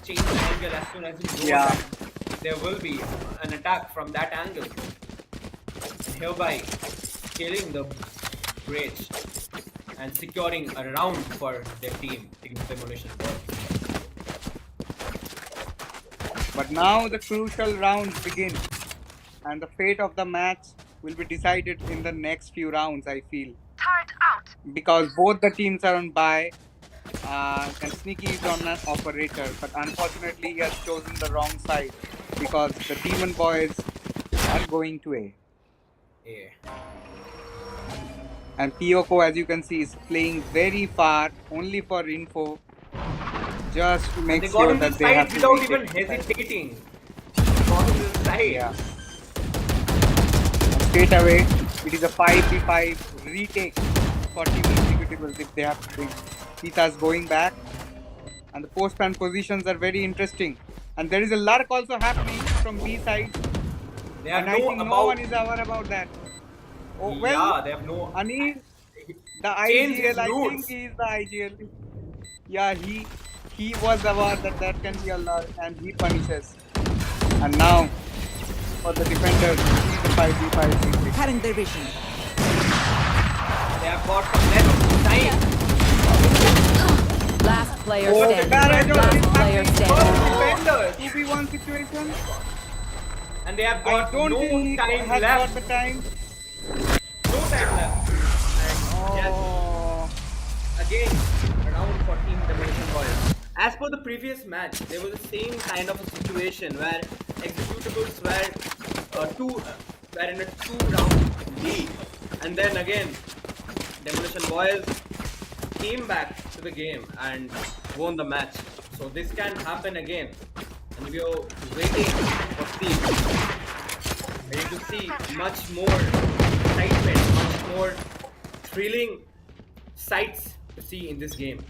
S3: changed the angle as soon as he knows that there will be an attack from that angle. And hereby killing the Breach and securing a round for their team, Team Demolition Boys.
S10: But now the crucial rounds begin, and the fate of the match will be decided in the next few rounds, I feel. Because both the teams are on bye, and Sneaky is on an operator, but unfortunately he has chosen the wrong side because the Demon Boys are going to A.
S3: Yeah.
S10: And Pyoko, as you can see, is playing very far, only for info, just to make
S3: They got
S10: sure
S3: on
S10: that
S3: the
S10: they have
S3: side
S10: to
S3: without
S10: retake
S3: even
S10: the side.
S3: hesitating. Got on the side.
S10: Yeah. Straight away, it is a 5v5 retake for Team Executables if they have to bring Pitas going back. And the post-plan positions are very interesting. And there is a lurk also happening from B side.
S3: They have
S10: And I think no one is aware about that. Oh, well,
S3: yeah, they have no.
S10: Ani, the
S3: Change his
S10: IGL, I think
S3: roots.
S10: he is the IGL. Yeah, he was aware that there can be a lurk and he punishes. And now, for the defenders, see the 5v5 retake.
S8: Cutting their vision.
S3: They have got some less time.
S6: Last player
S10: Oh, the
S6: standing.
S10: barrage
S6: Last
S10: is
S6: player
S10: happening.
S6: standing.
S3: Defenders.
S10: 2v1 situation.
S3: And they have
S10: I
S3: got
S10: don't
S3: no
S10: think he
S3: time
S10: has
S3: left.
S10: got the time.
S3: No time left. And yes,
S10: Oh,
S3: again, a round for Team Demolition Boys. As per the previous match, there was the same kind of a situation where Executables were were in a 2-round lead, and then again, Demolition Boys came back to the game and won the match. So this can happen again, and we are waiting for see. Ready to see much more excitement, much more thrilling sights to see in this game.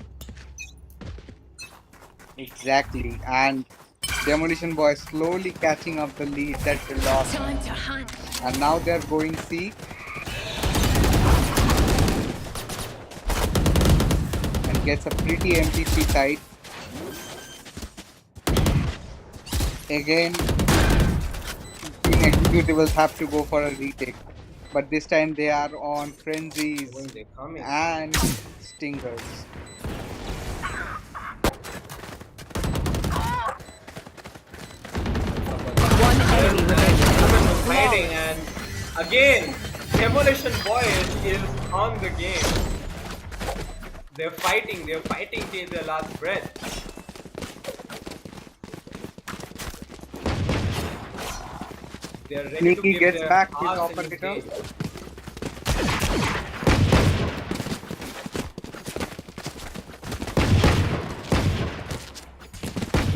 S10: exactly. And Demolition Boys slowly catching up the lead that they lost. And now they're going C. And gets a pretty empty C side. Again, Team Executables have to go for a retake. But this time they are on frenzies
S3: When they come in.
S10: and stingers.
S6: One enemy remaining.
S3: Fighting, and again, Demolition Boys is on the game. They're fighting till their last breath. They're ready to
S10: Sneaky
S3: give
S10: gets
S3: their
S10: back his
S3: hearts in
S10: operator.
S3: his game.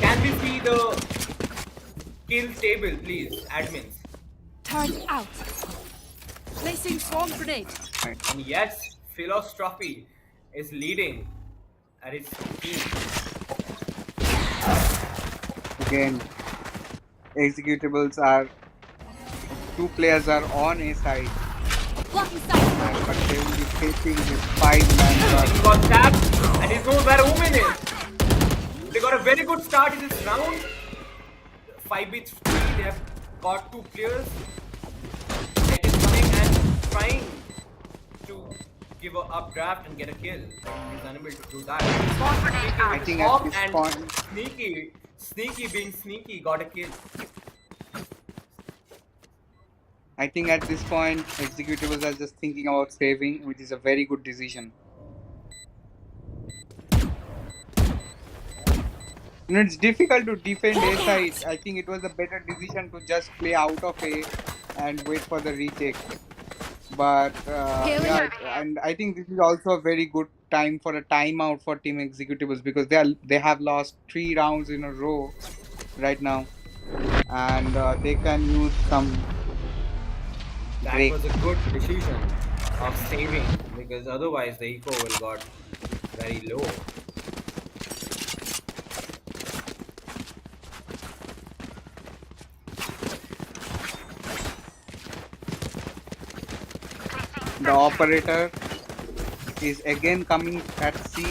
S3: Can we see the kill table, please, admins?
S7: Turret out. Placing swarm grenade.
S3: And yes, Philosophy is leading at its team.
S10: Again, Executables are... Two players are on A side.
S7: Blocking sight.
S10: But they will be facing this 5-man rush.
S3: He got tapped and he knows where Omen is. They got a very good start in this round. 5v3, they have got 2 players. It is coming and trying to give a updraft and get a kill. He's unable to do that.
S10: I think at this
S3: and
S10: point...
S3: Sneaky being sneaky got a kill.
S10: I think at this point, Executables are just thinking about saving, which is a very good decision. It's difficult to defend A side. I think it was a better decision to just play out of A and wait for the retake. But yeah, and I think this is also a very good time for a timeout for Team Executables because they have lost 3 rounds in a row right now, and they can use some
S3: That
S10: break.
S3: was a good decision of saving because otherwise the eco will got very low.
S10: The operator is again coming at C,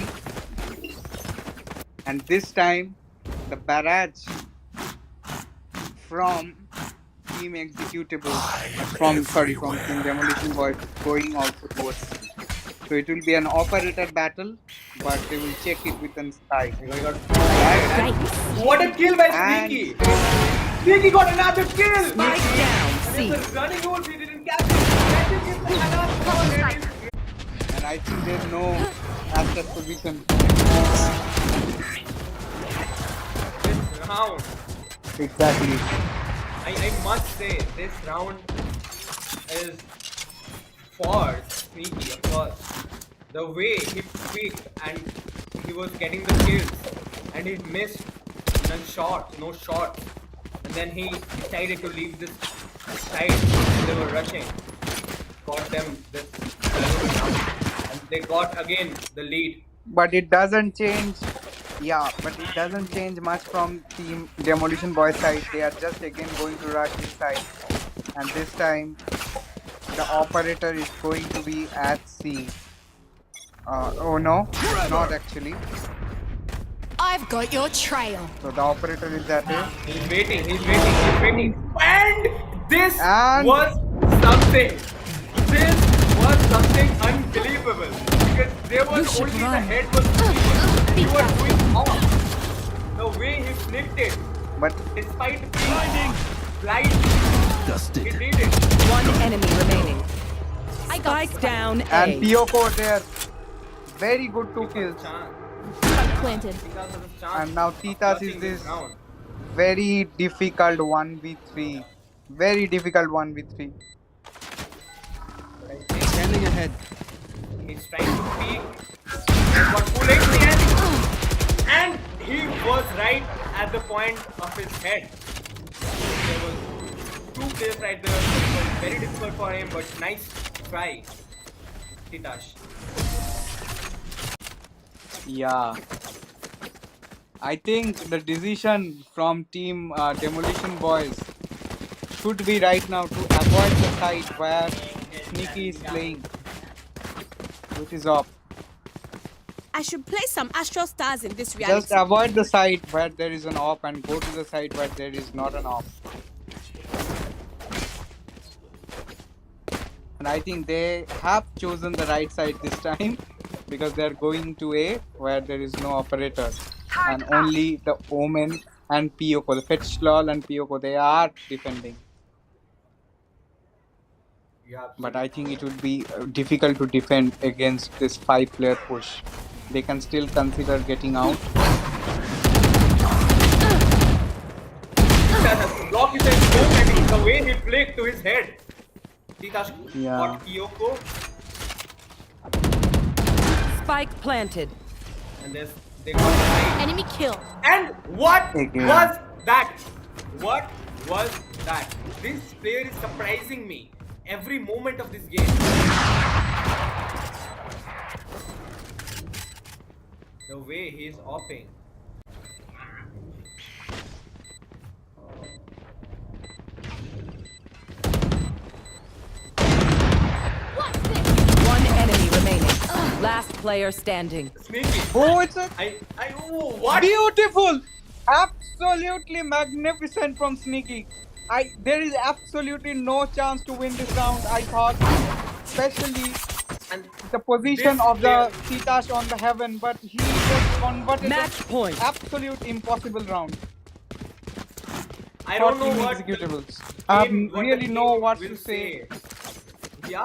S10: and this time the barrage from Team Executables from Team Demolition Boys going also towards C. So it will be an operator battle, but they will check it with an spike.
S3: What a kill by
S10: And
S3: Sneaky! Sneaky got another kill!
S6: Spike down
S3: And
S6: C.
S3: it's a running hold, he didn't catch it.
S10: And I think there's no after position.
S3: This round,
S10: Exactly.
S3: I must say, this round is for Sneaky, of course. The way he picked and he was getting the kills and he missed no shots. And then he decided to leave this side. They were rushing. Got them this round. And they got again the lead.
S10: But it doesn't change. Yeah, but it doesn't change much from Team Demolition Boys side. They are just again going to rush this side. And this time, the operator is going to be at C. Oh no, not actually.
S7: I've got your trail.
S10: So the operator is at A.
S3: He's waiting. And this
S10: And-
S3: was something. This was something unbelievable. Because there was only the head was he was doing off. The way he flipped it,
S10: But
S3: despite being blind, he
S5: Dusted.
S3: did it.
S6: One enemy remaining.
S7: I got
S6: Spike down
S10: and
S6: A.
S10: Pyoko there. Very good 2 kills.
S3: Chance.
S7: planted.
S3: Titas has a chance
S10: And now
S3: of
S10: Titas
S3: clutching
S10: is this
S3: round.
S10: very difficult 1v3. Very difficult 1v3.
S9: Standing ahead.
S3: He's trying to peek. He's got full HP and he was right at the point of his head. There was 2 players right there. It was very difficult for him, but nice try, Titash.
S10: Yeah. I think the decision from Team Demolition Boys should be right now to avoid the side where Sneaky is playing, which is off.
S7: I should play some Astral Stars in this reality.
S10: Just avoid the side where there is an op and go to the side where there is not an op. And I think they have chosen the right side this time because they are going to A where there is no operator and only the Omen and Pyoko, the Fetch Lol and Pyoko, they are defending.
S3: Yeah,
S10: But I think it would be difficult to defend against this 5-player push. They can still consider getting out.
S3: block is so many. The way he flicked to his head. Titash
S10: Yeah.
S3: got Kyoko
S6: Spike planted.
S3: and they got right.
S7: Enemy kill.
S3: And what
S10: Again.
S3: was that? What was that? This player is surprising me every moment of this game. The way he is opping.
S6: One enemy remaining. Last player standing.
S3: Sneaky.
S10: Oh, it's a
S3: Oh, what?
S10: beautiful! Absolutely magnificent from Sneaky. There is absolutely no chance to win this round, I thought. Especially
S3: And
S10: the position
S3: this
S10: of the
S3: player-
S10: Titash on the heaven, but he just converted
S6: Match
S10: an
S6: point.
S10: absolute impossible round.
S3: I
S10: for
S3: don't know
S10: Team
S3: what
S10: Executables.
S3: the
S10: I
S3: game- what the
S10: really know
S3: game
S10: what
S3: will
S10: to say.
S3: Yeah,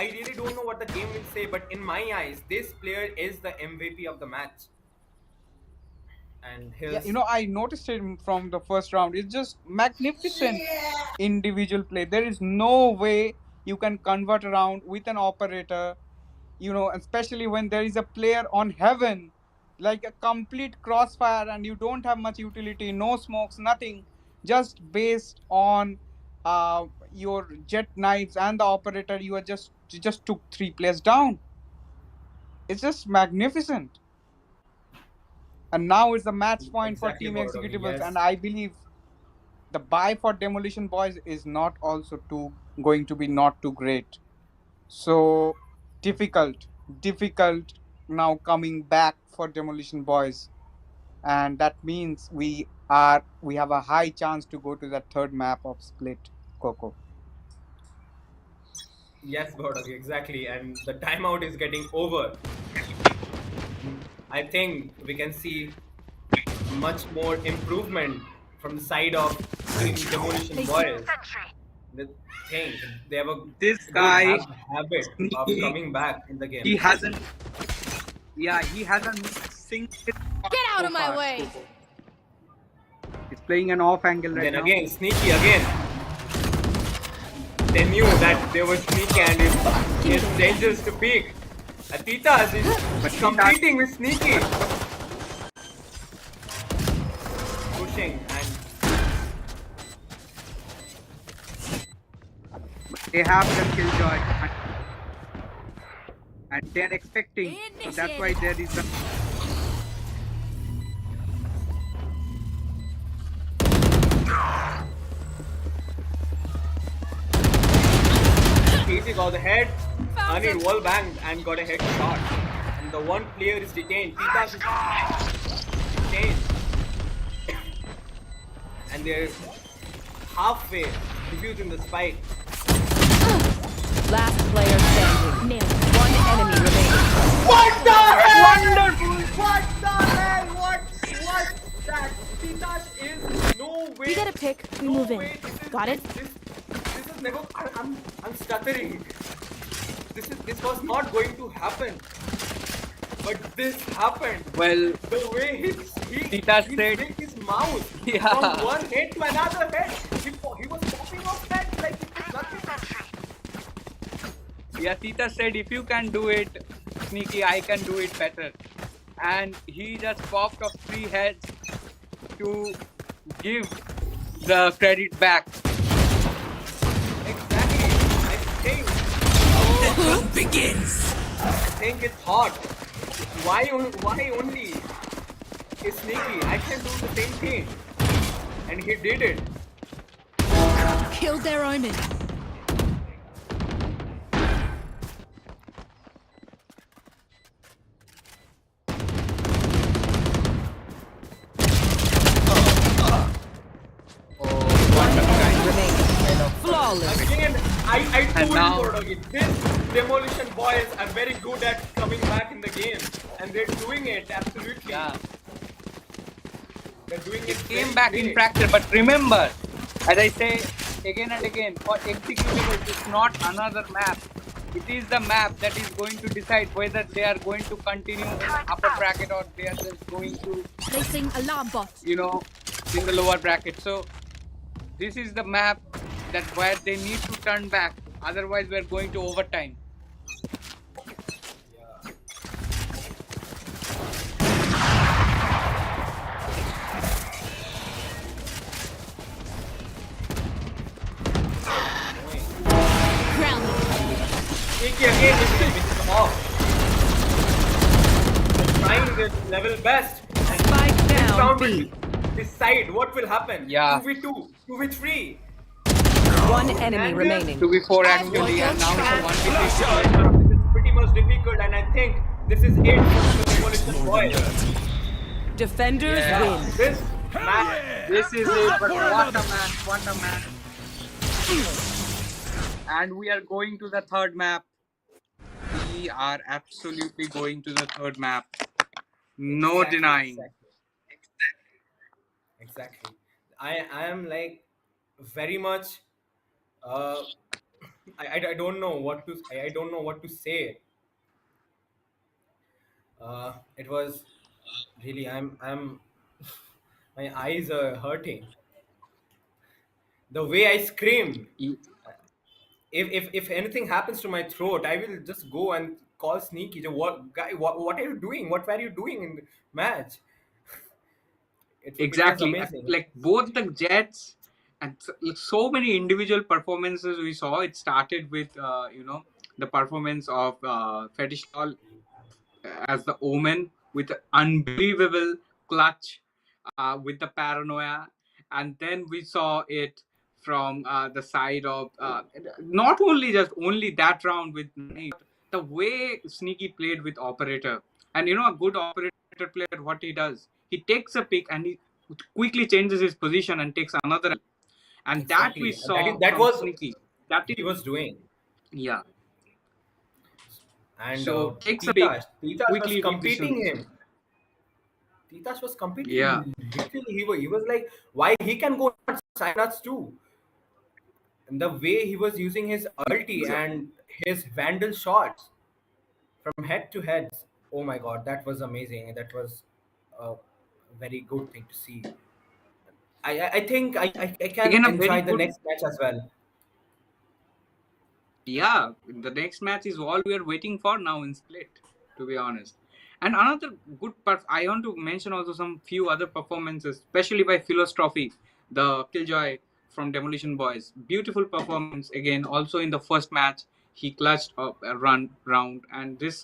S3: I really don't know what the game will say, but in my eyes, this player is the MVP of the match. and
S10: Yeah,
S3: his
S10: I noticed him from the first round. It's just magnificent individual play. There is no way you can convert around with an operator, especially when there is a player on heaven, like a complete crossfire, and you don't have much utility, no smokes, nothing, just based on your jet knives and the operator. You just took three players down. It's just magnificent. And now it's a match point for
S3: exactly
S10: Team
S3: Borodoggy.
S10: Executables, and
S3: Yes,
S10: I believe the buy for Demolition Boys is not also too going to be not too great. So difficult now coming back for Demolition Boys, and that means we have a high chance to go to that third map of Split Coco.
S3: yes, Borodoggy, exactly. And the timeout is getting over. I think we can see much more improvement from the side of Team Demolition Boys. The thing they have a
S10: This
S3: good
S10: guy
S3: habit of
S10: sneaky.
S3: coming back in the game.
S10: He hasn't. Yeah, he hasn't missed a single shot
S7: Get out
S10: so
S7: of my
S10: far.
S7: way!
S10: Coco. He's playing an off angle
S3: And
S10: right
S3: then
S10: now.
S3: again, sneaky again. They knew that they were sneaky and it's dangerous to peek. Atitas is competing with sneaky. Pushing and
S10: They have the killjoy, and they're expecting. So that's why there is a.
S3: Easy got the head. Anil wall banged and got a head shot. And the one player is detained. Titas is detained. And they're halfway defusing the spike.
S6: Last player standing.
S7: Nailed it.
S6: One enemy remaining.
S3: What the hell? Wonderful! What the hell? What was that? Titas is no way.
S7: We get a pick, we
S3: no
S7: move in.
S3: way. This is,
S7: Got it?
S3: This is never. I'm stuttering. This was not going to happen. But this happened.
S10: Well,
S3: The way he
S10: Titas
S3: he
S10: said-
S3: flicked his mouse
S10: Yeah.
S3: from one head to another head. He was popping off heads like it was nothing.
S10: Yeah, Tita said if you can do it, Sneaky, I can do it better. And he just popped off 3 heads to give the credit back.
S3: Exactly. I think it's hot. Why only is sneaky? I can do the same thing. And he did it.
S7: Killed their omen.
S6: Flawless.
S3: Again, I told you,
S10: now-
S3: Borodoggy, this Demolition Boys are very good at coming back in the game. And they're doing it, absolutely.
S10: Yeah.
S3: They're doing
S10: It
S3: it
S10: came
S3: very
S10: back
S3: great.
S10: in practice, but remember, as I say again and again, for executables, it's not another map. It is the map that is going to decide whether they are going to continue in upper bracket or they are just going to,
S7: Placing alarm bot.
S10: in the lower bracket. So this is the map that where they need to turn back. Otherwise, we're going to overtime.
S7: Grounded.
S3: Sneaky again is off. They're trying their level best. And
S6: Spike
S3: this
S6: down
S3: round
S6: B.
S3: will decide what will happen.
S10: Yeah.
S3: 2v2, 2v3.
S6: One enemy
S3: And
S6: remaining.
S10: 2v4 actually, and now it's a 1v3 situation.
S3: This is pretty much difficult, and I think this is it for the Demolition Boys.
S6: Defenders
S10: Yeah.
S6: win.
S3: This match,
S10: This is it, but what a match, what a match. And we are going to the third map. We are absolutely going to the third map. No
S3: Exactly,
S10: denying.
S3: Exactly. I am like very much. I don't know what to I don't know what to say. It was really I'm My eyes are hurting. The way I scream.
S2: Y-
S3: If anything happens to my throat, I will just go and call Sneaky. What guy? What are you doing? What were you doing in the match? It was
S2: Exactly.
S3: amazing.
S2: Like both the Jets and so many individual performances we saw. It started with the performance of Fetish Law as the Omen with an unbelievable clutch with the paranoia, and then we saw it from the side of not only just only that round with Nani, the way Sneaky played with Operator. And a good Operator player, what he does, he takes a pick and he quickly changes his position and takes another, and that we
S3: Exactly.
S2: saw
S3: That
S2: from
S3: was
S2: Sneaky. That
S3: he
S2: is,
S3: was doing.
S2: yeah.
S3: And
S2: So takes a pick,
S3: Titash was
S2: quickly
S3: competing
S2: repositions.
S3: him. Titash was competing
S2: Yeah,
S3: literally. He was like, why he can go nuts too? And the way he was using his ulti
S2: exactly.
S3: and his vandal shots from head to head. Oh my god, that was amazing. That was a very good thing to see. I think I can
S2: Again, a very
S3: enjoy the
S2: good.
S3: next match as well.
S2: Yeah, the next match is all we are waiting for now in Split, to be honest. And another good part, I want to mention also some few other performances, especially by Philostrophy, the Killjoy from Demolition Boys. Beautiful performance again. Also in the first match, he clutched up a run round, and this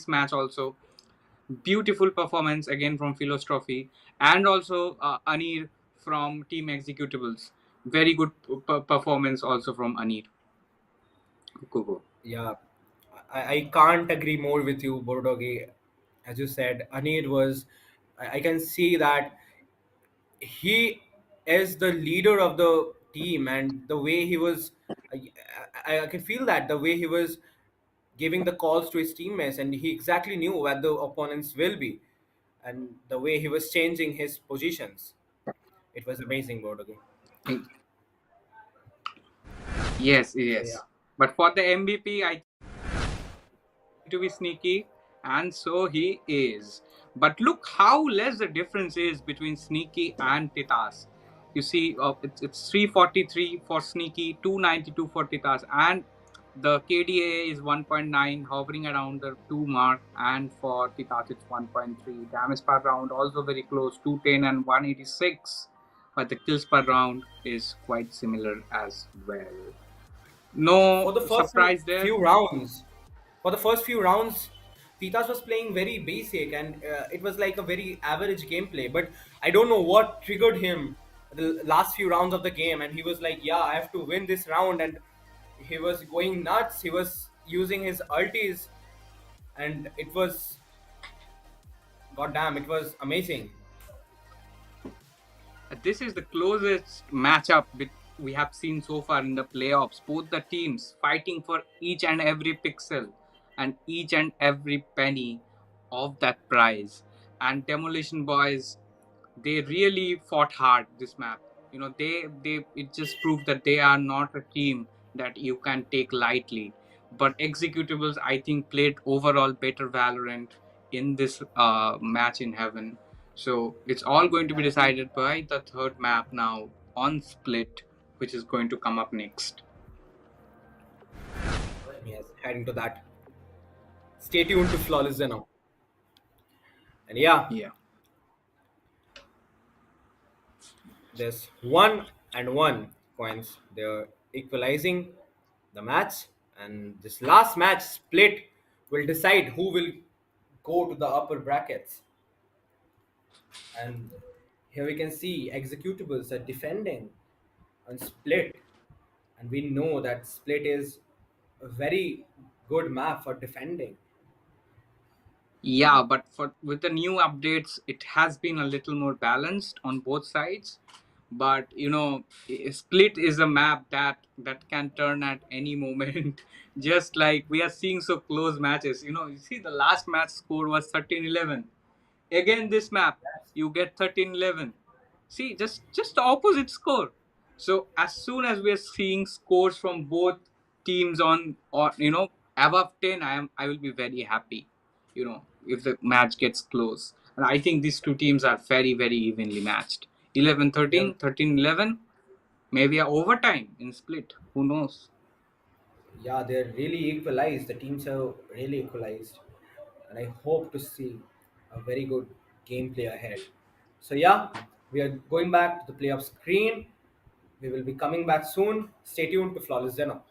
S2: match also beautiful performance again from Philostrophy, and also Anir from Team Executables. Very good performance also from Anir. Kuku.
S3: Yeah, I can't agree more with you, Borodoggy. As you said, Anir was. I can see that he is the leader of the team, and the way he was, I can feel that the way he was giving the calls to his teammates, and he exactly knew where the opponents will be, and the way he was changing his positions. It was amazing, Borodoggy.
S2: Yes,
S3: So yeah.
S2: yes. But for the MVP, I to be sneaky, and so he is. But look how less the difference is between sneaky and Titas. You see, it's 343 for sneaky, 292 for Titas, and the KDA is 1.9, hovering around the 2 mark, and for Titas it's 1.3. Damage per round also very close, 210 and 186. But the kills per round is quite similar as well.
S3: For
S2: No
S3: the first
S2: surprise there.
S3: few rounds, for the first few rounds, Titas was playing very basic, and it was like a very average gameplay. But I don't know what triggered him the last few rounds of the game, and he was like, "Yeah, I have to win this round," and he was going nuts. He was using his ultis, and it was goddamn, it was amazing.
S2: This is the closest matchup we have seen so far in the playoffs. Both the teams fighting for each and every pixel and each and every penny of that prize. And Demolition Boys, they really fought hard this map. They it just proved that they are not a team that you can take lightly. But Executables, I think, played overall better Valorant in this match in heaven. So it's all going to be decided by the third map now on Split, which is going to come up next.
S3: Yes, heading to that. Stay tuned to Flawless Zeno. And yeah,
S2: Yeah.
S3: there's 1 and 1 points. They're equalizing the match, and this last match split will decide who will go to the upper brackets. And here we can see executables are defending on split, and we know that split is a very good map for defending.
S2: Yeah, but for with the new updates, it has been a little more balanced on both sides. But Split is a map that can turn at any moment. Just like we are seeing so close matches. You see the last match score was 13-11. Again, this map, you get 13-11. See, just the opposite score. So as soon as we are seeing scores from both teams on or above 10, I will be very happy. If the match gets close.
S10: And I think these two teams are very, very evenly matched. 11-13,
S3: They're
S10: 13-11, maybe a overtime in split. Who knows?
S3: Yeah, they're really equalized. The teams are really equalized, and I hope to see a very good gameplay ahead. So yeah, we are going back to the playoff screen. We will be coming back soon. Stay tuned to Flawless Zeno.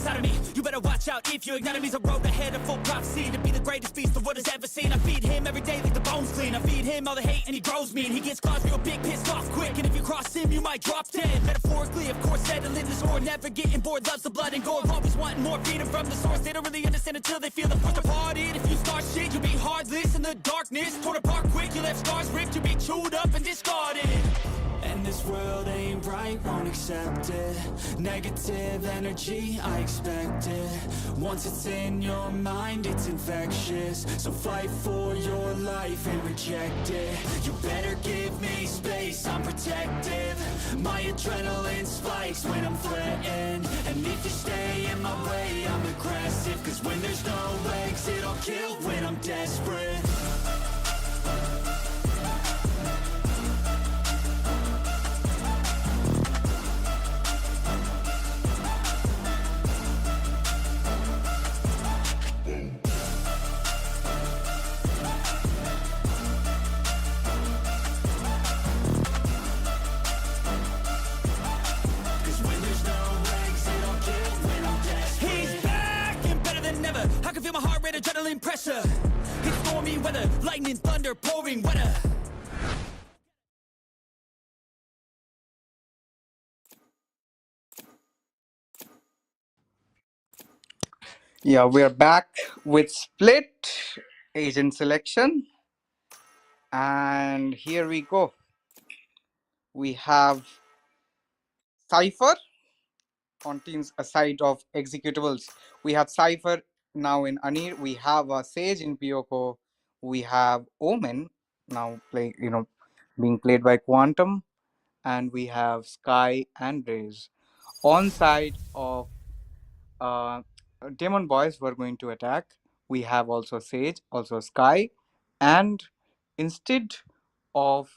S1: inside of me. You better watch out if you ignite him. He's a road ahead of full prophecy to be the greatest beast the world has ever seen. I feed him every day like the bones clean. I feed him all the hate and he grows me. And he gets claws real big, pissed off quick. And if you cross him, you might drop dead. Metaphorically, of course, settling the score. Never getting bored, loves the blood and gore. Always wanting more, feeding from the source. They don't really understand until they feel the force departed. If you start shit, you'll be heartless in the darkness. Torn apart quick, you left scars ripped. You'll be chewed up and discarded. And this world ain't right, won't accept it. Negative energy, I expect it. Once it's in your mind, it's infectious. So fight for your life and reject it. You better give me space, I'm protective. My adrenaline spikes when I'm threatened. And if you stay in my way, I'm aggressive. Cause when there's no exit, I'll kill when I'm desperate. I can feel my heart rate, adrenaline pressure. It's stormy weather, lightning, thunder, pouring weather.
S10: Yeah, we are back with split agent selection. And here we go. We have Cypher on team's side of executables. We have Cypher now in Anir. We have Sage in Pyoko. We have Omen now being played by Quantum. And we have Sky and Raze. On side of Demon Boys were going to attack. We have also Sage, also Sky. And instead of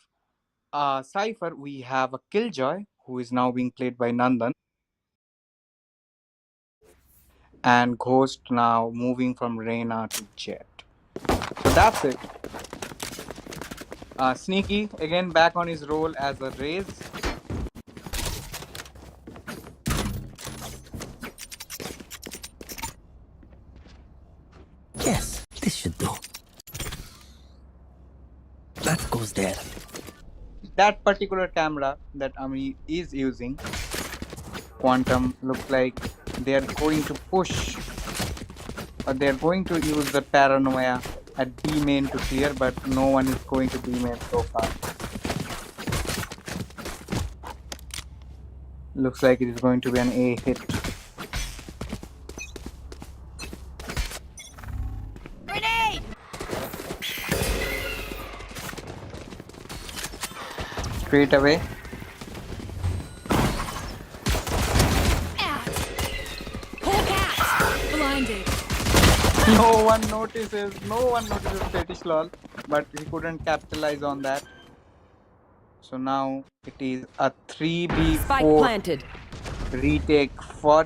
S10: Cypher, we have a Killjoy, who is now being played by Nandan. And Ghost now moving from Reyna to Jet. So that's it. Sneaky, again back on his role as a Raze.
S8: Yes, this should do. That goes there.
S10: That particular camera that Ami is using, Quantum, looks like they're going to push, or they're going to use the paranoia at B main to clear, but no one is going to B main so far. Looks like it is going to be an A hit.
S7: Grenade!
S10: Straight away.
S7: Blinded.
S10: No one notices Fetish Lol, but he couldn't capitalize on that. So now it is a 3v4
S6: Spike planted.
S10: retake for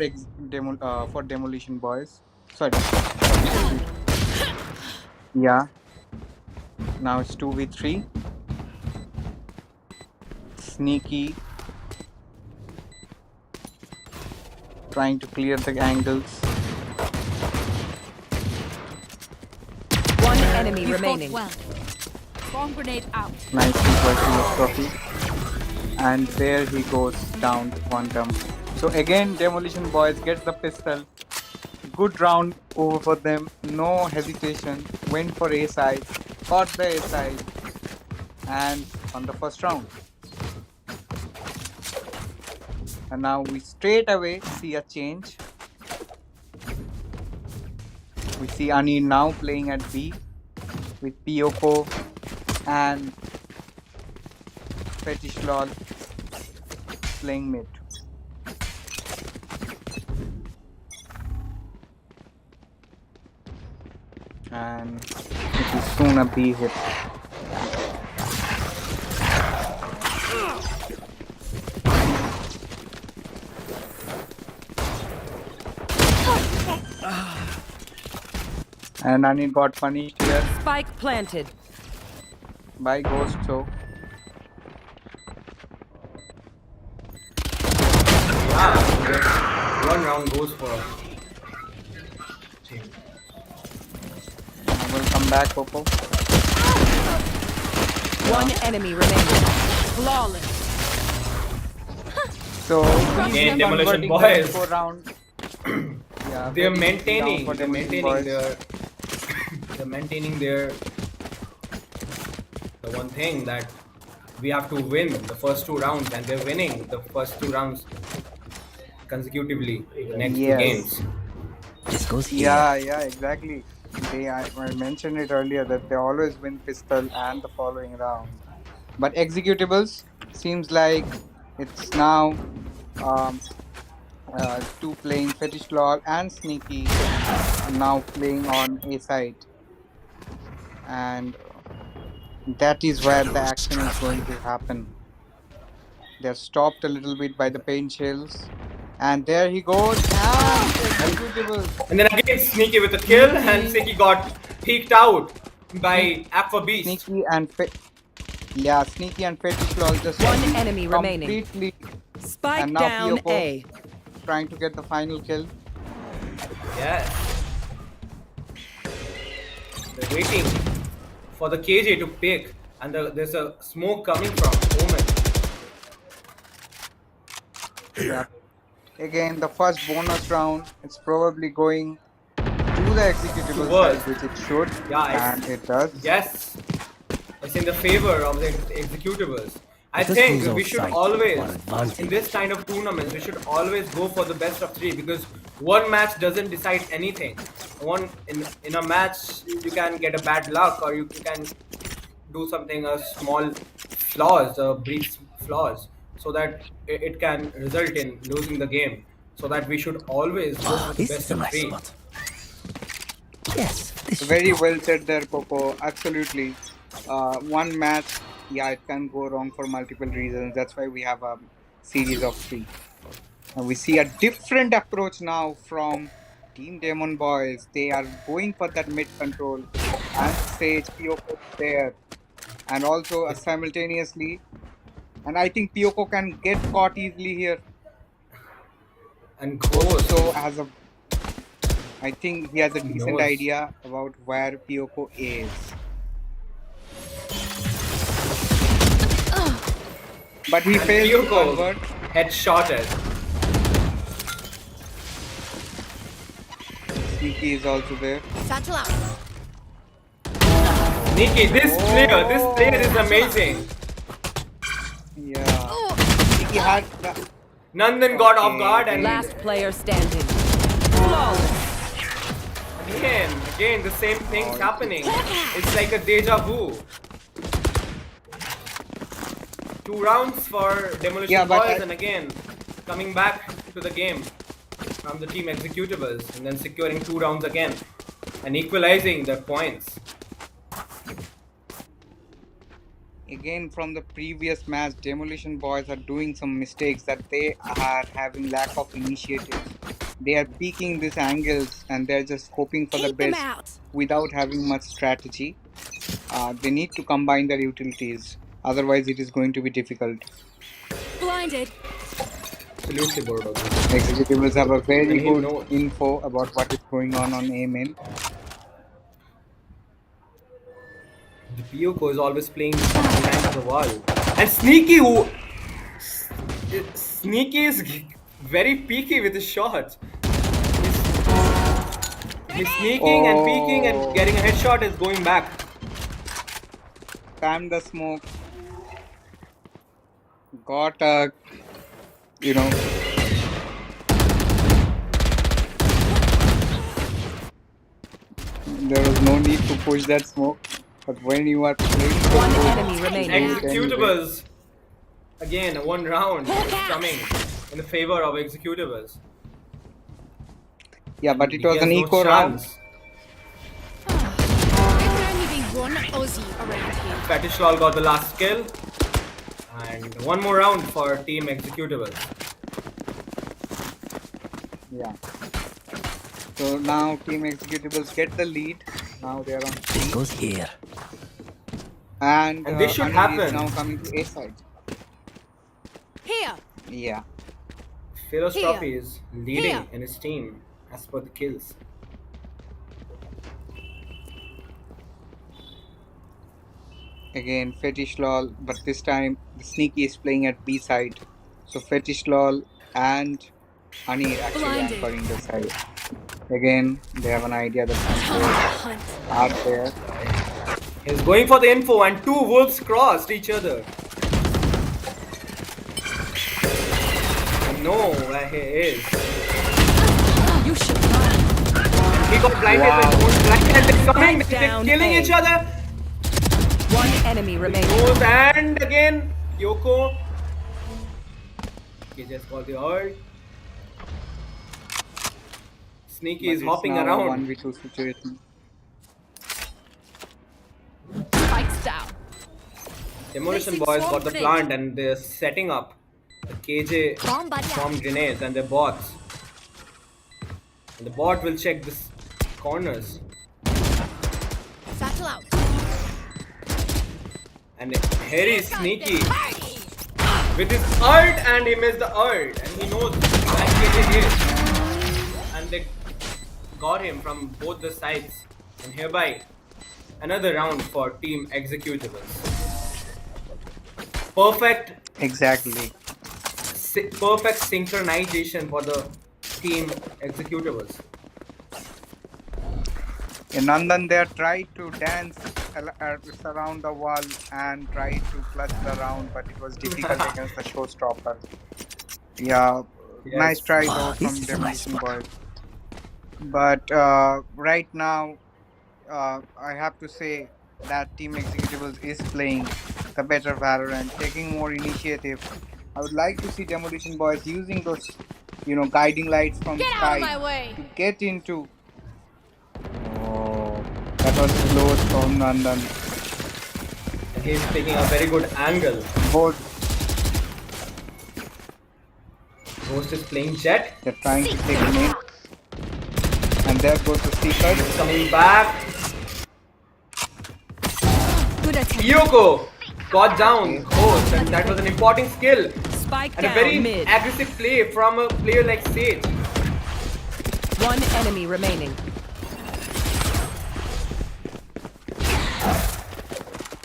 S10: Demolition Boys. Sorry. Yeah. Now it's 2v3. Sneaky trying to clear the angles.
S6: One enemy
S7: You fought
S6: remaining.
S7: well. Bomb grenade out.
S10: Nicely by Trophy. And there he goes down to Quantum. So again, Demolition Boys gets the pistol. Good round over for them. No hesitation. Went for A side. Got the A side. And on the first round. And now we straight away see a change. We see Ani now playing at B with Pyoko and Fetish Lol playing mid. And it is soon a B hit. And Ani got punished here
S6: Spike planted.
S10: by Ghost. So
S3: One round goes for
S10: I will come back, Coco.
S6: One enemy remaining.
S7: Flawless.
S10: So
S3: Again, Demolition
S10: converting
S3: Boys.
S10: the 4 round. Yeah,
S3: They're
S10: very easy round for Demolition Boys.
S3: they're maintaining their the one thing that we have to win the first 2 rounds, and they're winning the first 2 rounds consecutively in the next 2 games.
S8: This goes here.
S10: Yeah, exactly. I mentioned it earlier that they always win pistol and the following round. But executables seems like it's now two playing Fetish Claw and Sneaky now playing on A side, and that is where the action is going to happen. They're stopped a little bit by the paint shells, and there he goes, and executables.
S3: And then again Sneaky with a kill, and Sneaky got peeked out by Aqua Beast.
S10: Sneaky and Fetish Claw just
S6: One enemy remaining.
S10: completely,
S6: Spike
S10: and now
S6: down
S10: Pyoko
S6: A.
S10: trying to get the final kill.
S3: Yes. They're waiting for the KJ to pick, and there's a smoke coming from Omen.
S10: Yeah. Again, the first bonus round, it's probably going to the executable
S3: Towards.
S10: side, which it should,
S3: Yeah,
S10: and it does.
S3: Yes, it's in the favor of the executables. I
S8: This
S3: think
S8: goes
S3: we should
S8: outside
S3: always,
S8: for advantage.
S3: in this kind of tournaments, we should always go for the best of 3, because one match doesn't decide anything. In a match, you can get a bad luck, or you can do something, a small flaws, brief flaws, so that it can result in losing the game. So that we should always go for the
S8: This
S3: best
S8: is a
S3: of
S8: nice
S3: 3.
S8: spot. Yes, this should
S10: Very
S8: do.
S10: well said there, Coco. Absolutely. One match, yeah, it can go wrong for multiple reasons. That's why we have a series of 3. And we see a different approach now from Team Demon Boys. They are going for that mid control, and Sage Pyoko there, and also simultaneously. And I think Pyoko can get caught easily here.
S3: And Ghost,
S10: I think he has a decent
S3: knows.
S10: idea about where Pyoko is. But he
S3: and
S10: failed to
S3: Pyoko
S10: convert.
S3: headshotted.
S10: Sneaky is also there.
S7: Satchel out.
S3: Nikki, this player is amazing.
S10: Yeah. Sneaky had
S3: Nandan got off guard, and
S6: Last player standing. Flawless.
S3: again, the same thing's happening. It's like a deja vu. 2 rounds for Demolition Boys, and again, coming back to the game from the team executables, and then securing 2 rounds again, and equalizing their points.
S10: again from the previous match, Demolition Boys are doing some mistakes that they are having lack of initiative. They are peeking these angles and they're just hoping for the best without having much strategy. They need to combine their utilities, otherwise it is going to be difficult.
S7: Blinded.
S3: Absolutely, BORODOGGY.
S10: Executables have a very
S3: And he
S10: good
S3: knows.
S10: info about what is going on A main.
S3: The Pyoko is always playing behind the wall. And Sneaky is very peaky with his shots. He's sneaking and peeking and getting a headshot is going back.
S10: Spam the smoke. Got a, there was no need to push that smoke. But when you are playing
S6: One enemy remaining.
S3: Executables. Again, 1 round is coming in the favor of executables.
S10: Yeah, but it was
S3: He
S10: an
S3: has no
S10: eco round.
S3: chance.
S7: There can only be one Aussie around here.
S3: Fetishwal got the last kill. And 1 more round for team executables.
S10: Yeah. So now Team Executables get the lead. Now they are on
S8: This
S10: 3.
S8: goes here.
S10: And
S3: this should
S10: Anil is
S3: happen.
S10: now coming to A side.
S7: Here.
S10: Yeah.
S3: Philos
S7: Here.
S3: Trophy is leading
S7: Here.
S3: in his team as per the kills.
S10: Again, Fetish Lol, but this time the Sneaky is playing at B side. So Fetish Lol and Anir actually
S7: Blinded.
S10: anchoring the side. Again, they have an idea the controls are there.
S3: He's going for the info, and two wolves crossed each other. No, where he is.
S7: You should run.
S3: He got blinded by his own blind, and they're coming. They're
S6: Down
S3: killing
S6: A.
S3: each other.
S6: One enemy remaining.
S3: Goes and again, Kyoko. He just got the ult. Sneaky
S10: But
S3: is
S10: it's
S3: hopping
S10: now
S3: around.
S10: a 1v2 situation.
S7: Spikes down.
S3: Demolition
S7: Placing
S3: boys
S7: swarm
S3: got the
S7: grenade.
S3: plant and they're setting up the KJ
S7: Bomb buddy out.
S3: swarm grenades and their bots. And the bot will check this corners.
S7: Satchel out.
S3: And here is Sneaky with his ult, and he missed the ult, and he knows where KJ is. And they got him from both the sides. And hereby another round for Team Executables. Perfect
S10: Exactly.
S3: perfect synchronization for the Team Executables.
S10: In Nandan, they tried to dance around the wall and tried to clutch the round, but it was difficult against the showstopper. Yeah,
S3: Yes.
S10: nice try though from Demolition Boys. But right now, I have to say that Team Executables is playing the better Valorant, taking more initiative. I would like to see Demolition Boys using those, guiding lights from
S7: Get out of
S10: sky
S7: my way.
S10: to get into. Oh, that was close from Nandan.
S3: And he's taking a very good angle.
S10: Both
S3: Ghost is playing Jet.
S10: they're trying to take him in, and there goes the Seeker.
S3: Coming back.
S7: Good attempt.
S3: Yoko got down Ghost, and that was an important skill.
S6: Spike
S3: And a
S6: down
S3: very
S6: mid.
S3: aggressive play from a player like Sage.
S6: One enemy remaining.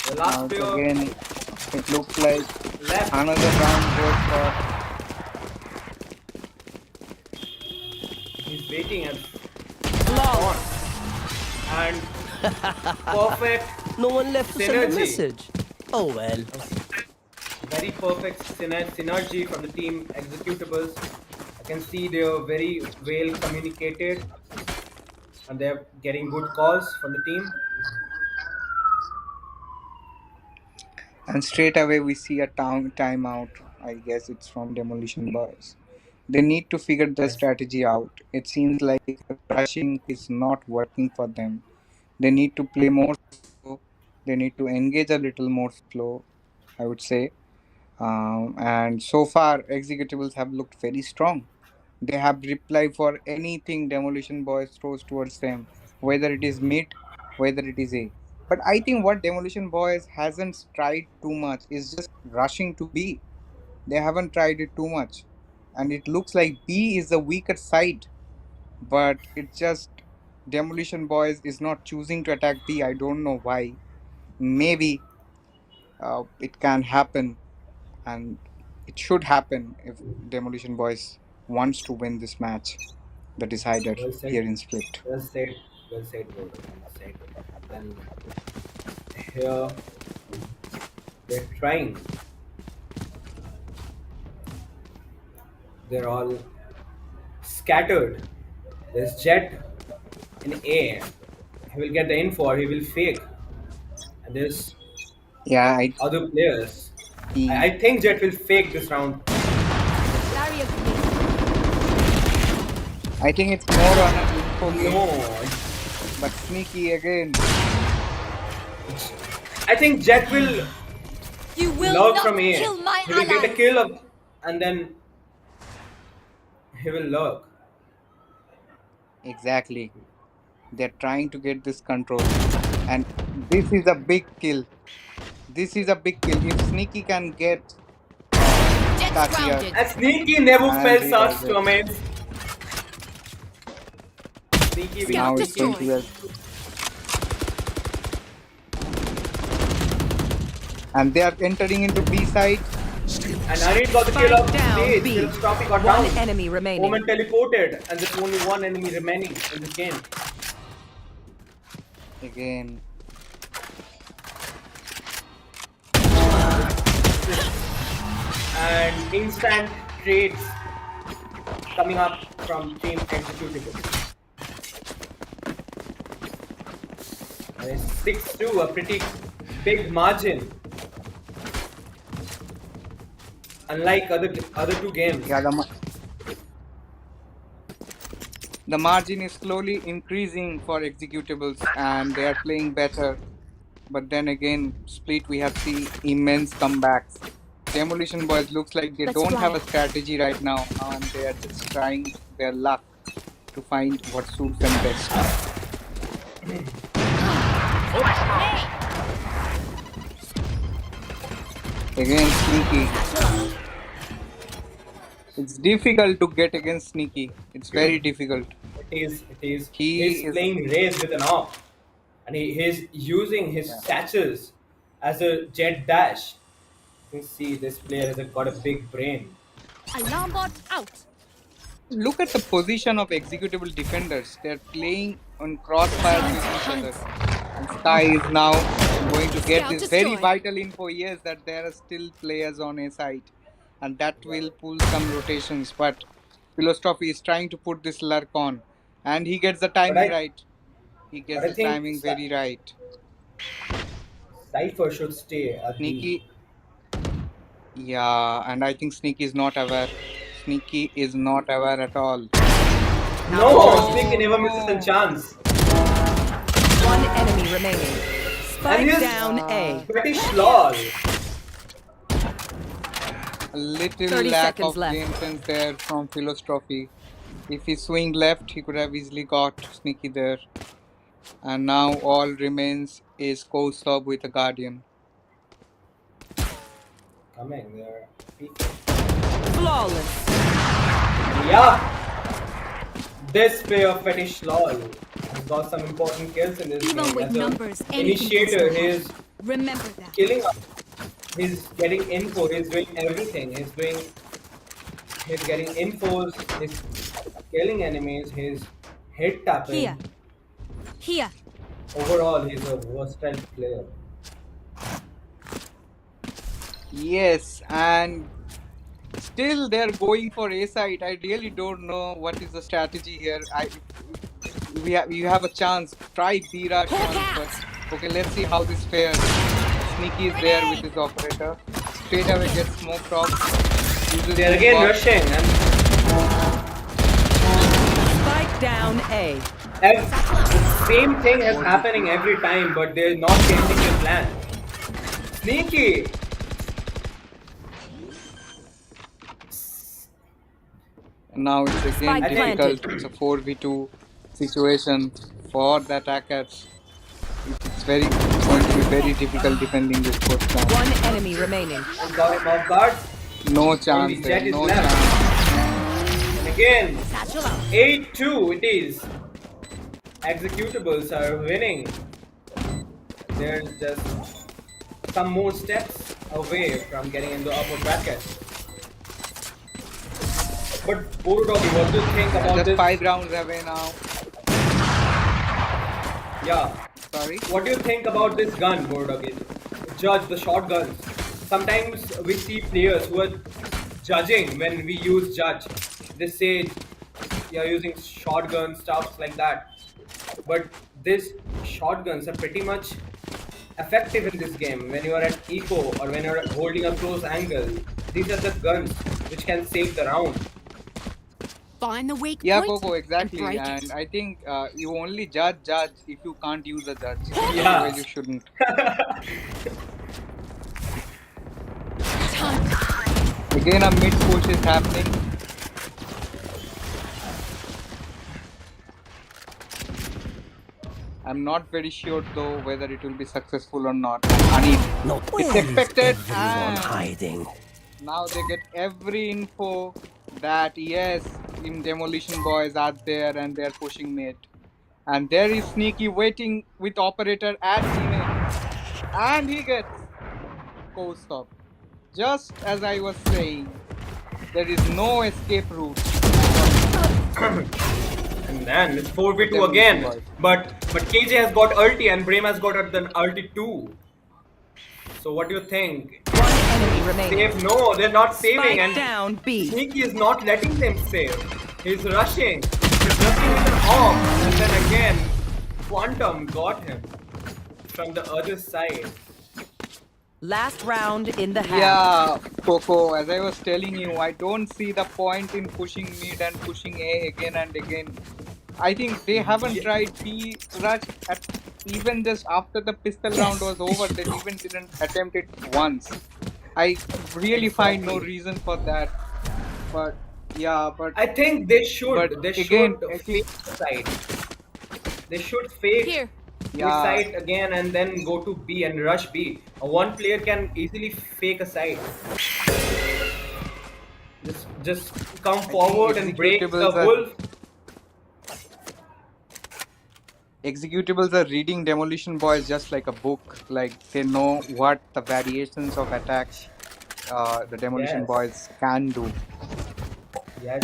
S3: The last
S10: Now
S3: player
S10: again, it looks like
S3: left.
S10: another round goes for.
S3: He's waiting and
S6: Long.
S3: and perfect,
S8: No one left to send a
S3: Synergy.
S8: message. Oh well.
S3: very perfect synergy from the Team Executables. I can see they are very well communicated and they're getting good calls from the team.
S10: And straight away we see a timeout. I guess it's from Demolition Boys. They need to figure the strategy out. It seems like rushing is not working for them. They need to play more slow. They need to engage a little more slow, I would say. And so far, Executables have looked very strong. They have replied for anything Demolition Boys throws towards them, whether it is mid, whether it is A. But I think what Demolition Boys hasn't tried too much is just rushing to B. They haven't tried it too much. And it looks like B is the weaker side. But it's just Demolition Boys is not choosing to attack B. I don't know why. Maybe it can happen, and it should happen if Demolition Boys wants to win this match, the decider
S3: Well said.
S10: here in Split.
S3: Well said, bro. Well said. And here they're trying. They're all scattered. There's Jet in A. He will get the info or he will fake. And there's
S10: Yeah,
S3: other players.
S10: he,
S3: I think Jet will fake this round.
S7: Barrier grenade.
S10: I think it's more on an info game,
S3: No,
S10: but Sneaky again.
S3: I think Jet will
S7: You will
S3: lurk
S7: not
S3: from A.
S7: kill my
S3: He will get a
S7: ally.
S3: kill of, and then he will lurk.
S10: Exactly. They're trying to get this control. And this is a big kill. This is a big kill. If Sneaky can get
S7: Jet's
S10: Katia,
S7: grounded.
S3: And Sneaky never
S10: And
S3: fell
S10: he
S3: such
S10: does it.
S3: comments. Sneaky
S10: now
S3: will
S10: it's going to be a And they are entering into B side.
S3: And Anit got the kill
S6: Spike
S3: off
S6: down
S3: stage.
S6: B.
S3: Philosophy got
S6: One
S3: down.
S6: enemy remaining.
S3: Omen teleported, and there's only one enemy remaining in this game.
S10: Again.
S3: And instant trades coming up from Team Executable. And it's 6-2, a pretty big margin. Unlike other two games.
S10: Yeah, the margin is slowly increasing for executables and they are playing better. But then again, Split, we have seen immense comebacks. Demolition Boys looks like they don't have a strategy right now and they are just trying their luck to find what suits them best. Again, Sneaky. It's difficult to get against Sneaky. It's very difficult.
S3: It is. He's playing Raze with an off. And he's using his statues as a jet dash. You can see this player has got a big brain.
S7: Alarm bot out.
S10: Look at the position of executable defenders. They're playing on crossfire with each other. And Sky is now going to get this very vital info. Yes, that there are still players on a side. And that will pull some rotations. But Philosophy is trying to put this lurk on. And he gets the timing right. He gets the timing very right.
S3: Cypher should stay at
S10: Sneaky. Yeah, and I think Sneaky is not aware. Sneaky is not aware at all.
S3: No, Sneaky never misses a chance.
S6: One enemy remaining. Spike down A.
S3: Pretty lol.
S10: A little lack of game sense there from Philosophy. If he swing left, he could have easily got Sneaky there. And now all remains is Co-Sub with a Guardian.
S3: Coming there.
S6: Flawless.
S3: Yeah. This player of Fetish Lol has got some important kills in this
S7: Even
S3: game.
S7: with
S3: As
S7: numbers,
S3: initiator, he's
S7: remember that.
S3: killing up. He's getting info. He's doing everything. He's getting infos. He's killing enemies. He's hit tapping.
S7: Here.
S3: Overall, he's a versatile player.
S10: Yes, and still they're going for A side. I really don't know what is the strategy here. You have a chance. Try B rush once, but okay, let's see how this fares. Sneaky is there with his operator. Straight away gets smoked off.
S3: They're again rushing and
S6: Spike down A.
S3: the same thing is happening every time, but they're not changing their plan. Sneaky!
S10: Now it's again difficult. It's a 4v2 situation for the attackers. It's going to be very difficult defending this first round.
S6: One enemy remaining.
S3: Got him off guard.
S10: No chance there, no chance.
S3: And again, 8-2 it is. Executables are winning. There's just some more steps away from getting in the upper bracket. But BORODOGGY, what do you think about
S10: just
S3: this?
S10: 5 rounds away now.
S3: Yeah.
S10: Sorry?
S3: What do you think about this gun, BORODOGGY? Judge the shotguns. Sometimes we see players who are judging when we use judge. They say you're using shotgun stuff like that. But these shotguns are pretty much effective in this game. When you are at eco or when you're holding a close angle, these are the guns which can save the round.
S7: Find the weak
S10: Yeah,
S7: point
S10: Coco, exactly.
S7: and
S10: I think you only judge if you can't use a judge.
S3: Yeah.
S10: Otherwise you shouldn't. Again, a mid push is happening. I'm not very sure though whether it will be successful or not. It's expected.
S8: Hiding.
S10: Now they get every info that yes, Team Demolition Boys are there and they're pushing mid. And there is Sneaky waiting with operator at teammate. And he gets co-stop. Just as I was saying, there is no escape route.
S3: And then it's 4v2
S10: Demolition
S3: again.
S10: Boys.
S3: But KJ has got ulti and Brame has got an ulti too. So what do you think?
S6: One enemy remaining.
S3: Save? No, they're not saving.
S6: Spike
S3: And
S6: down B.
S3: Sneaky is not letting them save. He's rushing. He's rushing with an off. And then again, Quantum got him from the other side.
S6: Last round in the half.
S10: Yeah, Coco, as I was telling you, I don't see the point in pushing mid and pushing A again and again. I think they haven't tried B rush at even just after the pistol round was over. They even didn't attempt it once. I really find no reason for that. But yeah, but
S3: I think they should.
S10: But
S3: They
S10: again,
S3: should fake the side. They should fake
S7: Here.
S3: the
S10: Yeah.
S3: side again and then go to B and rush B. One player can easily fake a side. Just come forward and break the
S10: executables are-
S3: wolf.
S10: executables are reading Demolition Boys just like a book. Like they know what the variations of attacks the Demolition
S3: Yes.
S10: Boys can do.
S3: Yes.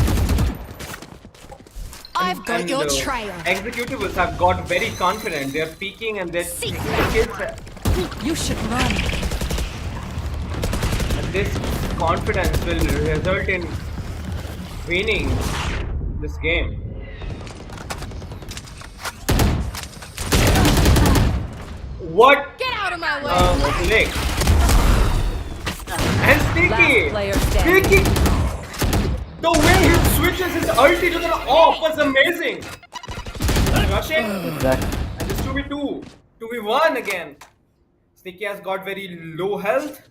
S7: I've got your trail.
S3: Executables have got very confident. They're peeking and they're
S7: You should run.
S3: this confidence will result in winning this game. What?
S7: Get out of my way.
S3: Lick. And Sneaky!
S6: Last player standing.
S3: Sneaky! The way he switches his ulti to the off was amazing! Rushing!
S10: Exactly.
S3: And it's 2v2. 2v1 again. Sneaky has got very low health.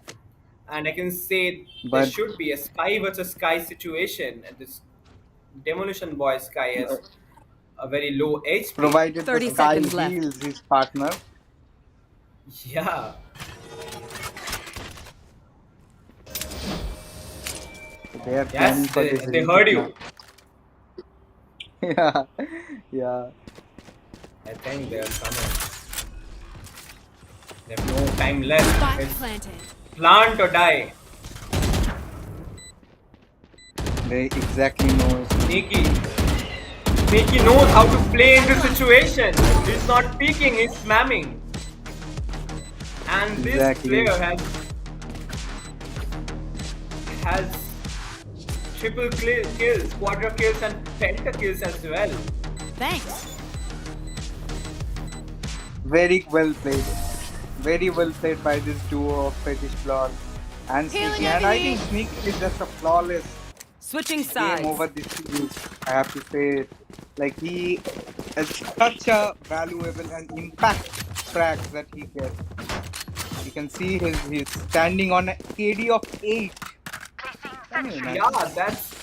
S3: And I can say there
S10: But-
S3: should be a Sky versus Sky situation. And this Demolition Boy Sky has a very low HP.
S10: Provided
S6: 30
S10: the Sky
S6: seconds left.
S10: heals his partner.
S3: Yeah.
S10: They are planning
S3: Yes,
S10: for this
S3: they
S10: retake
S3: heard you.
S10: now. Yeah, yeah.
S3: I think they're coming. They have no time left.
S7: Spike
S3: It's
S7: planted.
S3: plant or die.
S10: They exactly know.
S3: Sneaky. Sneaky knows how to play in this situation. He's not peeking, he's spamming. And this
S10: Exactly.
S3: player has triple kills, quadra kills, and penta kills as well.
S7: Thanks.
S10: Very well played. Very well played by this duo of Fetish Flawless and
S7: Healing
S10: Sneaky. And I
S7: enemy.
S10: think Sneaky is just a flawless
S6: Switching
S10: game
S6: sides.
S10: over this series. I have to say it. Like he has such a valuable and impact frags that he gets. You can see he's standing on a KD of 8.
S3: Yeah, that's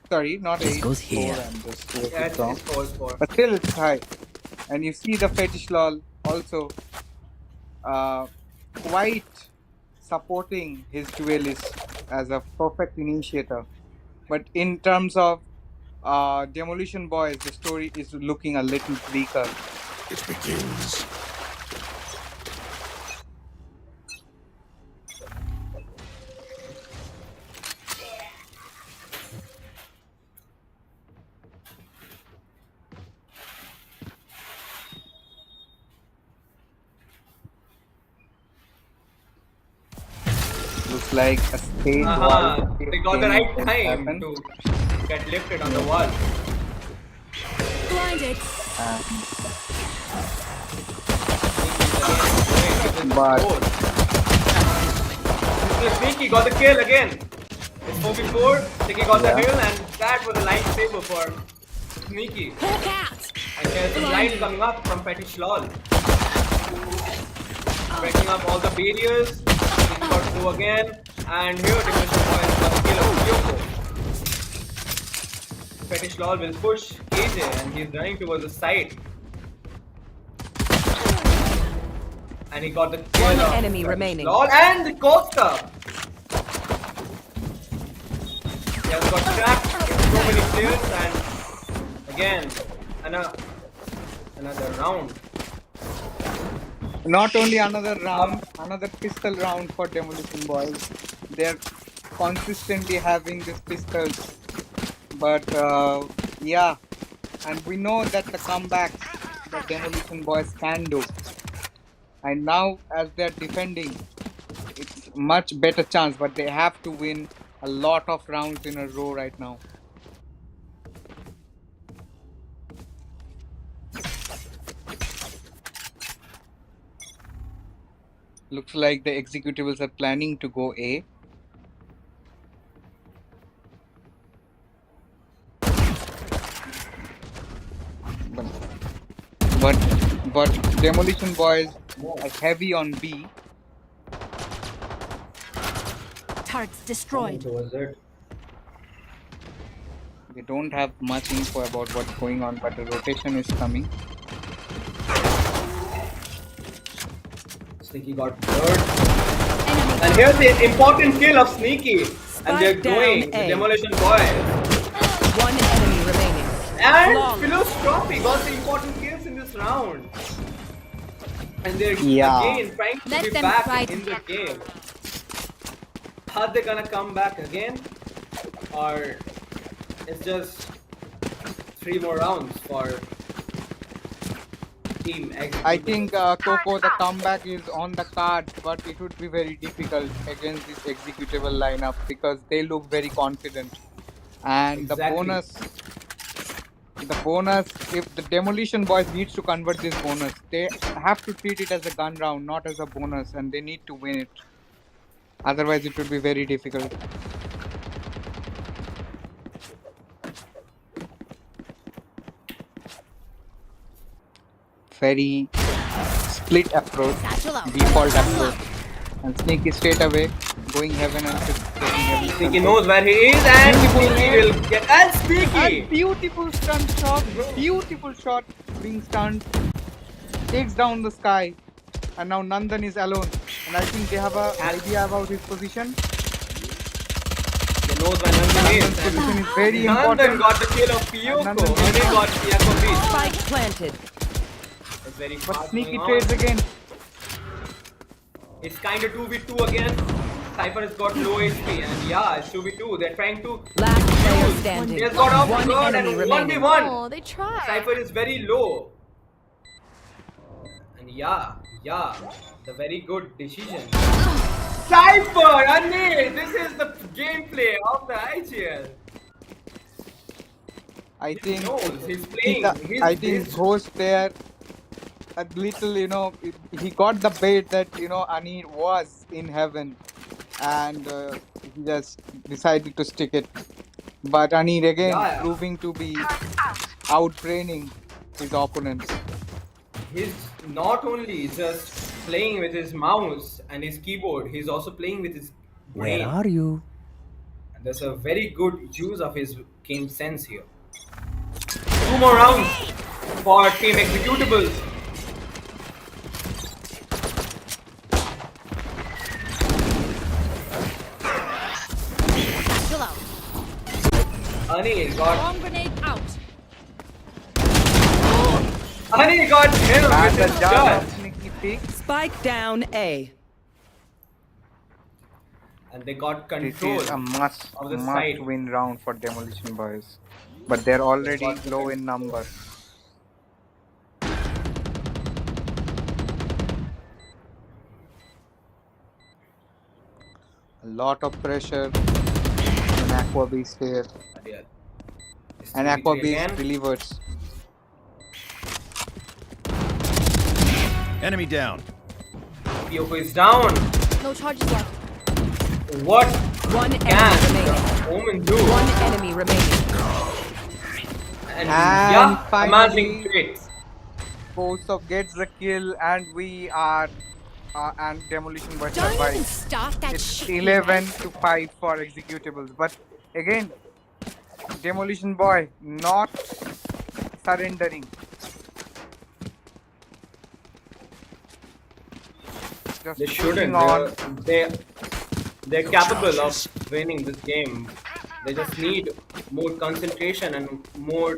S10: Sorry, not 8.
S8: goes here.
S10: 4, I'm just
S3: yeah,
S10: it wrong.
S3: it's 4-4.
S10: But still it's high. And you see the Fetish Lol also quite supporting his duelist as a perfect initiator. But in terms of Demolition Boys, the story is looking a little bleaker.
S5: It begins.
S10: Looks like a stage
S3: They got the right time to get lifted on the wall.
S7: Blinded.
S10: But
S3: Sneaky got the kill again. It's 4v4. Sneaky got the kill, and that was a lifesaver for Sneaky.
S7: Hawk out.
S3: And there's some light coming up from Fetish Lol. Breaking up all the barriers. He's got to go again. And here Demolition Boy has got the kill of Kyoko. Fetish Lol will push KJ and he's running towards the side. And he got the kill
S6: One
S3: of
S6: enemy
S3: Fetish
S6: remaining.
S3: Lol and the Costa. He has got trapped in so many players and again another round.
S10: not only another round, another pistol round for Demolition Boys. They're consistently having these pistols, but yeah, and we know that the comebacks that Demolition Boys can do. And now, as they're defending, it's much better chance, but they have to win a lot of rounds in a row right now. Looks like the executables are planning to go A. But but Demolition Boys are heavy on B.
S7: Turrets destroyed.
S3: Was it?
S10: They don't have much info about what's going on, but the rotation is coming.
S3: Sneaky got blurred.
S7: Enemy
S3: And here's the important kill of Sneaky. And they're
S6: Spike down
S3: going. The
S6: A.
S3: Demolition Boys.
S6: One enemy remaining.
S3: And
S6: Flawless.
S3: Philosophy got the important kills in this round. And they're
S10: Yeah.
S3: again trying to
S7: Let
S3: be
S7: them
S3: back
S7: fight.
S3: in the game. Are they gonna come back again? Or it's just 3 more rounds for Team X?
S10: I think Coco, the comeback is on the cards, but it would be very difficult against this executable lineup because they look very confident. And
S3: Exactly.
S10: the bonus, if the Demolition Boys needs to convert this bonus, they have to treat it as a gun round, not as a bonus, and they need to win it. Otherwise, it would be very difficult. Very split approach,
S7: satchel out.
S10: default approach, and Sneaky straight away going heaven and taking heaven.
S3: Sneaky knows where he is and Sneaky will get. And Sneaky!
S10: And beautiful shot, being stunned, takes down the sky, and now Nandan is alone. And I think they have an idea about his position.
S3: He knows where Nandan
S10: Nandan's
S3: is.
S10: position is very
S3: Nandan
S10: important.
S3: got the kill of Piyoko.
S10: Nandan
S3: And he got Piyoko beat.
S6: Spike planted.
S3: It's very
S10: But
S3: fast
S10: Sneaky
S3: going on.
S10: trades again.
S3: It's kind of 2v2 again. Cypher has got low HP and yeah, it's 2v2. They're trying to.
S6: Last player standing.
S3: He has got off
S6: One
S3: guard and
S6: enemy remaining.
S3: 1v1.
S7: Oh, they tried.
S3: Cypher is very low. And yeah, the very good decision. Cypher! Anil! This is the gameplay of the IGL.
S10: I think
S3: knows, he's playing.
S10: I think Ghost there a little, he got the bait that Ani was in heaven, and he just decided to stick it. But Ani again proving to be outbraining his opponents.
S3: He's not only just playing with his mouse and his keyboard, he's also playing with his brain.
S8: Where are you?
S3: And there's a very good use of his game sense here. 2 more rounds for Team Executables.
S7: Satchel out.
S3: Ani got
S7: Bomb grenade out.
S3: Ani got him
S10: And
S3: with
S10: the
S3: his
S10: jump
S3: shot.
S10: of Sneaky Peek.
S6: Spike down A.
S3: And they got
S10: This
S3: control
S10: is a
S3: of the side.
S10: must win round for Demolition Boys, but they're already low in number. A lot of pressure on Aqua Beast here,
S3: Yeah. It's
S10: and
S3: 3v3
S10: Aqua Beast
S3: again.
S10: delivers.
S9: Enemy down.
S3: Piyoko is down.
S7: No charges left.
S3: What
S6: One
S3: can
S6: enemy remaining.
S3: the Omen do?
S6: One enemy remaining.
S3: And
S10: And
S3: yeah,
S10: finally-
S3: amazing trade.
S10: Both gets the kill, and we are and Demolition Boys
S7: Don't even
S10: survive.
S7: start that
S10: It's
S7: shit.
S10: 11 to 5 for executables, but again, Demolition Boy not surrendering. Just
S3: They shouldn't.
S10: pushing on.
S3: They're capable of winning this game. They just need more concentration and more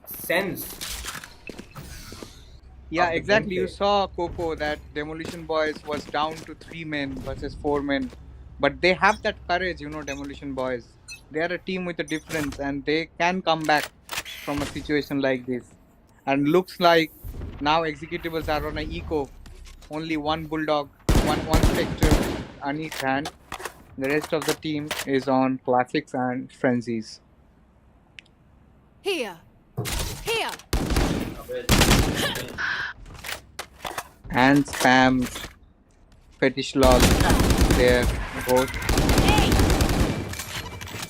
S3: sense.
S10: Yeah,
S3: of the
S10: exactly. You
S3: gameplay.
S10: saw Coco that Demolition Boys was down to 3 men versus 4 men, but they have that courage, Demolition Boys. They are a team with a difference, and they can come back from a situation like this. And looks like now executables are on a eco. Only one bulldog, one spectre in Ani's hand. The rest of the team is on classics and frenzies.
S7: Here. Here.
S10: And spams fetish lol there both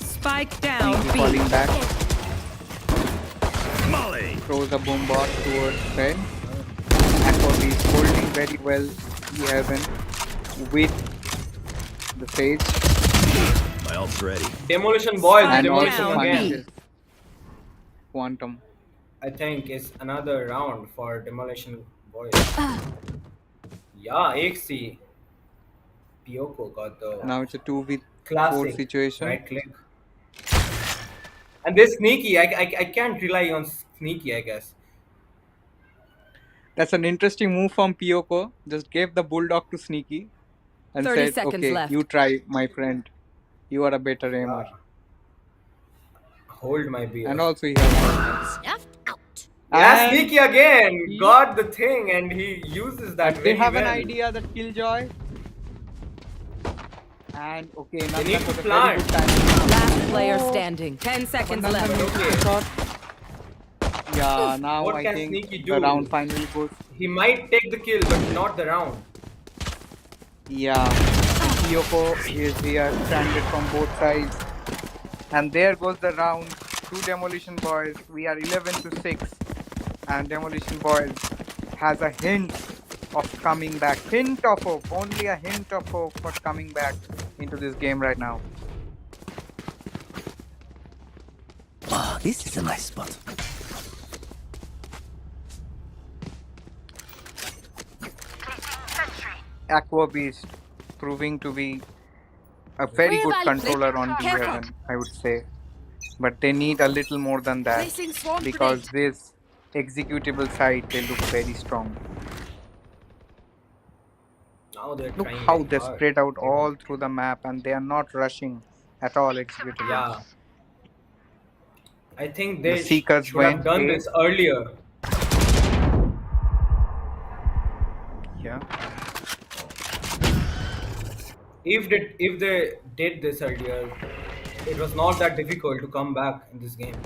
S6: Spike down
S10: Sneaky
S6: B.
S10: falling back,
S5: Molly.
S10: throws a boom bot towards Ben. Aquabi is holding very well the heaven with the Sage
S5: My ult's ready.
S3: Demolition Boys,
S6: Spike
S10: and
S3: demolition
S10: also
S6: down
S3: again.
S10: punishes Quantum.
S3: I think it's another round for Demolition Boys. Yeah, XC. Pyoko got the
S10: Now it's a 2v4
S3: classic
S10: situation.
S3: right click. And this sneaky, I can't rely on sneaky, I guess.
S10: That's an interesting move from Pyoko. Just gave the bulldog to Sneaky and
S7: 30
S10: said,
S7: seconds
S10: okay,
S7: left.
S10: you try, my friend. You are a better aimer.
S3: Hold my beer.
S10: And also he has
S7: Snuffed out.
S3: Yeah,
S10: And
S3: sneaky again. Got the thing, and he uses that
S10: they
S3: very
S10: have
S3: well.
S10: an idea that Killjoy. And okay,
S3: They
S10: Nandan
S3: need to
S10: was a very
S3: plant.
S10: good time.
S6: Last player standing. 10 seconds
S10: Nandan
S6: left.
S10: missed the shot. Yeah, now
S3: What
S10: I
S3: can
S10: think
S3: Sneaky
S10: the
S3: do?
S10: round finally goes.
S3: He might take the kill, but not the round.
S10: Yeah, Kyoko is here, stranded from both sides. And there goes the round. 2 Demolition Boys. We are 11-6. And Demolition Boys has a hint of coming back. Hint of hope. Only a hint of hope for coming back into this game right now.
S9: Ah, this is a nice spot.
S10: Aqua Beast proving to be a very good controller on D11, I would say. But they need a little more than that
S7: Placing swarm
S10: because
S7: grenade.
S10: this executable side, they look very strong.
S3: Now they're
S10: Look
S3: trying
S10: how
S3: very
S10: they
S3: hard.
S10: spread out all through the map and they are not rushing at all executables.
S3: Yeah. I think
S10: The
S3: they
S10: Seekers
S3: should have
S10: went
S3: done
S10: A.
S3: this earlier.
S10: Yeah.
S3: If they did this earlier, it was not that difficult to come back in this game.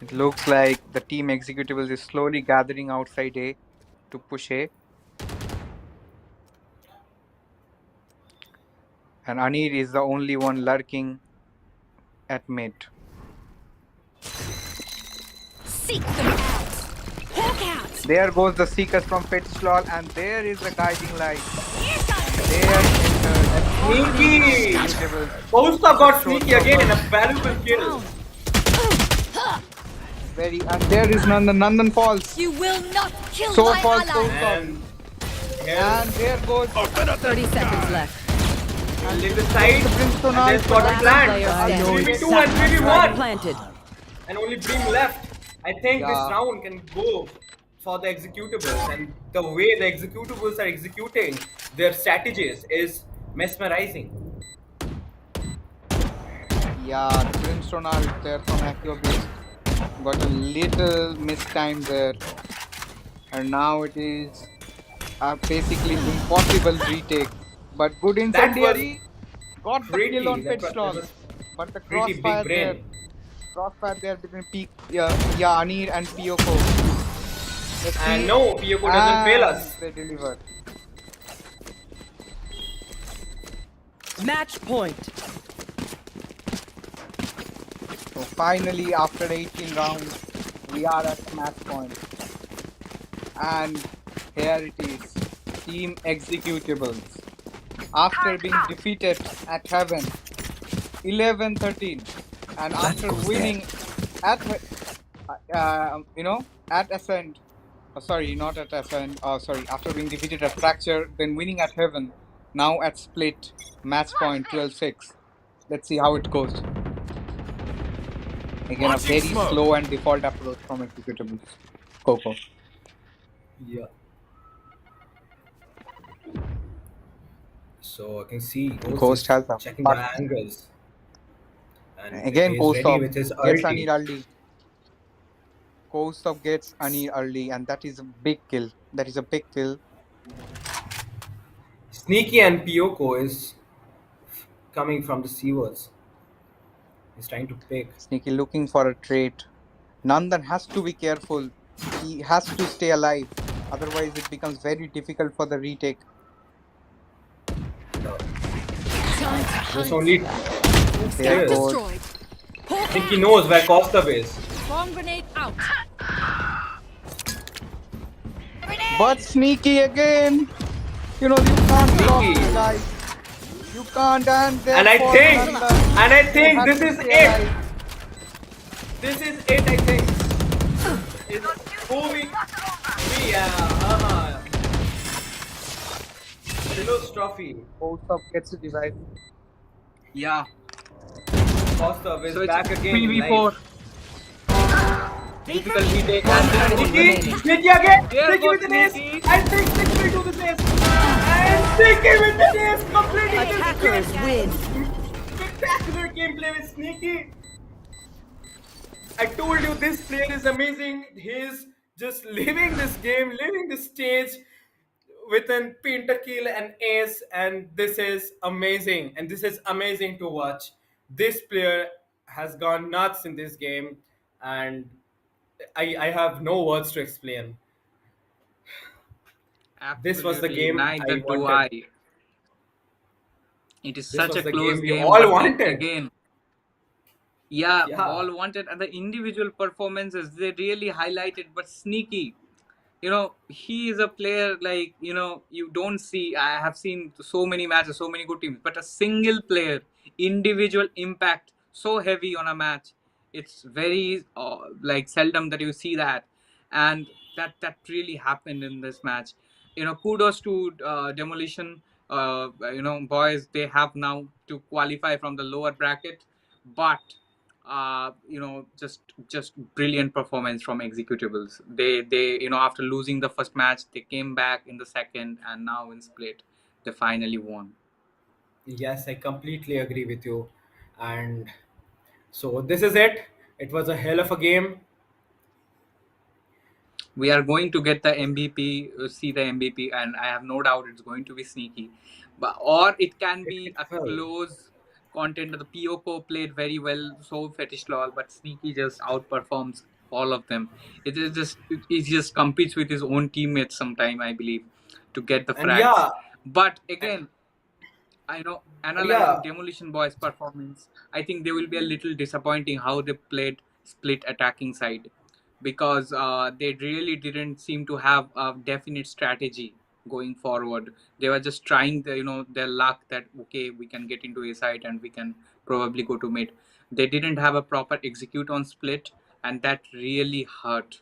S10: It looks like the team executables is slowly gathering outside A to push A. And Anir is the only one lurking at mid.
S7: Seek them out. Hawk out.
S10: There goes the Seekers from Fetish Lol, and there is the guiding light. There
S3: Sneaky!
S10: executables.
S3: Posta got sneaky again in a valuable kill.
S10: And there is Nandan falls.
S7: You will not kill
S10: So
S7: my
S10: falls
S7: ally.
S10: Posta.
S3: And
S10: And there goes
S6: 30 seconds left.
S3: and leave the side.
S10: Brimstone
S3: And they've got a
S6: Last
S3: plant.
S6: player
S10: I know
S6: standing.
S3: 3v2 and
S6: Spike
S3: 3v1.
S6: planted.
S3: And only Brim left. I think this
S10: Yeah.
S3: round can go for the executables, and the way the executables are executing their strategies is mesmerizing.
S10: Yeah, the Brimstone are there from Accio Beast. Got a little mistime there. And now it is basically impossible retake. But good
S3: That
S10: incendiary. Got the
S3: Pretty,
S10: kill on
S3: that
S10: Fetch
S3: was
S10: Lol. But the
S3: pretty big
S10: crossfire there.
S3: brain.
S10: Crossfire there between Anir and Pyoko. Let's
S3: And
S10: see.
S3: no, Pyoko doesn't fail us.
S10: They delivered.
S6: Match point.
S10: So finally, after 18 rounds, we are at match point. And here it is. Team Executables. After being defeated at Heaven, 11-13. And after winning at, at Ascent. Oh, sorry, not at Ascent. Oh, sorry. After being defeated at Fracture, then winning at Heaven. Now at Split, match point 12-6. Let's see how it goes. Again, a very slow and default approach from executables. Coco.
S3: Yeah. So I can see Ghost
S10: Ghost
S3: is
S10: has a
S3: checking the
S10: but
S3: angles, and he
S10: again
S3: is
S10: post
S3: ready
S10: up
S3: with his
S10: gets Anir
S3: ulti.
S10: early. Post up gets Anir early, and that is a big kill. That is a big kill.
S3: Sneaky and Pyoko is coming from the sewers. He's trying to pick.
S10: Sneaky looking for a trade. Nandan has to be careful. He has to stay alive. Otherwise, it becomes very difficult for the retake.
S3: There's only 2
S10: They are
S7: Scout
S3: players.
S10: good.
S7: destroyed.
S3: I think he knows where Costa is.
S7: Swarm grenade out.
S10: But Sneaky again. You can't block
S3: Sneaky.
S10: these guys. You can't, and
S3: And I
S10: therefore
S3: think,
S10: Nandan has
S3: this
S10: to
S3: is
S10: stay
S3: it.
S10: alive.
S3: This is it. I think. It's moving. Yeah. Silos trophy.
S10: Post up gets it revive.
S2: Yeah.
S3: Costa is
S2: So it's
S3: back again.
S2: 3v4. Difficult retake. And there is
S3: Sneaky again.
S2: There
S3: Sneaky
S2: goes
S3: with the ace.
S2: Sneaky.
S3: I think Sneaky will do the ace. And Sneaky with the ace. Completing this
S6: Attackers
S3: game.
S6: win.
S3: Spectacular gameplay with Sneaky. I told you this player is amazing. He's just living this game, living this stage with an pentakill and ace, and this is amazing. And this is amazing to watch. This player has gone nuts in this game, and I have no words to explain. This was the
S2: Absolutely,
S3: game
S2: neither
S3: I
S2: do
S3: wanted.
S2: I. It is
S3: This
S2: such
S3: was
S2: a
S3: the
S2: close
S3: game we
S2: game,
S3: all
S2: but then
S3: wanted.
S2: again, yeah,
S3: Yeah.
S2: all wanted, and the individual performances they really highlighted. But Sneaky, he is a player like you don't see. I have seen so many matches, so many good teams, but a single player, individual impact so heavy on a match. It's very like seldom that you see that, and that really happened in this match. Kudos to Demolition. Boys, they have now to qualify from the lower bracket, but just brilliant performance from executables. They after losing the first match, they came back in the second, and now in split they finally won.
S3: Yes, I completely agree with you. And so this is it. It was a hell of a game.
S2: We are going to get the MVP, see the MVP, and I have no doubt it's going to be Sneaky, or it can be
S3: It
S2: a
S3: will.
S2: close content. The Pyoko played very well, so Fetish Lol, but Sneaky just outperforms all of them. He just competes with his own teammates sometime, I believe, to get the
S3: And
S2: frags.
S3: yeah,
S2: But
S3: and,
S2: again,
S3: yeah,
S2: analyzing Demolition Boys' performance, I think they will be a little disappointing how they played split attacking side, because they really didn't seem to have a definite strategy going forward. They were just trying their luck that okay, we can get into a side and we can probably go to mid. They didn't have a proper execute on split, and that really hurt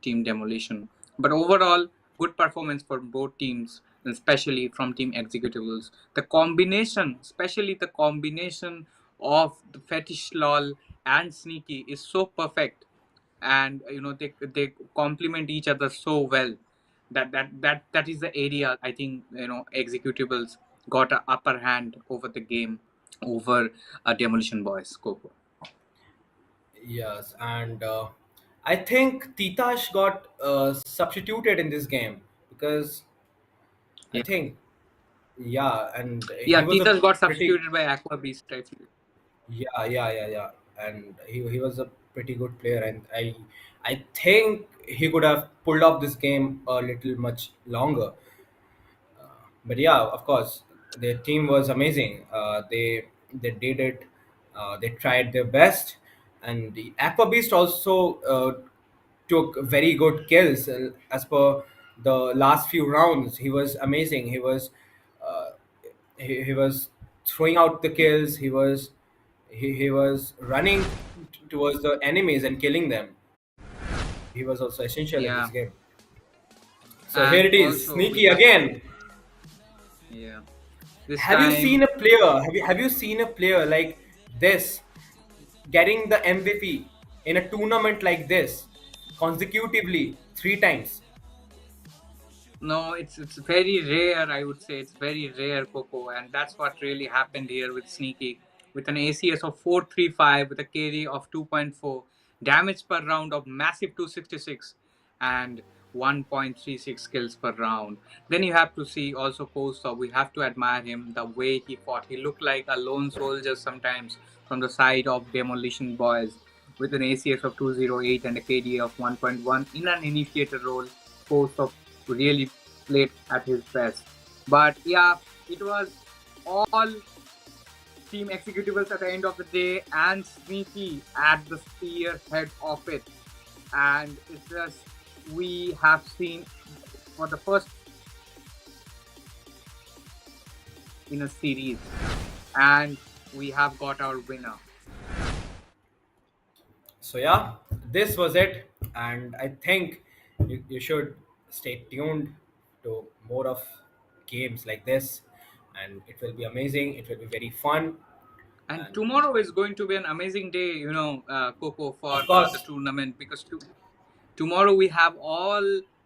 S2: Team Demolition. But overall, good performance for both teams, especially from Team Executables. The combination, especially the combination of the Fetish Lol and Sneaky, is so perfect, and they complement each other so well. That is the area I think Executables got an upper hand over the game, over Demolition Boys. Coco.
S3: yes, and I think Titash got substituted in this game because I
S2: Yeah,
S3: think, yeah, and
S2: yeah.
S3: he was a
S2: Titas got
S3: pretty,
S2: substituted by Aqua Beast, I feel.
S3: yeah, and he was a pretty good player, and I think he could have pulled off this game a little much longer. But yeah, of course, their team was amazing. They did it. They tried their best, and the Aqua Beast also took very good kills. As per the last few rounds, he was amazing. Uh, he was throwing out the kills. He was running towards the enemies and killing them. He was also essential in this
S2: Yeah,
S3: game. So here
S2: and
S3: it is,
S2: also
S3: Sneaky
S2: with the
S3: again.
S2: yeah, this
S3: Have you seen
S2: time
S3: a player? Have you seen a player like this getting the MVP in a tournament like this consecutively 3 times.
S10: No, it's very rare. I would say it's very rare, Coco, and that's what really happened here with Sneaky, with an ACS of 435 with a KD of 2.4, damage per round of massive 266, and 1.36 kills per round. Then you have to see also Kosa. We have to admire him the way he fought. He looked like a lone soldier sometimes from the side of Demolition Boys with an ACS of 208 and a KD of 1.1 in an initiator role. Kosa really played at his best. But yeah, it was all team executables at the end of the day and Sneaky at the spearhead of it. And it's just we have seen for the first in a series and we have got our winner.
S3: So yeah, this was it, and I think you should stay tuned to more of games like this, and it will be amazing. It will be very fun,
S10: And
S3: and
S10: tomorrow is going to be an amazing day, Coco, for
S3: of
S10: the
S3: course,
S10: tournament because tomorrow we have all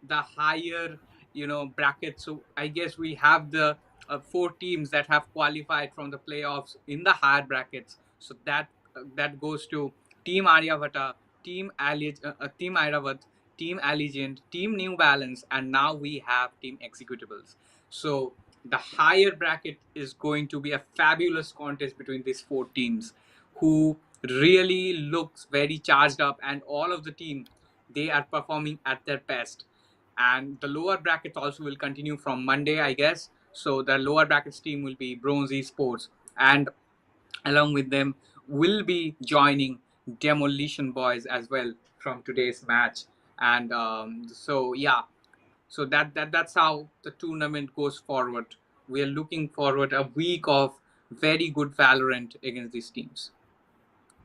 S10: the higher brackets, so I guess we have the four teams that have qualified from the playoffs in the higher brackets, so that goes to team Aryavata, team Airavat, team Allegiant, team New Balance, and now we have team Executables. So the higher bracket is going to be a fabulous contest between these four teams who really looks very charged up, and all of the team they are performing at their best. And the lower brackets also will continue from Monday, I guess. So the lower brackets team will be Bronze Esports, and along with them will be joining Demolition Boys as well from today's match. And so yeah, so that's how the tournament goes forward. We are looking forward a week of very good Valorant against these teams.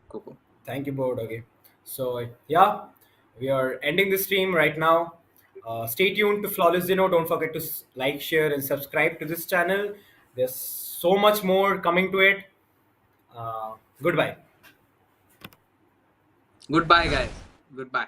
S10: Coco.
S3: thank you, BORODOGGY. So yeah, we are ending the stream right now. Stay tuned to Flawless Zeno. Don't forget to like, share, and subscribe to this channel. There's so much more coming to it. Goodbye.
S10: Goodbye, guys. Goodbye.